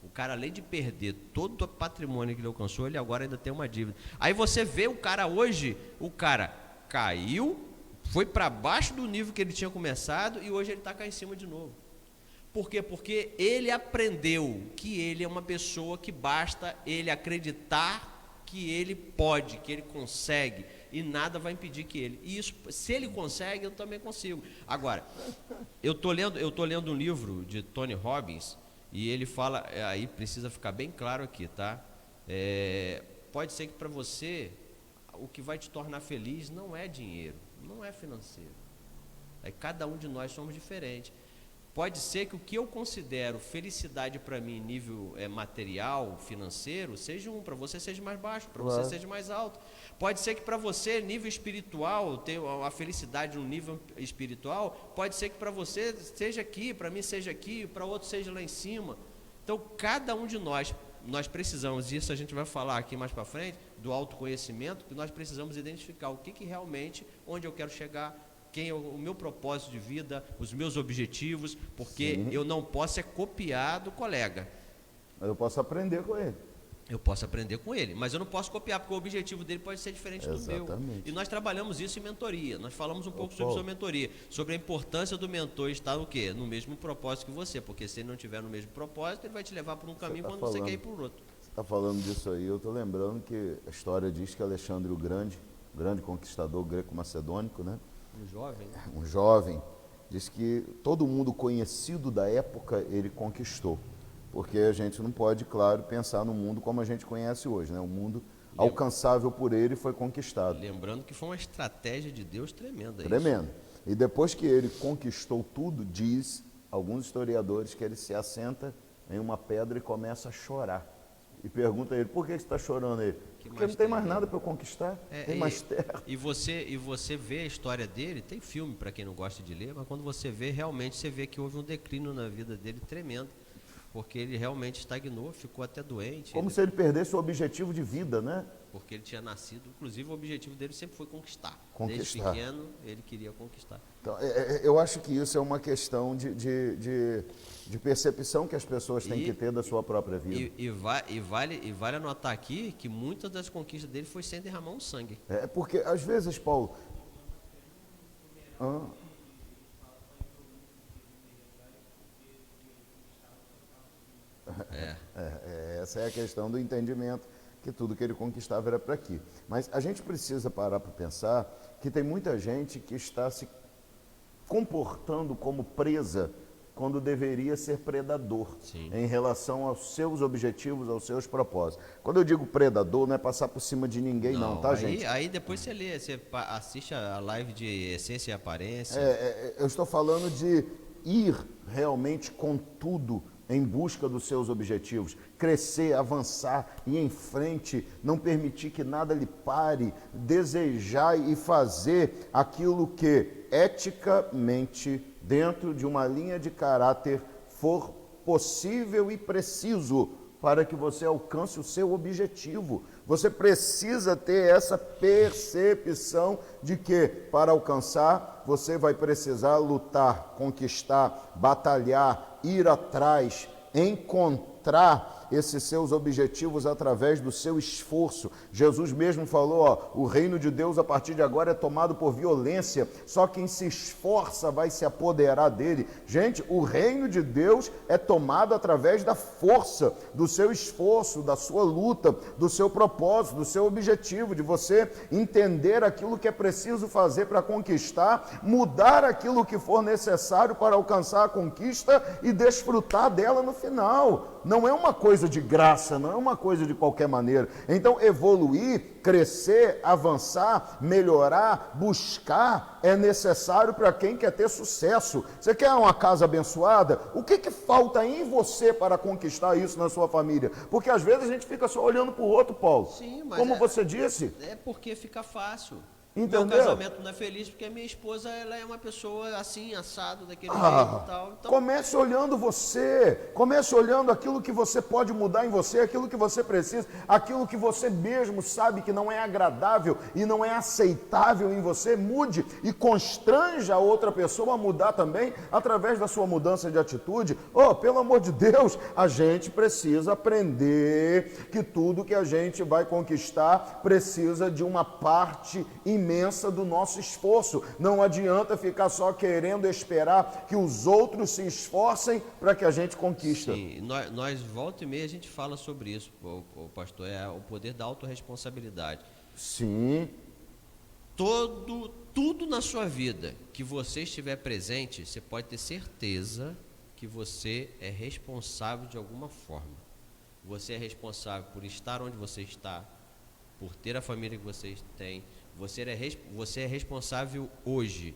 o cara, além de perder todo o patrimônio que ele alcançou, ele agora ainda tem uma dívida. Aí você vê o cara hoje, o cara caiu, foi para baixo do nível que ele tinha começado e hoje ele está cá em cima de novo. Por quê? Porque ele aprendeu que ele é uma pessoa que basta ele acreditar que ele pode, que ele consegue, e nada vai impedir que ele. E isso, se ele consegue, eu também consigo. Agora, eu tô lendo um livro de Tony Robbins, e ele fala, aí precisa ficar bem claro aqui, tá? Pode ser que para você, o que vai te tornar feliz não é dinheiro, não é financeiro. Cada um de nós somos diferentes. Pode ser que o que eu considero felicidade para mim, nível material, financeiro, seja para você seja mais baixo, para você seja mais alto. Pode ser que para você, nível espiritual, ter a felicidade no nível espiritual, pode ser que para você seja aqui, para mim seja aqui, para outro seja lá em cima. Então, cada um de nós precisamos, isso a gente vai falar aqui mais para frente, do autoconhecimento, que nós precisamos identificar o que realmente, onde eu quero chegar, quem é o meu propósito de vida, os meus objetivos, porque eu não posso copiar do colega. Mas eu posso aprender com ele. Eu posso aprender com ele, mas eu não posso copiar, porque o objetivo dele pode ser diferente do meu. E nós trabalhamos isso em mentoria. Nós falamos um pouco sobre sua mentoria, sobre a importância do mentor estar no quê? No mesmo propósito que você, porque se ele não estiver no mesmo propósito, ele vai te levar por um caminho quando você quer ir por outro. Você está falando disso aí, eu estou lembrando que a história diz que Alexandre o Grande conquistador greco-macedônico, né? Um jovem, diz que todo mundo conhecido da época ele conquistou, porque a gente não pode, claro, pensar no mundo como a gente conhece hoje, né? O mundo alcançável por ele foi conquistado. Lembrando que foi uma estratégia de Deus tremenda. Tremendo. E depois que ele conquistou tudo, diz alguns historiadores que ele se assenta em uma pedra e começa a chorar. E pergunta a ele, por que você está chorando aí? Porque não tem mais nada para eu conquistar, tem mais terra. E você vê a história dele, tem filme para quem não gosta de ler, mas quando você vê, realmente você vê que houve um declínio na vida dele tremendo, porque ele realmente estagnou, ficou até doente. Como se ele perdesse o objetivo de vida, né? Porque ele tinha nascido, inclusive o objetivo dele sempre foi conquistar. Desde pequeno ele queria conquistar. Então, eu acho que isso é uma questão de percepção que as pessoas têm que ter da sua própria vida. E vale anotar aqui que muitas das conquistas dele foi sem derramar um sangue. Porque às vezes, Paulo... essa é a questão do entendimento que tudo que ele conquistava era para aqui. Mas a gente precisa parar para pensar que tem muita gente que está se comportando como presa quando deveria ser predador. Sim. Em relação aos seus objetivos, aos seus propósitos. Quando eu digo predador, não é passar por cima de ninguém não, tá, gente? Aí depois você lê, você assiste a live de Essência e Aparência. Eu estou falando de ir realmente com tudo em busca dos seus objetivos, crescer, avançar, ir em frente, não permitir que nada lhe pare, desejar e fazer aquilo que eticamente, dentro de uma linha de caráter, for possível e preciso para que você alcance o seu objetivo. Você precisa ter essa percepção de que, para alcançar, você vai precisar lutar, conquistar, batalhar, ir atrás, encontrar esses seus objetivos através do seu esforço. Jesus mesmo falou, o reino de Deus a partir de agora é tomado por violência, só quem se esforça vai se apoderar dele. Gente, o reino de Deus é tomado através da força, do seu esforço, da sua luta, do seu propósito, do seu objetivo, de você entender aquilo que é preciso fazer para conquistar, mudar aquilo que for necessário para alcançar a conquista e desfrutar dela no final. Não é uma coisa de graça, não é uma coisa de qualquer maneira. Então, evoluir, crescer, avançar, melhorar, buscar, é necessário para quem quer ter sucesso. Você quer uma casa abençoada? O que falta em você para conquistar isso na sua família? Porque às vezes a gente fica só olhando para o outro, Paulo. Sim, mas como você disse. É porque fica fácil. Entendeu? Meu casamento não é feliz porque a minha esposa ela é uma pessoa assim, assado, daquele jeito e tal. Então, comece olhando você, comece olhando aquilo que você pode mudar em você, aquilo que você precisa, aquilo que você mesmo sabe que não é agradável e não é aceitável em você, mude e constranja a outra pessoa a mudar também através da sua mudança de atitude. Pelo amor de Deus, a gente precisa aprender que tudo que a gente vai conquistar precisa de uma parte imensa do nosso esforço. Não adianta ficar só querendo esperar que os outros se esforcem para que a gente conquista. Sim, nós volta e meia a gente fala sobre isso, o pastor, é o poder da autorresponsabilidade. Sim. Tudo na sua vida que você estiver presente, você pode ter certeza que você é responsável de alguma forma. Você é responsável por estar onde você está, por ter a família que você tem. Você é responsável hoje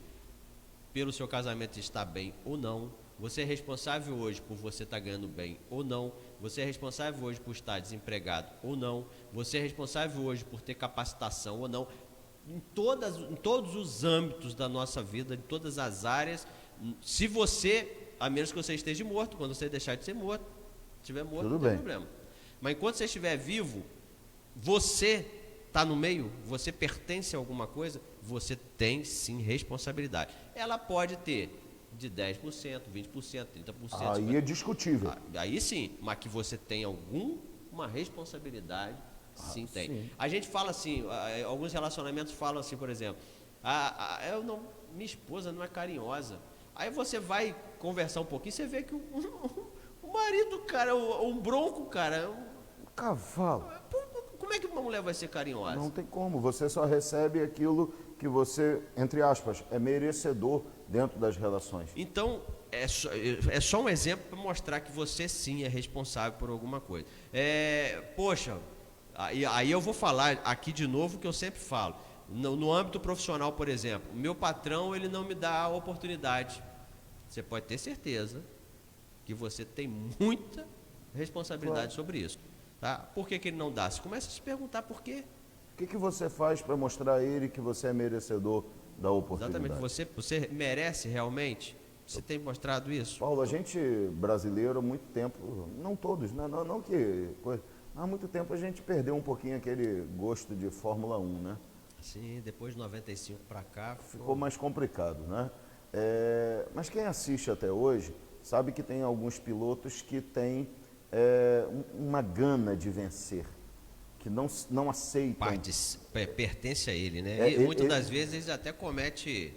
pelo seu casamento estar bem ou não. Você é responsável hoje por você estar ganhando bem ou não. Você é responsável hoje por estar desempregado ou não. Você é responsável hoje por ter capacitação ou não. Em todos os âmbitos da nossa vida, em todas as áreas, se você, a menos que você esteja morto, quando você deixar de ser morto, estiver morto, tudo não tem bem. problema. Mas enquanto você estiver vivo, você está no meio, você pertence a alguma coisa, você tem sim responsabilidade. Ela pode ter de 10%, 20%, 30%. Aí é discutível. Aí sim, mas que você tem alguma responsabilidade, sim tem. Sim. A gente fala assim, alguns relacionamentos falam assim, por exemplo, minha esposa não é carinhosa. Aí você vai conversar um pouquinho, você vê que o marido, cara, um bronco, cara, cavalo. Como é que uma mulher vai ser carinhosa? Não tem como, você só recebe aquilo que você, entre aspas, é merecedor dentro das relações. Então, é só um exemplo para mostrar que você sim é responsável por alguma coisa. Poxa, aí eu vou falar aqui de novo o que eu sempre falo. No âmbito profissional, por exemplo, meu patrão ele não me dá a oportunidade. Você pode ter certeza que você tem muita responsabilidade sobre isso. Tá? Por que ele não dá? Você começa a se perguntar por quê. O que você faz para mostrar a ele que você é merecedor da oportunidade? Exatamente. Você merece realmente? Você tem mostrado isso? Paulo, a gente brasileiro há muito tempo, não todos, não que... Há muito tempo a gente perdeu um pouquinho aquele gosto de Fórmula 1, né? Sim, depois de 95 para cá... Ficou mais complicado, né? Mas quem assiste até hoje sabe que tem alguns pilotos que têm uma gana de vencer, que não aceitam. Pertence a ele, né? Muitas das vezes ele até comete...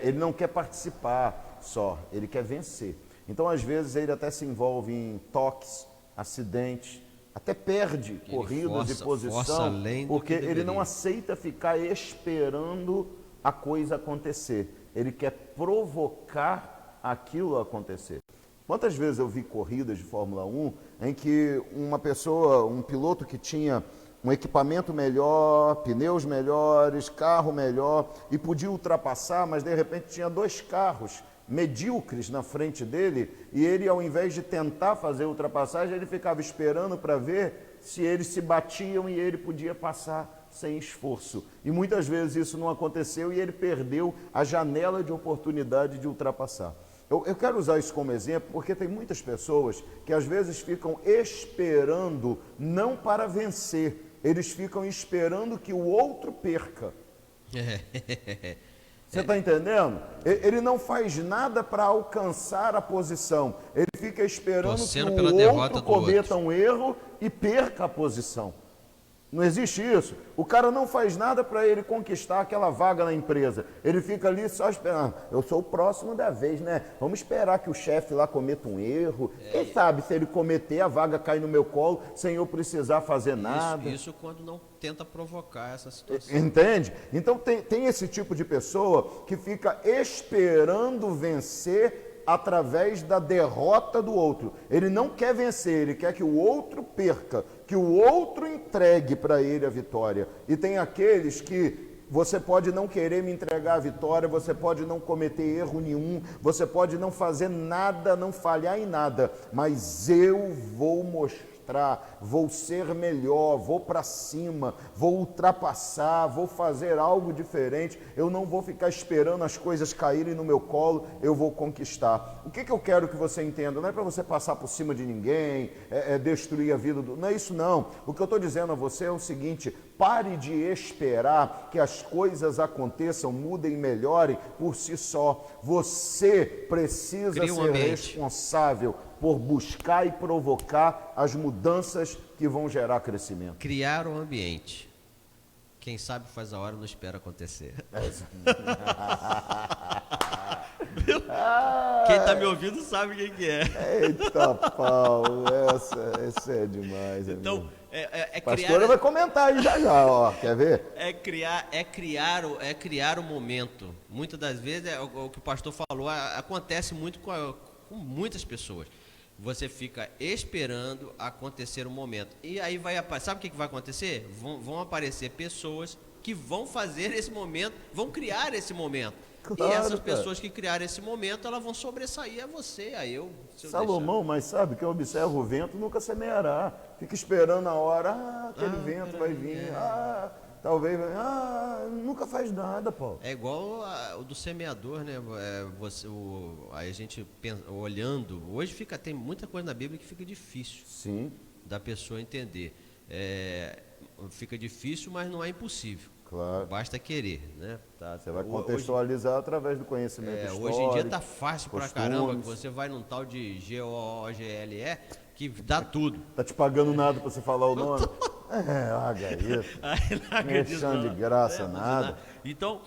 ele não quer participar só, ele quer vencer. Então, às vezes, ele até se envolve em toques, acidentes, até perde corridas e posição, porque ele não aceita ficar esperando a coisa acontecer. Ele quer provocar aquilo a acontecer. Quantas vezes eu vi corridas de Fórmula 1 em que uma pessoa, um piloto que tinha um equipamento melhor, pneus melhores, carro melhor, e podia ultrapassar, mas de repente tinha 2 carros medíocres na frente dele, e ele, ao invés de tentar fazer a ultrapassagem, ele ficava esperando para ver se eles se batiam e ele podia passar sem esforço. E muitas vezes isso não aconteceu e ele perdeu a janela de oportunidade de ultrapassar. Eu quero usar isso como exemplo porque tem muitas pessoas que às vezes ficam esperando não para vencer, eles ficam esperando que o outro perca. Você está entendendo? Ele não faz nada para alcançar a posição. Ele fica esperando que o outro cometa um erro e perca a posição. Não existe isso. O cara não faz nada para ele conquistar aquela vaga na empresa. Ele fica ali só esperando. Eu sou o próximo da vez, né? Vamos esperar que o chefe lá cometa um erro. Quem sabe se ele cometer, a vaga cai no meu colo sem eu precisar fazer nada. Isso quando não tenta provocar essa situação. Entende? Então tem esse tipo de pessoa que fica esperando vencer através da derrota do outro. Ele não quer vencer, ele quer que o outro perca, que o outro entregue para ele a vitória. E tem aqueles que você pode não querer me entregar a vitória, você pode não cometer erro nenhum, você pode não fazer nada, não falhar em nada, mas eu vou mostrar, vou ser melhor, vou para cima, vou ultrapassar, vou fazer algo diferente, eu não vou ficar esperando as coisas caírem no meu colo, eu vou conquistar. O que eu quero que você entenda? Não é para você passar por cima de ninguém, destruir a vida do... Não é isso não. O que eu estou dizendo a você é o seguinte: pare de esperar que as coisas aconteçam, mudem, melhorem por si só. Você precisa ser responsável por buscar e provocar as mudanças que vão gerar crescimento. Criar um ambiente. Quem sabe faz a hora, não espera acontecer. Quem está me ouvindo sabe quem que é. Eita, Paulo, essa é demais. Então, a pastora vai comentar aí já, ó. Quer ver? Criar o momento. Muitas das vezes, o que o pastor falou, acontece muito com muitas pessoas. Você fica esperando acontecer um momento. E aí sabe o que vai acontecer? Vão aparecer pessoas que vão fazer esse momento, vão criar esse momento. Claro, e essas pessoas que criaram esse momento, elas vão sobressair a você, a eu. Salomão, mas sabe que eu observo o vento, nunca semeará. Fica esperando a hora, aquele vento vai vir, talvez, nunca faz nada, Paulo. É igual o do semeador, né? Aí a gente olhando, hoje tem muita coisa na Bíblia que fica difícil. Sim. Da pessoa entender. Fica difícil, mas não é impossível. Claro. Basta querer, né? Você vai contextualizar através do conhecimento histórico. Hoje em dia tá fácil pra caramba, que você vai num tal de GOOGLE que dá tudo. Tá te pagando nada pra você falar o nome? Larga isso. Mexendo de graça, nada. Então,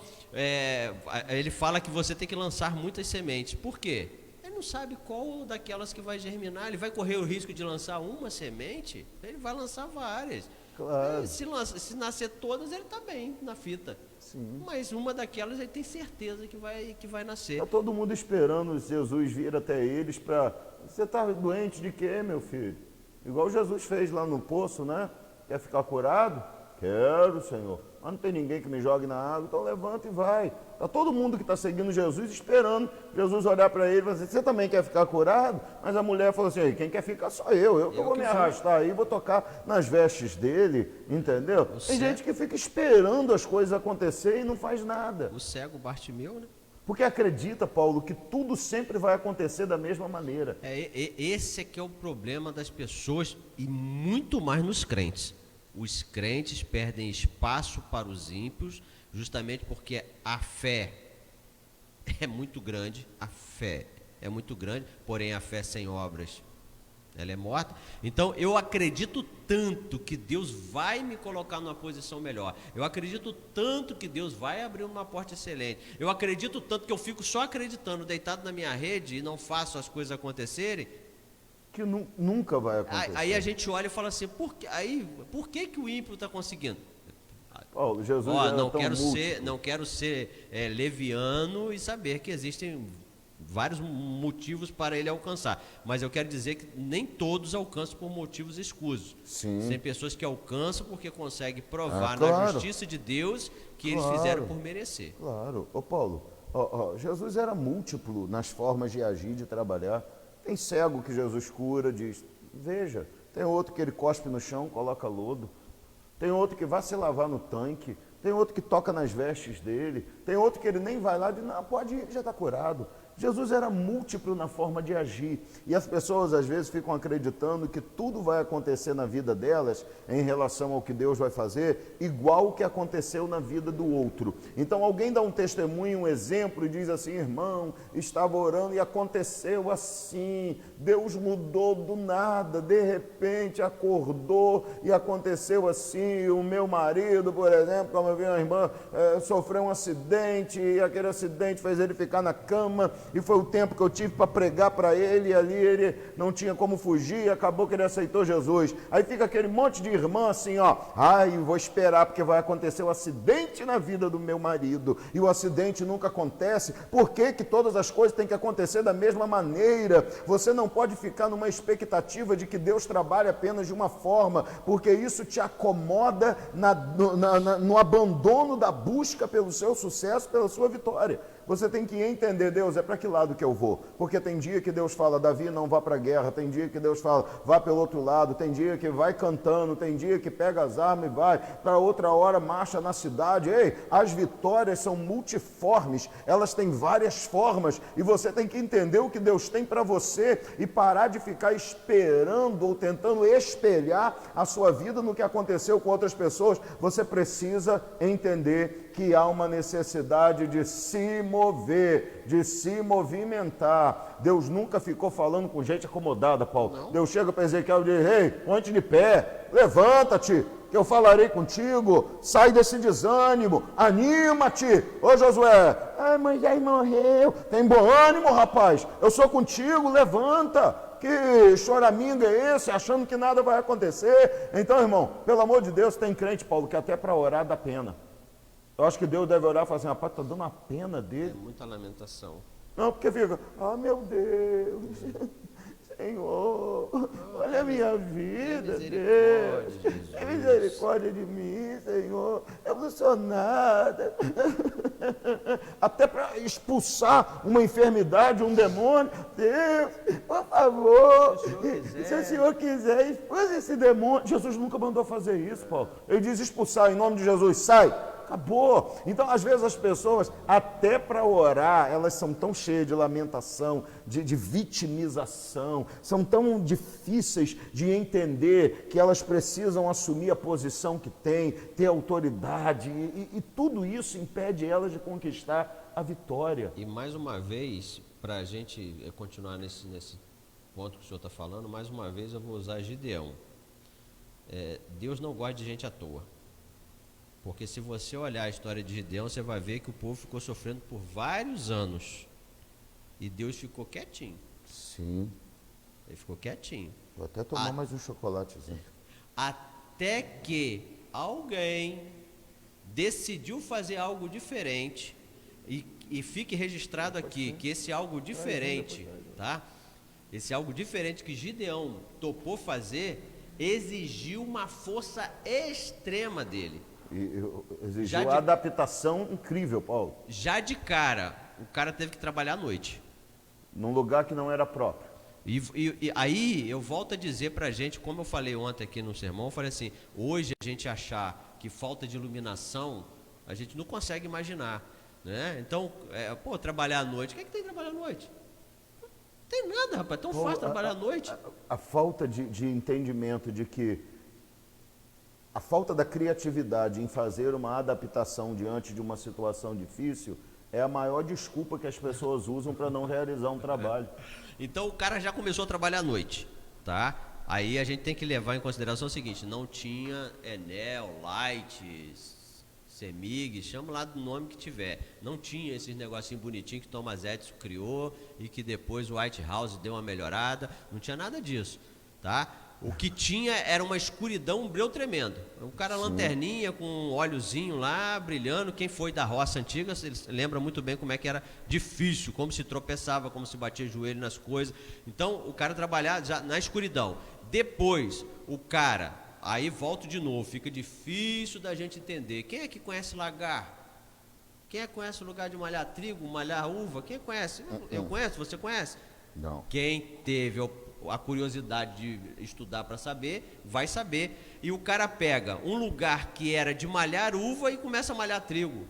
ele fala que você tem que lançar muitas sementes. Por quê? Ele não sabe qual daquelas que vai germinar. Ele vai correr o risco de lançar uma semente, ele vai lançar várias. Claro. Se nascer todas, ele está bem na fita. Sim. Mas uma daquelas ele tem certeza que vai nascer. Está todo mundo esperando Jesus vir até eles para... Você está doente de quê, meu filho? Igual Jesus fez lá no poço, né? Quer ficar curado? Quero, Senhor. Mas não tem ninguém que me jogue na água, então levanta e vai. Está todo mundo que está seguindo Jesus esperando Jesus olhar para ele e falar assim: você também quer ficar curado? Mas a mulher falou assim: quem quer ficar sou eu que vou me arrastar aí, vou tocar nas vestes dele, entendeu? Tem gente que fica esperando as coisas acontecerem e não faz nada. O cego Bartimeu, né? Porque acredita, Paulo, que tudo sempre vai acontecer da mesma maneira. Esse é que é o problema das pessoas e muito mais nos crentes. Os crentes perdem espaço para os ímpios, justamente porque a fé é muito grande, porém a fé sem obras, ela é morta. Então eu acredito tanto que Deus vai me colocar numa posição melhor, eu acredito tanto que Deus vai abrir uma porta excelente, eu acredito tanto que eu fico só acreditando, deitado na minha rede e não faço as coisas acontecerem, que nunca vai acontecer. Aí a gente olha e fala assim, por que o ímpio está conseguindo? Paulo, Jesus era não tão quero múltiplo. não quero ser leviano e saber que existem vários motivos para ele alcançar, mas eu quero dizer que nem todos alcançam por motivos escusos. Sim. Tem pessoas que alcançam porque conseguem provar claro. na justiça de Deus que eles fizeram por merecer. Claro. Ô Paulo, Jesus era múltiplo nas formas de agir, de trabalhar. Tem cego que Jesus cura, diz, veja. Tem outro que ele cospe no chão, coloca lodo. Tem outro que vai se lavar no tanque. Tem outro que toca nas vestes dele. Tem outro que ele nem vai lá e diz, não, pode ir, já está curado. Jesus era múltiplo na forma de agir. E as pessoas às vezes ficam acreditando que tudo vai acontecer na vida delas em relação ao que Deus vai fazer, igual o que aconteceu na vida do outro. Então alguém dá um testemunho, um exemplo e diz assim, irmão, estava orando e aconteceu assim, Deus mudou do nada, de repente acordou e aconteceu assim. O meu marido, por exemplo, como eu vi uma irmã, sofreu um acidente e aquele acidente fez ele ficar na cama. E foi o tempo que eu tive para pregar para ele, e ali ele não tinha como fugir, e acabou que ele aceitou Jesus. Aí fica aquele monte de irmã assim, vou esperar porque vai acontecer um acidente na vida do meu marido, e o acidente nunca acontece. Por que que todas as coisas têm que acontecer da mesma maneira? Você não pode ficar numa expectativa de que Deus trabalhe apenas de uma forma, porque isso te acomoda no abandono da busca pelo seu sucesso, pela sua vitória. Você tem que entender, Deus, é para que lado que eu vou? Porque tem dia que Deus fala, Davi, não vá para a guerra. Tem dia que Deus fala, vá pelo outro lado. Tem dia que vai cantando. Tem dia que pega as armas e vai. Para outra hora, marcha na cidade. Ei, as vitórias são multiformes. Elas têm várias formas. E você tem que entender o que Deus tem para você e parar de ficar esperando ou tentando espelhar a sua vida no que aconteceu com outras pessoas. Você precisa entender que há uma necessidade de se mover, de se movimentar. Deus nunca ficou falando com gente acomodada, Paulo. Não. Deus chega para Ezequiel e diz, ei, ponte de pé, levanta-te, que eu falarei contigo, sai desse desânimo, anima-te. Ô Josué, mas aí morreu. Tem bom ânimo, rapaz, eu sou contigo, levanta. Que choraminga é esse, achando que nada vai acontecer? Então, irmão, pelo amor de Deus, tem crente, Paulo, que até para orar dá pena. Eu acho que Deus deve orar e falar assim, rapaz, está dando uma pena dele. É muita lamentação. Não, porque fica, meu Deus, Senhor, olha a minha vida, Deus, tem misericórdia de mim, Senhor, eu não sou nada. Até para expulsar uma enfermidade, um demônio, Deus, por favor, se o Senhor quiser, expulse esse demônio. Jesus nunca mandou fazer isso, Paulo. Ele diz expulsar, em nome de Jesus, sai. Acabou. Então, às vezes, as pessoas, até para orar, elas são tão cheias de lamentação, de vitimização, são tão difíceis de entender que elas precisam assumir a posição que têm, ter autoridade, e tudo isso impede elas de conquistar a vitória. E mais uma vez, para a gente continuar nesse ponto que o senhor está falando, mais uma vez eu vou usar Gideão. Deus não gosta de gente à toa. Porque se você olhar a história de Gideão, você vai ver que o povo ficou sofrendo por vários anos. E Deus ficou quietinho. Sim. Ele ficou quietinho. Vou até tomar mais um chocolatezinho. Até que alguém decidiu fazer algo diferente. E fique registrado aqui que esse algo diferente, tá? Esse algo diferente que Gideão topou fazer, exigiu uma força extrema dele. E exigiu a adaptação incrível, Paulo. Já de cara, o cara teve que trabalhar à noite. Num lugar que não era próprio. E aí eu volto a dizer pra gente, como eu falei ontem aqui no sermão, eu falei assim, hoje a gente achar que falta de iluminação, a gente não consegue imaginar, né? Então, trabalhar à noite, o que é que tem que trabalhar à noite? Não tem nada, rapaz, é tão fácil trabalhar à noite. A falta de entendimento de que a falta da criatividade em fazer uma adaptação diante de uma situação difícil é a maior desculpa que as pessoas usam para não realizar um trabalho. Então o cara já começou a trabalhar à noite, tá? Aí a gente tem que levar em consideração o seguinte, não tinha Enel, Light, CEMIG, chama lá do nome que tiver. Não tinha esses negocinhos bonitinhos que Thomas Edison criou e que depois o White House deu uma melhorada. Não tinha nada disso, tá? O que tinha era uma escuridão, um breu tremendo. Um cara lanterninha com um óleozinho lá, brilhando. Quem foi da roça antiga, lembra muito bem como é que era difícil, como se tropeçava, como se batia joelho nas coisas. Então, o cara trabalhava já na escuridão. Depois, o cara, aí volto de novo, fica difícil da gente entender. Quem é que conhece lagar? Quem é que conhece o lugar de malhar trigo, malhar uva? Quem conhece? Eu conheço, você conhece? Não. Quem teve a curiosidade de estudar para saber, vai saber. E o cara pega um lugar que era de malhar uva e começa a malhar trigo.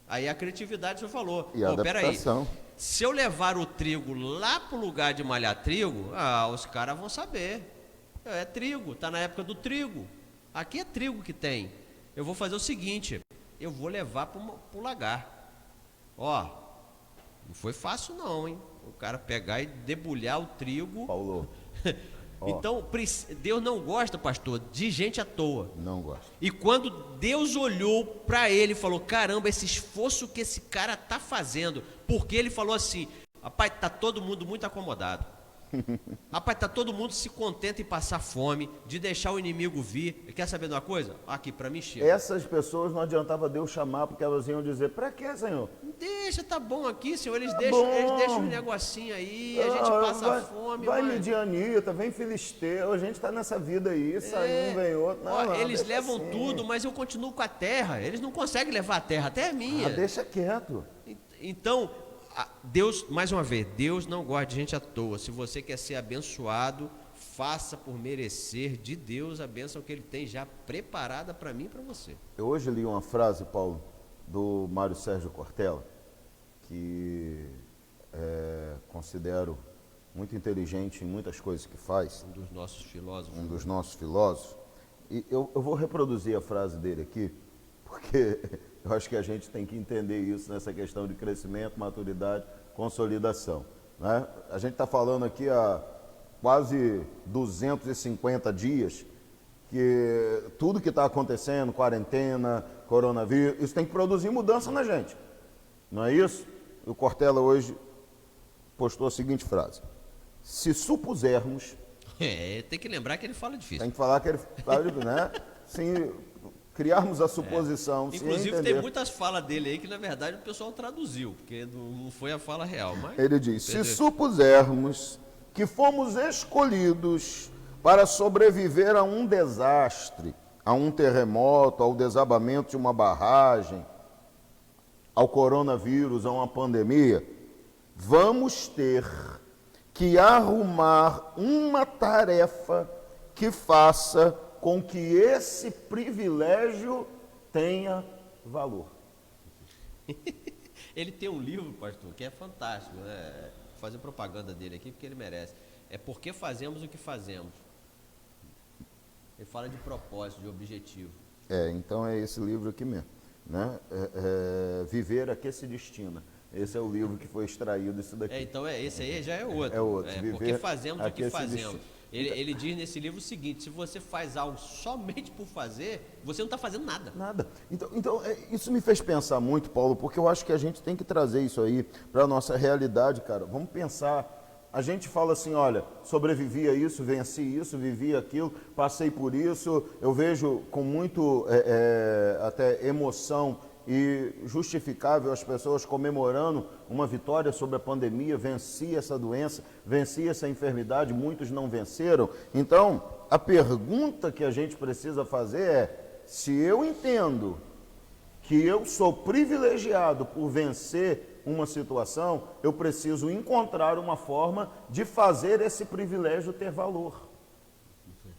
Aí a criatividade você falou. E a adaptação. Peraí, se eu levar o trigo lá para o lugar de malhar trigo, os caras vão saber. É trigo, tá na época do trigo. Aqui é trigo que tem. Eu vou fazer o seguinte, eu vou levar para o lagar. Ó, não foi fácil não, hein? O cara pegar e debulhar o trigo. Paulo. Então, Deus não gosta, pastor, de gente à toa. Não gosta. E quando Deus olhou para ele e falou, caramba, esse esforço que esse cara tá fazendo, porque ele falou assim, rapaz, tá todo mundo muito acomodado. Rapaz, tá todo mundo se contenta em passar fome, de deixar o inimigo vir. Quer saber de uma coisa? Aqui, para mim chega. Essas pessoas não adiantava Deus chamar, porque elas iam dizer, para que, Senhor? Deixa, tá bom aqui, Senhor. Eles Tá deixam bom. um negocinho aí, a gente passa fome. Vai mas... Midianita, vem Filisteu, a gente tá nessa vida aí, sai um, vem outro. Não, eles levam assim. tudo, mas eu continuo com a terra. Eles não conseguem levar a terra, até é minha. Deixa quieto. Então, Deus, mais uma vez, Deus não gosta de gente à toa. Se você quer ser abençoado, faça por merecer de Deus a bênção que Ele tem já preparada para mim e para você. Eu hoje li uma frase, Paulo, do Mário Sérgio Cortella, que considero muito inteligente em muitas coisas que faz. Um dos nossos filósofos. Um dos nossos filósofos. E eu vou reproduzir a frase dele aqui, porque eu acho que a gente tem que entender isso nessa questão de crescimento, maturidade, consolidação, né? A gente está falando aqui há quase 250 dias que tudo que está acontecendo, quarentena, coronavírus, isso tem que produzir mudança na gente, não é isso? O Cortella hoje postou a seguinte frase: se supusermos... Tem que lembrar que ele fala difícil. Tem que falar que ele fala, né? Sim, criarmos a suposição. Inclusive tem muitas falas dele aí que na verdade o pessoal traduziu, porque não foi a fala real. Mas ele diz, se supusermos que fomos escolhidos para sobreviver a um desastre, a um terremoto, ao desabamento de uma barragem, ao coronavírus, a uma pandemia, vamos ter que arrumar uma tarefa que faça com que esse privilégio tenha valor. Ele tem um livro, pastor, que é fantástico, né? Vou fazer propaganda dele aqui porque ele merece. É Por que Fazemos o que Fazemos. Ele fala de propósito, de objetivo. Então é esse livro aqui mesmo, né? Viver a que se destina. Esse é o livro que foi extraído disso daqui. Então esse aí já é outro. É outro. Porque fazemos o que fazemos. Ele diz nesse livro o seguinte: se você faz algo somente por fazer, você não está fazendo nada. Nada. Então isso me fez pensar muito, Paulo, porque eu acho que a gente tem que trazer isso aí para a nossa realidade, cara. Vamos pensar. A gente fala assim, olha, sobrevivi a isso, venci isso, vivi aquilo, passei por isso. Eu vejo com muito até emoção e justificável as pessoas comemorando uma vitória sobre a pandemia, venci essa doença, venci essa enfermidade, muitos não venceram. Então, a pergunta que a gente precisa fazer é, se eu entendo que eu sou privilegiado por vencer uma situação, eu preciso encontrar uma forma de fazer esse privilégio ter valor.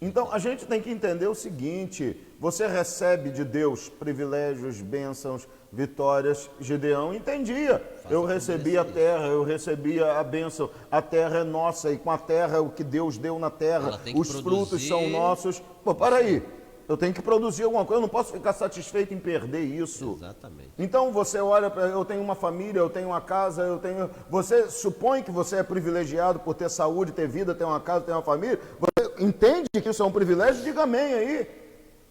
Então, a gente tem que entender o seguinte, você recebe de Deus privilégios, bênçãos, vitórias. Gideão entendia, eu recebi a terra, eu recebi a bênção, a terra é nossa, e com a terra, o que Deus deu na terra, os frutos são nossos. Pô, para aí, eu tenho que produzir alguma coisa, eu não posso ficar satisfeito em perder isso. Exatamente. Então você olha para, eu tenho uma família, eu tenho uma casa, você supõe que você é privilegiado por ter saúde, ter vida, ter uma casa, ter uma família? Você entende que isso é um privilégio? Diga amém aí.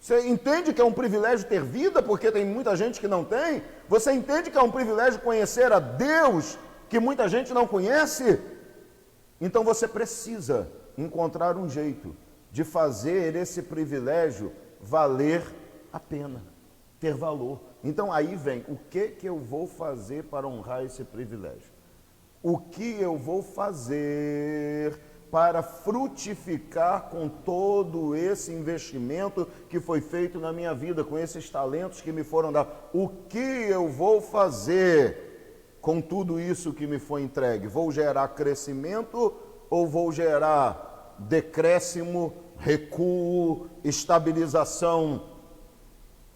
Você entende que é um privilégio ter vida, porque tem muita gente que não tem? Você entende que é um privilégio conhecer a Deus, que muita gente não conhece? Então você precisa encontrar um jeito de fazer esse privilégio valer a pena, ter valor. Então aí vem, o que eu vou fazer para honrar esse privilégio? O que eu vou fazer para frutificar com todo esse investimento que foi feito na minha vida, com esses talentos que me foram dados? O que eu vou fazer com tudo isso que me foi entregue? Vou gerar crescimento ou vou gerar decréscimo, recuo, estabilização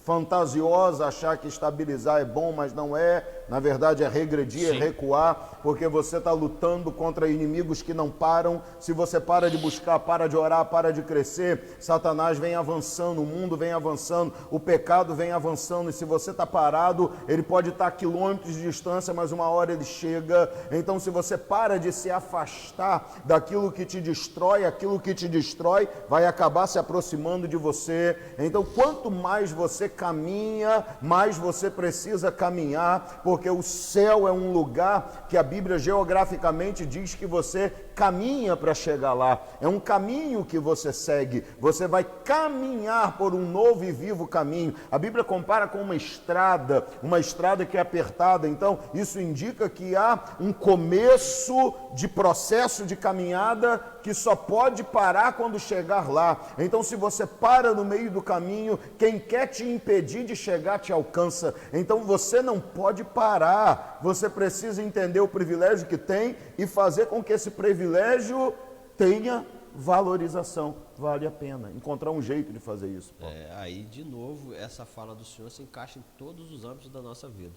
fantasiosa, achar que estabilizar é bom, mas não é? Na verdade é regredir, Sim. é recuar, porque você está lutando contra inimigos que não param. Se você para de buscar, para de orar, para de crescer, Satanás vem avançando, o mundo vem avançando, o pecado vem avançando, e se você está parado, ele pode estar a quilômetros de distância, mas uma hora ele chega. Então se você para de se afastar daquilo que te destrói, aquilo que te destrói vai acabar se aproximando de você. Então quanto mais você caminha, mais você precisa caminhar, porque o céu é um lugar que a Bíblia geograficamente diz que você caminha para chegar lá. É um caminho que você segue. Você vai caminhar por um novo e vivo caminho. A Bíblia compara com uma estrada que é apertada. Então, isso indica que há um começo de processo de caminhada que só pode parar quando chegar lá. Então, se você para no meio do caminho, quem quer te impedir de chegar te alcança. Então, você não pode parar. Você precisa entender o privilégio que tem e fazer com que esse privilégio tenha valorização. Vale a pena encontrar um jeito de fazer isso, Paulo. Aí, de novo, essa fala do Senhor se encaixa em todos os âmbitos da nossa vida.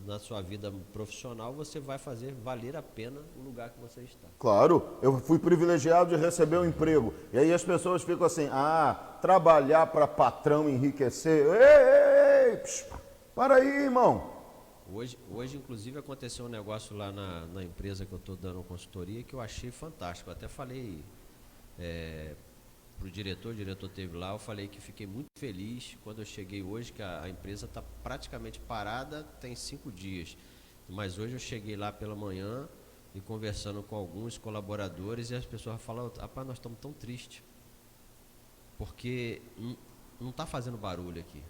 Na sua vida profissional, você vai fazer valer a pena o lugar que você está. Claro, eu fui privilegiado de receber um emprego. E aí as pessoas ficam assim, trabalhar para patrão enriquecer. Ei, para aí, irmão. Hoje, inclusive, aconteceu um negócio lá na empresa que eu estou dando consultoria que eu achei fantástico. Eu até falei para o diretor esteve lá, eu falei que fiquei muito feliz quando eu cheguei hoje, que a empresa está praticamente parada, tem 5 dias. Mas hoje eu cheguei lá pela manhã e conversando com alguns colaboradores e as pessoas falam, rapaz, nós estamos tão tristes, porque não está fazendo barulho aqui.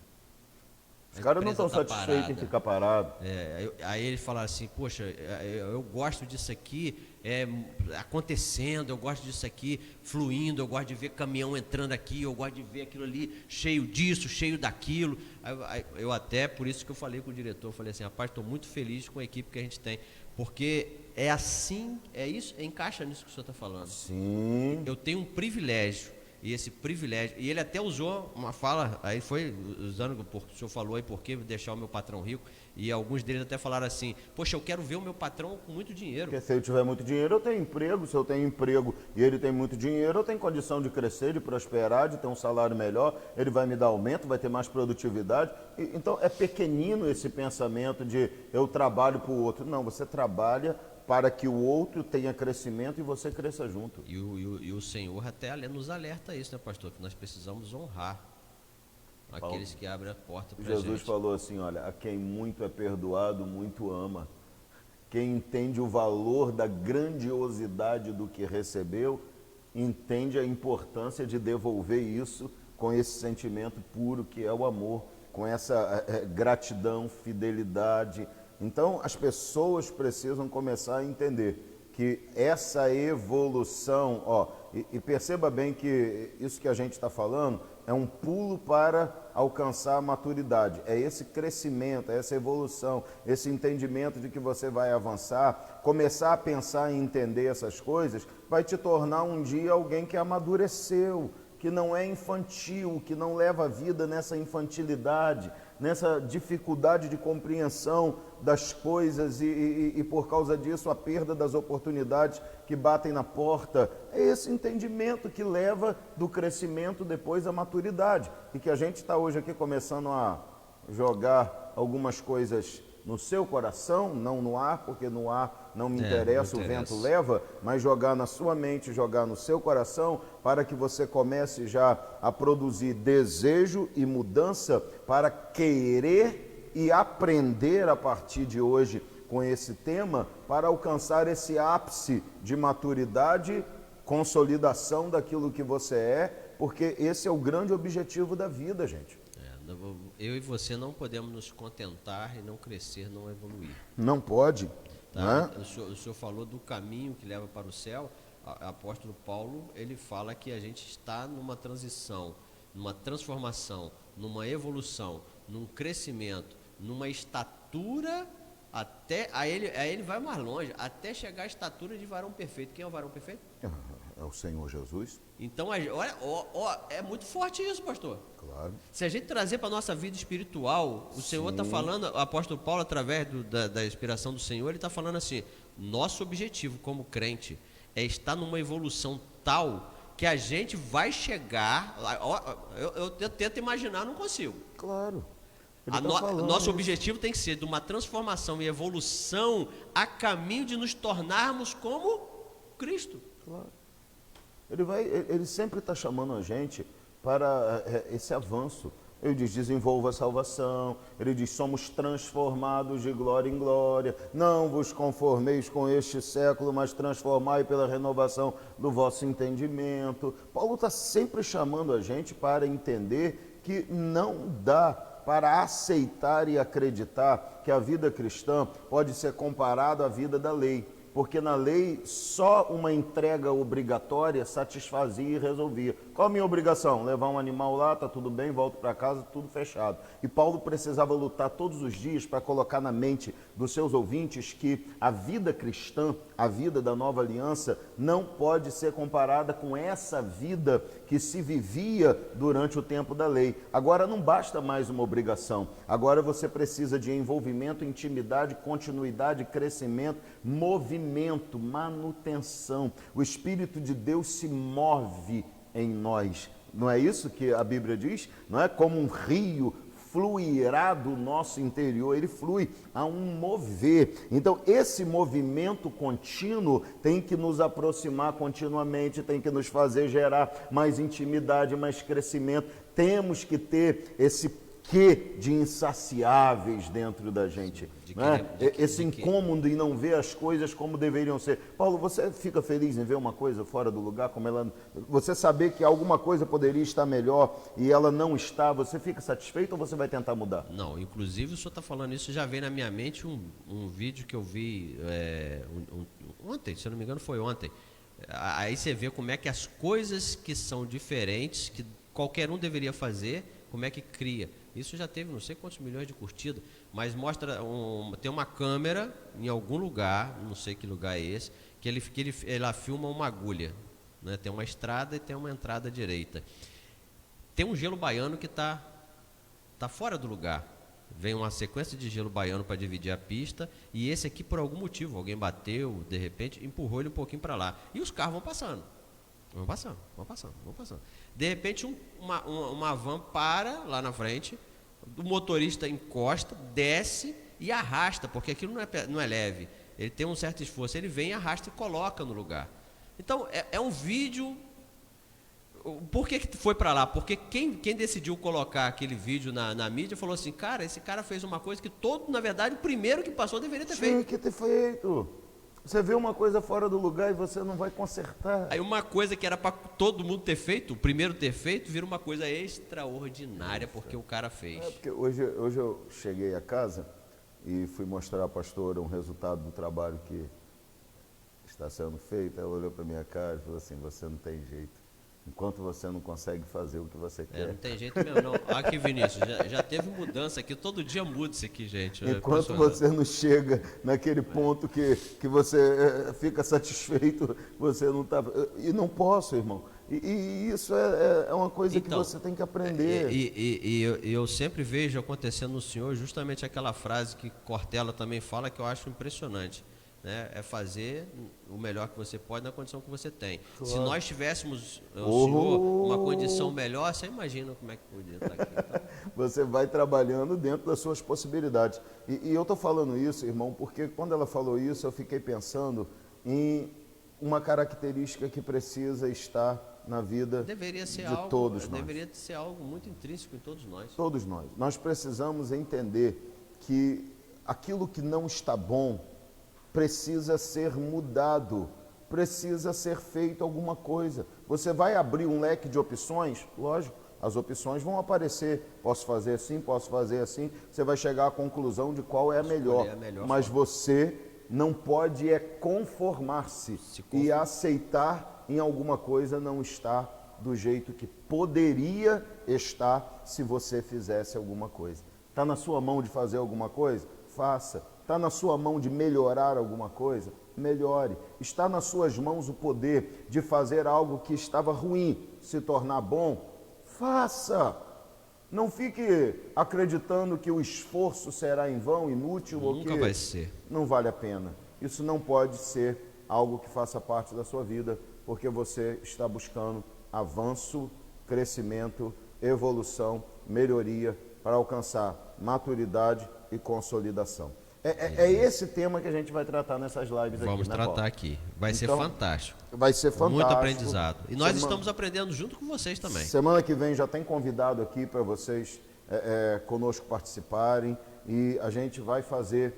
Os caras não estão satisfeitos em ficar parado. Aí ele fala assim, poxa, eu gosto disso aqui acontecendo, eu gosto disso aqui fluindo, eu gosto de ver caminhão entrando aqui, eu gosto de ver aquilo ali cheio disso, cheio daquilo. Eu até, por isso que eu falei com o diretor, eu falei assim, rapaz, estou muito feliz com a equipe que a gente tem, porque é assim, encaixa nisso que o senhor está falando. Sim. Eu tenho um privilégio. E esse privilégio, e ele até usou uma fala, aí foi usando o senhor falou aí, por que deixar o meu patrão rico, e alguns deles até falaram assim, poxa, eu quero ver o meu patrão com muito dinheiro. Porque se eu tiver muito dinheiro, eu tenho emprego. Se eu tenho emprego e ele tem muito dinheiro, eu tenho condição de crescer, de prosperar, de ter um salário melhor, ele vai me dar aumento, vai ter mais produtividade. Então é pequenino esse pensamento de eu trabalho para o outro. Não, você trabalha para que o outro tenha crescimento e você cresça junto. E o Senhor até nos alerta isso, né, pastor? Que nós precisamos honrar aqueles que abrem a porta para a gente. Jesus falou assim, olha, a quem muito é perdoado, muito ama. Quem entende o valor da grandiosidade do que recebeu, entende a importância de devolver isso com esse sentimento puro que é o amor, com essa gratidão, fidelidade. Então, as pessoas precisam começar a entender que essa evolução, e perceba bem que isso que a gente está falando é um pulo para alcançar a maturidade. É esse crescimento, é essa evolução, esse entendimento de que você vai avançar, começar a pensar e entender essas coisas, vai te tornar um dia alguém que amadureceu, que não é infantil, que não leva a vida nessa infantilidade, nessa dificuldade de compreensão das coisas e por causa disso a perda das oportunidades que batem na porta. É esse entendimento que leva do crescimento depois à maturidade e que a gente está hoje aqui começando a jogar algumas coisas no seu coração, não no ar, porque no ar não me interessa, o vento leva, mas jogar na sua mente, jogar no seu coração, para que você comece já a produzir desejo e mudança para querer e aprender a partir de hoje com esse tema, para alcançar esse ápice de maturidade, consolidação daquilo que você é, porque esse é o grande objetivo da vida, gente. Eu e você não podemos nos contentar e não crescer, não evoluir. Não pode. Tá? Né? O senhor falou do caminho que leva para o céu. O apóstolo Paulo, ele fala que a gente está numa transição, numa transformação, numa evolução, num crescimento, numa estatura, até aí ele vai mais longe, até chegar à estatura de varão perfeito. Quem é o varão perfeito? É o Senhor Jesus. Então, olha, é muito forte isso, pastor. Claro. Se a gente trazer para a nossa vida espiritual, o Senhor está falando, o apóstolo Paulo, através da inspiração do Senhor, ele está falando assim: nosso objetivo como crente é estar numa evolução tal que a gente vai chegar. Eu tento imaginar, não consigo. Claro. Nosso objetivo tem que ser de uma transformação e evolução a caminho de nos tornarmos como Cristo. Claro. Ele sempre está chamando a gente para esse avanço. Ele diz: desenvolva a salvação. Ele diz: somos transformados de glória em glória. Não vos conformeis com este século, mas transformai pela renovação do vosso entendimento. Paulo está sempre chamando a gente para entender que não dá para aceitar e acreditar que a vida cristã pode ser comparada à vida da lei. Porque na lei só uma entrega obrigatória satisfazia e resolvia. Qual a minha obrigação? Levar um animal lá, tá tudo bem, volto para casa, tudo fechado. E Paulo precisava lutar todos os dias para colocar na mente dos seus ouvintes que a vida cristã, a vida da nova aliança, não pode ser comparada com essa vida que se vivia durante o tempo da lei. Agora não basta mais uma obrigação. Agora você precisa de envolvimento, intimidade, continuidade, crescimento, movimento, manutenção. O Espírito de Deus se move em nós. Não é isso que a Bíblia diz? Não é como um rio fluirá do nosso interior, ele flui a um mover. Então, esse movimento contínuo tem que nos aproximar continuamente, tem que nos fazer gerar mais intimidade, mais crescimento. Temos que ter esse de insaciáveis dentro da gente, né? Esse incômodo em não ver as coisas como deveriam ser. Paulo, você fica feliz em ver uma coisa fora do lugar, como ela, você saber que alguma coisa poderia estar melhor e ela não está, você fica satisfeito ou você vai tentar mudar? Não, inclusive o senhor está falando isso, já veio na minha mente um vídeo que eu vi ontem, se eu não me engano foi ontem. Aí você vê como é que as coisas que são diferentes, que qualquer um deveria fazer, como é que cria. Isso já teve não sei quantos milhões de curtidas, mas mostra, tem uma câmera em algum lugar, não sei que lugar é esse, ela filma uma agulha, né? Tem uma estrada e tem uma entrada direita. Tem um gelo baiano que tá fora do lugar. Vem uma sequência de gelo baiano para dividir a pista, e esse aqui, por algum motivo, alguém bateu, de repente, empurrou ele um pouquinho para lá. E os carros vão passando. Vão passando. De repente, uma van para lá na frente, o motorista encosta, desce e arrasta, porque aquilo não é leve. Ele tem um certo esforço, ele vem, arrasta e coloca no lugar. Então, é um vídeo. Por que foi para lá? Porque quem decidiu colocar aquele vídeo na mídia falou assim: cara, esse cara fez uma coisa que na verdade, o primeiro que passou deveria ter feito. Tinha que ter feito. Você vê uma coisa fora do lugar e você não vai consertar. Aí uma coisa que era para todo mundo ter feito, o primeiro ter feito, vira uma coisa extraordinária porque o cara fez. Porque hoje eu cheguei a casa e fui mostrar à pastora um resultado do trabalho que está sendo feito. Ela olhou para minha cara e falou assim: você não tem jeito. Enquanto você não consegue fazer o que você quer. Não tem jeito mesmo, não. Aqui, Vinícius, já teve mudança aqui, todo dia muda isso aqui, gente. Enquanto você não chega naquele ponto que você fica satisfeito, você não está... E não posso, irmão. E isso é uma coisa que você tem que aprender. E eu sempre vejo acontecendo no Senhor justamente aquela frase que Cortella também fala, que eu acho impressionante. né, é fazer o melhor que você pode na condição que você tem. Claro. Se nós tivéssemos, senhor, uma condição melhor, você imagina como é que podia estar aqui. Então, você vai trabalhando dentro das suas possibilidades. E eu estou falando isso, irmão, porque quando ela falou isso, eu fiquei pensando em uma característica que precisa estar na vida deveria ser de algo, todos nós. deveria ser algo muito intrínseco em todos nós. Todos nós. Nós precisamos entender que aquilo que não está bom precisa ser mudado, precisa ser feito alguma coisa. Você vai abrir um leque de opções? Lógico, as opções vão aparecer. Posso fazer assim, posso fazer assim. Você vai chegar à conclusão de qual é a melhor. Mas você não pode conformar-se e aceitar em alguma coisa não estar do jeito que poderia estar se você fizesse alguma coisa. Está na sua mão de fazer alguma coisa? Faça. Está na sua mão de melhorar alguma coisa? Melhore. Está nas suas mãos o poder de fazer algo que estava ruim se tornar bom? Faça. Não fique acreditando que o esforço será em vão, inútil ou que nunca vai ser. Não vale a pena. Isso não pode ser algo que faça parte da sua vida, porque você está buscando avanço, crescimento, evolução, melhoria para alcançar maturidade e consolidação. É esse tema que a gente vai tratar nessas lives aqui. Vamos tratar Paulo? aqui. Vai ser Então, fantástico. Vai ser fantástico. Muito aprendizado. E nós estamos aprendendo junto com vocês também. Semana que vem já tem convidado aqui para vocês conosco participarem e a gente vai fazer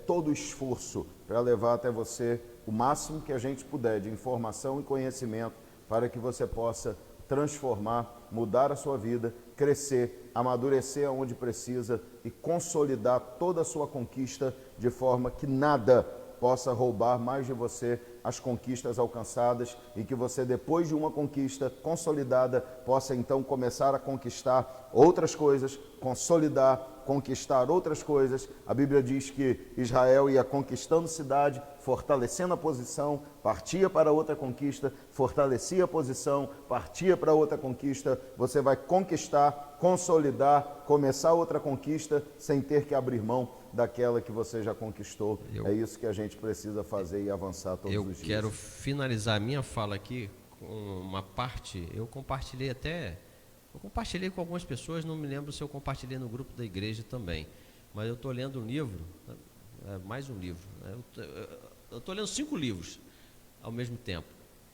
todo o esforço para levar até você o máximo que a gente puder de informação e conhecimento para que você possa transformar, mudar a sua vida, crescer, amadurecer aonde precisa e consolidar toda a sua conquista de forma que nada possa roubar mais de você as conquistas alcançadas e que você, depois de uma conquista consolidada, possa então começar a conquistar outras coisas, consolidar, conquistar outras coisas. A Bíblia diz que Israel ia conquistando cidade, fortalecendo a posição, partia para outra conquista, fortalecia a posição, partia para outra conquista. Você vai conquistar, consolidar, começar outra conquista sem ter que abrir mão daquela que você já conquistou. É isso que a gente precisa fazer e avançar todos os dias. Eu quero finalizar a minha fala aqui com uma parte, eu compartilhei com algumas pessoas, não me lembro se eu compartilhei no grupo da igreja também, mas eu estou lendo um livro, mais um livro, eu estou lendo 5 livros ao mesmo tempo.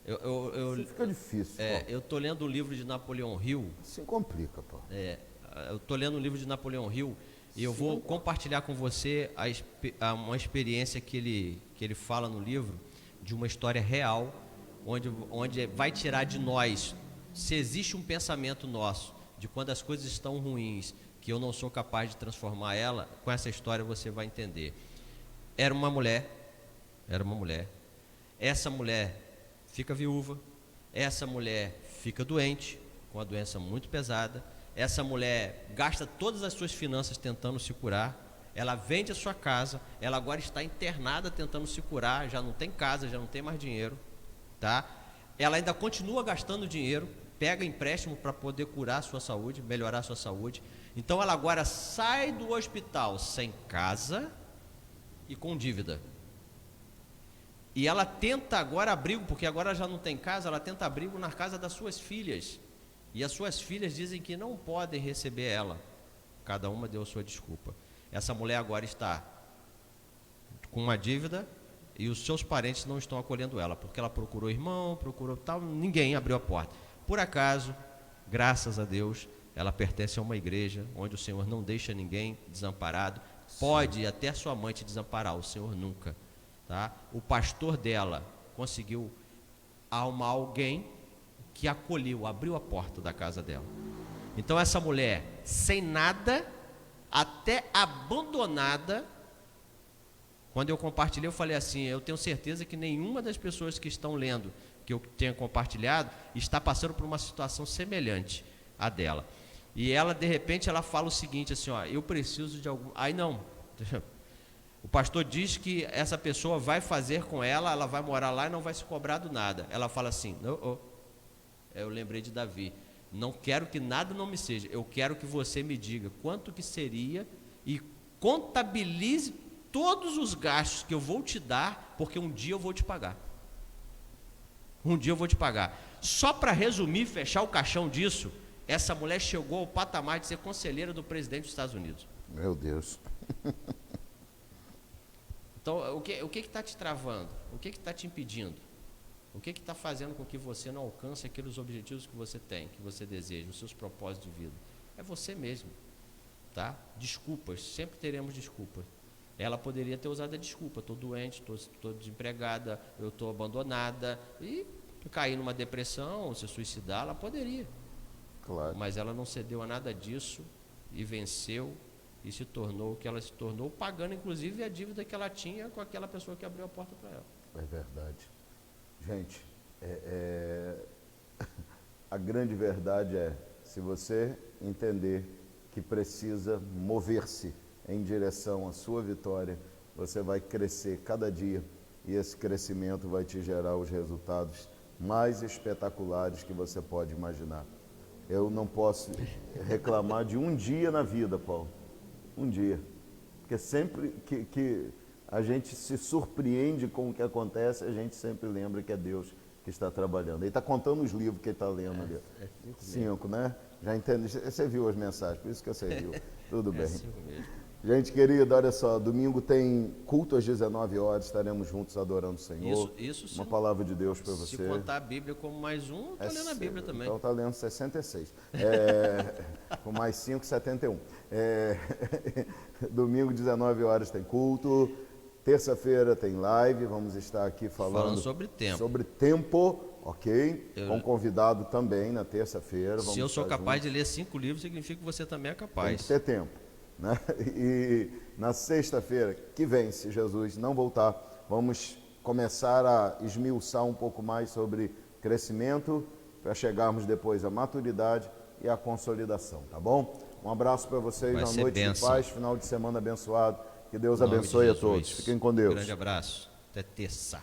Isso fica difícil. Eu estou lendo um livro de Napoleão Hill. Se complica, pô. Eu estou lendo um livro de Napoleão Hill e eu vou compartilhar com você uma experiência que ele fala no livro, de uma história real, onde vai tirar de nós, se existe um pensamento nosso, de quando as coisas estão ruins, que eu não sou capaz de transformar ela, com essa história você vai entender. Era uma mulher, essa mulher fica viúva, essa mulher fica doente, com uma doença muito pesada, essa mulher gasta todas as suas finanças tentando se curar, ela vende a sua casa, ela agora está internada tentando se curar, já não tem casa, já não tem mais dinheiro, tá? Ela ainda continua gastando dinheiro, pega empréstimo para poder curar a sua saúde, melhorar a sua saúde. Então ela agora sai do hospital sem casa e com dívida. E ela tenta agora abrigo, porque agora já não tem casa, ela tenta abrigo na casa das suas filhas. E as suas filhas dizem que não podem receber ela. Cada uma deu a sua desculpa. Essa mulher agora está com uma dívida e os seus parentes não estão acolhendo ela, porque ela procurou irmão, procurou tal, ninguém abriu a porta. Por acaso, graças a Deus, ela pertence a uma igreja onde o Senhor não deixa ninguém desamparado. Pode até sua mãe te desamparar, o Senhor nunca. Tá? O pastor dela conseguiu arrumar alguém que acolheu, abriu a porta da casa dela. Então essa mulher, sem nada, até abandonada, quando eu compartilhei, eu falei assim, eu tenho certeza que nenhuma das pessoas que estão lendo, que eu tenha compartilhado, está passando por uma situação semelhante à dela. E ela, de repente, ela fala o seguinte, assim, ó, eu preciso de algum... Aí não, o pastor diz que essa pessoa vai fazer com ela, ela vai morar lá e não vai se cobrar do nada. Ela fala assim, eu lembrei de Davi, não quero que nada não me seja, eu quero que você me diga quanto que seria e contabilize todos os gastos que eu vou te dar, porque um dia eu vou te pagar. Um dia eu vou te pagar. Só para resumir, fechar o caixão disso, essa mulher chegou ao patamar de ser conselheira do presidente dos Estados Unidos. Meu Deus. Então, o que está te travando? O que está te impedindo? O que está fazendo com que você não alcance aqueles objetivos que você tem, que você deseja, os seus propósitos de vida? É você mesmo, tá? Desculpas, sempre teremos desculpas. Ela poderia ter usado a desculpa: estou doente, estou desempregada, eu estou abandonada, e cair numa depressão, se suicidar, ela poderia. Claro. Mas ela não cedeu a nada disso e venceu e se tornou o que ela se tornou, pagando inclusive a dívida que ela tinha com aquela pessoa que abriu a porta para ela. É verdade. Gente, a grande verdade é, se você entender que precisa mover-se em direção à sua vitória, você vai crescer cada dia e esse crescimento vai te gerar os resultados mais espetaculares que você pode imaginar. Eu não posso reclamar de um dia na vida, Paulo. Um dia. Porque sempre que a gente se surpreende com o que acontece, a gente sempre lembra que é Deus que está trabalhando. Ele está contando os livros que ele está lendo ali. 5, né? Já entende? Você viu as mensagens, por isso que você viu. Tudo bem. 5 mesmo. Gente querida, olha só, domingo tem culto às 19 horas, estaremos juntos adorando o Senhor. Isso uma palavra de Deus para você. Se contar a Bíblia como mais um, estou lendo a Bíblia também. Então está lendo 66. Com mais 5, 71. Domingo, 19 horas tem culto. Terça-feira tem live, vamos estar aqui falando sobre tempo. Sobre tempo, ok? Com convidado também na terça-feira. Se eu sou capaz de ler 5 livros, significa que você também é capaz. Tem que ter tempo. Né? E na sexta-feira que vem, se Jesus não voltar, vamos começar a esmiuçar um pouco mais sobre crescimento, para chegarmos depois à maturidade e à consolidação, tá bom? Um abraço para vocês, uma noite de paz, final de semana abençoado, que Deus abençoe a todos. Fiquem com Deus. Grande abraço, até terça.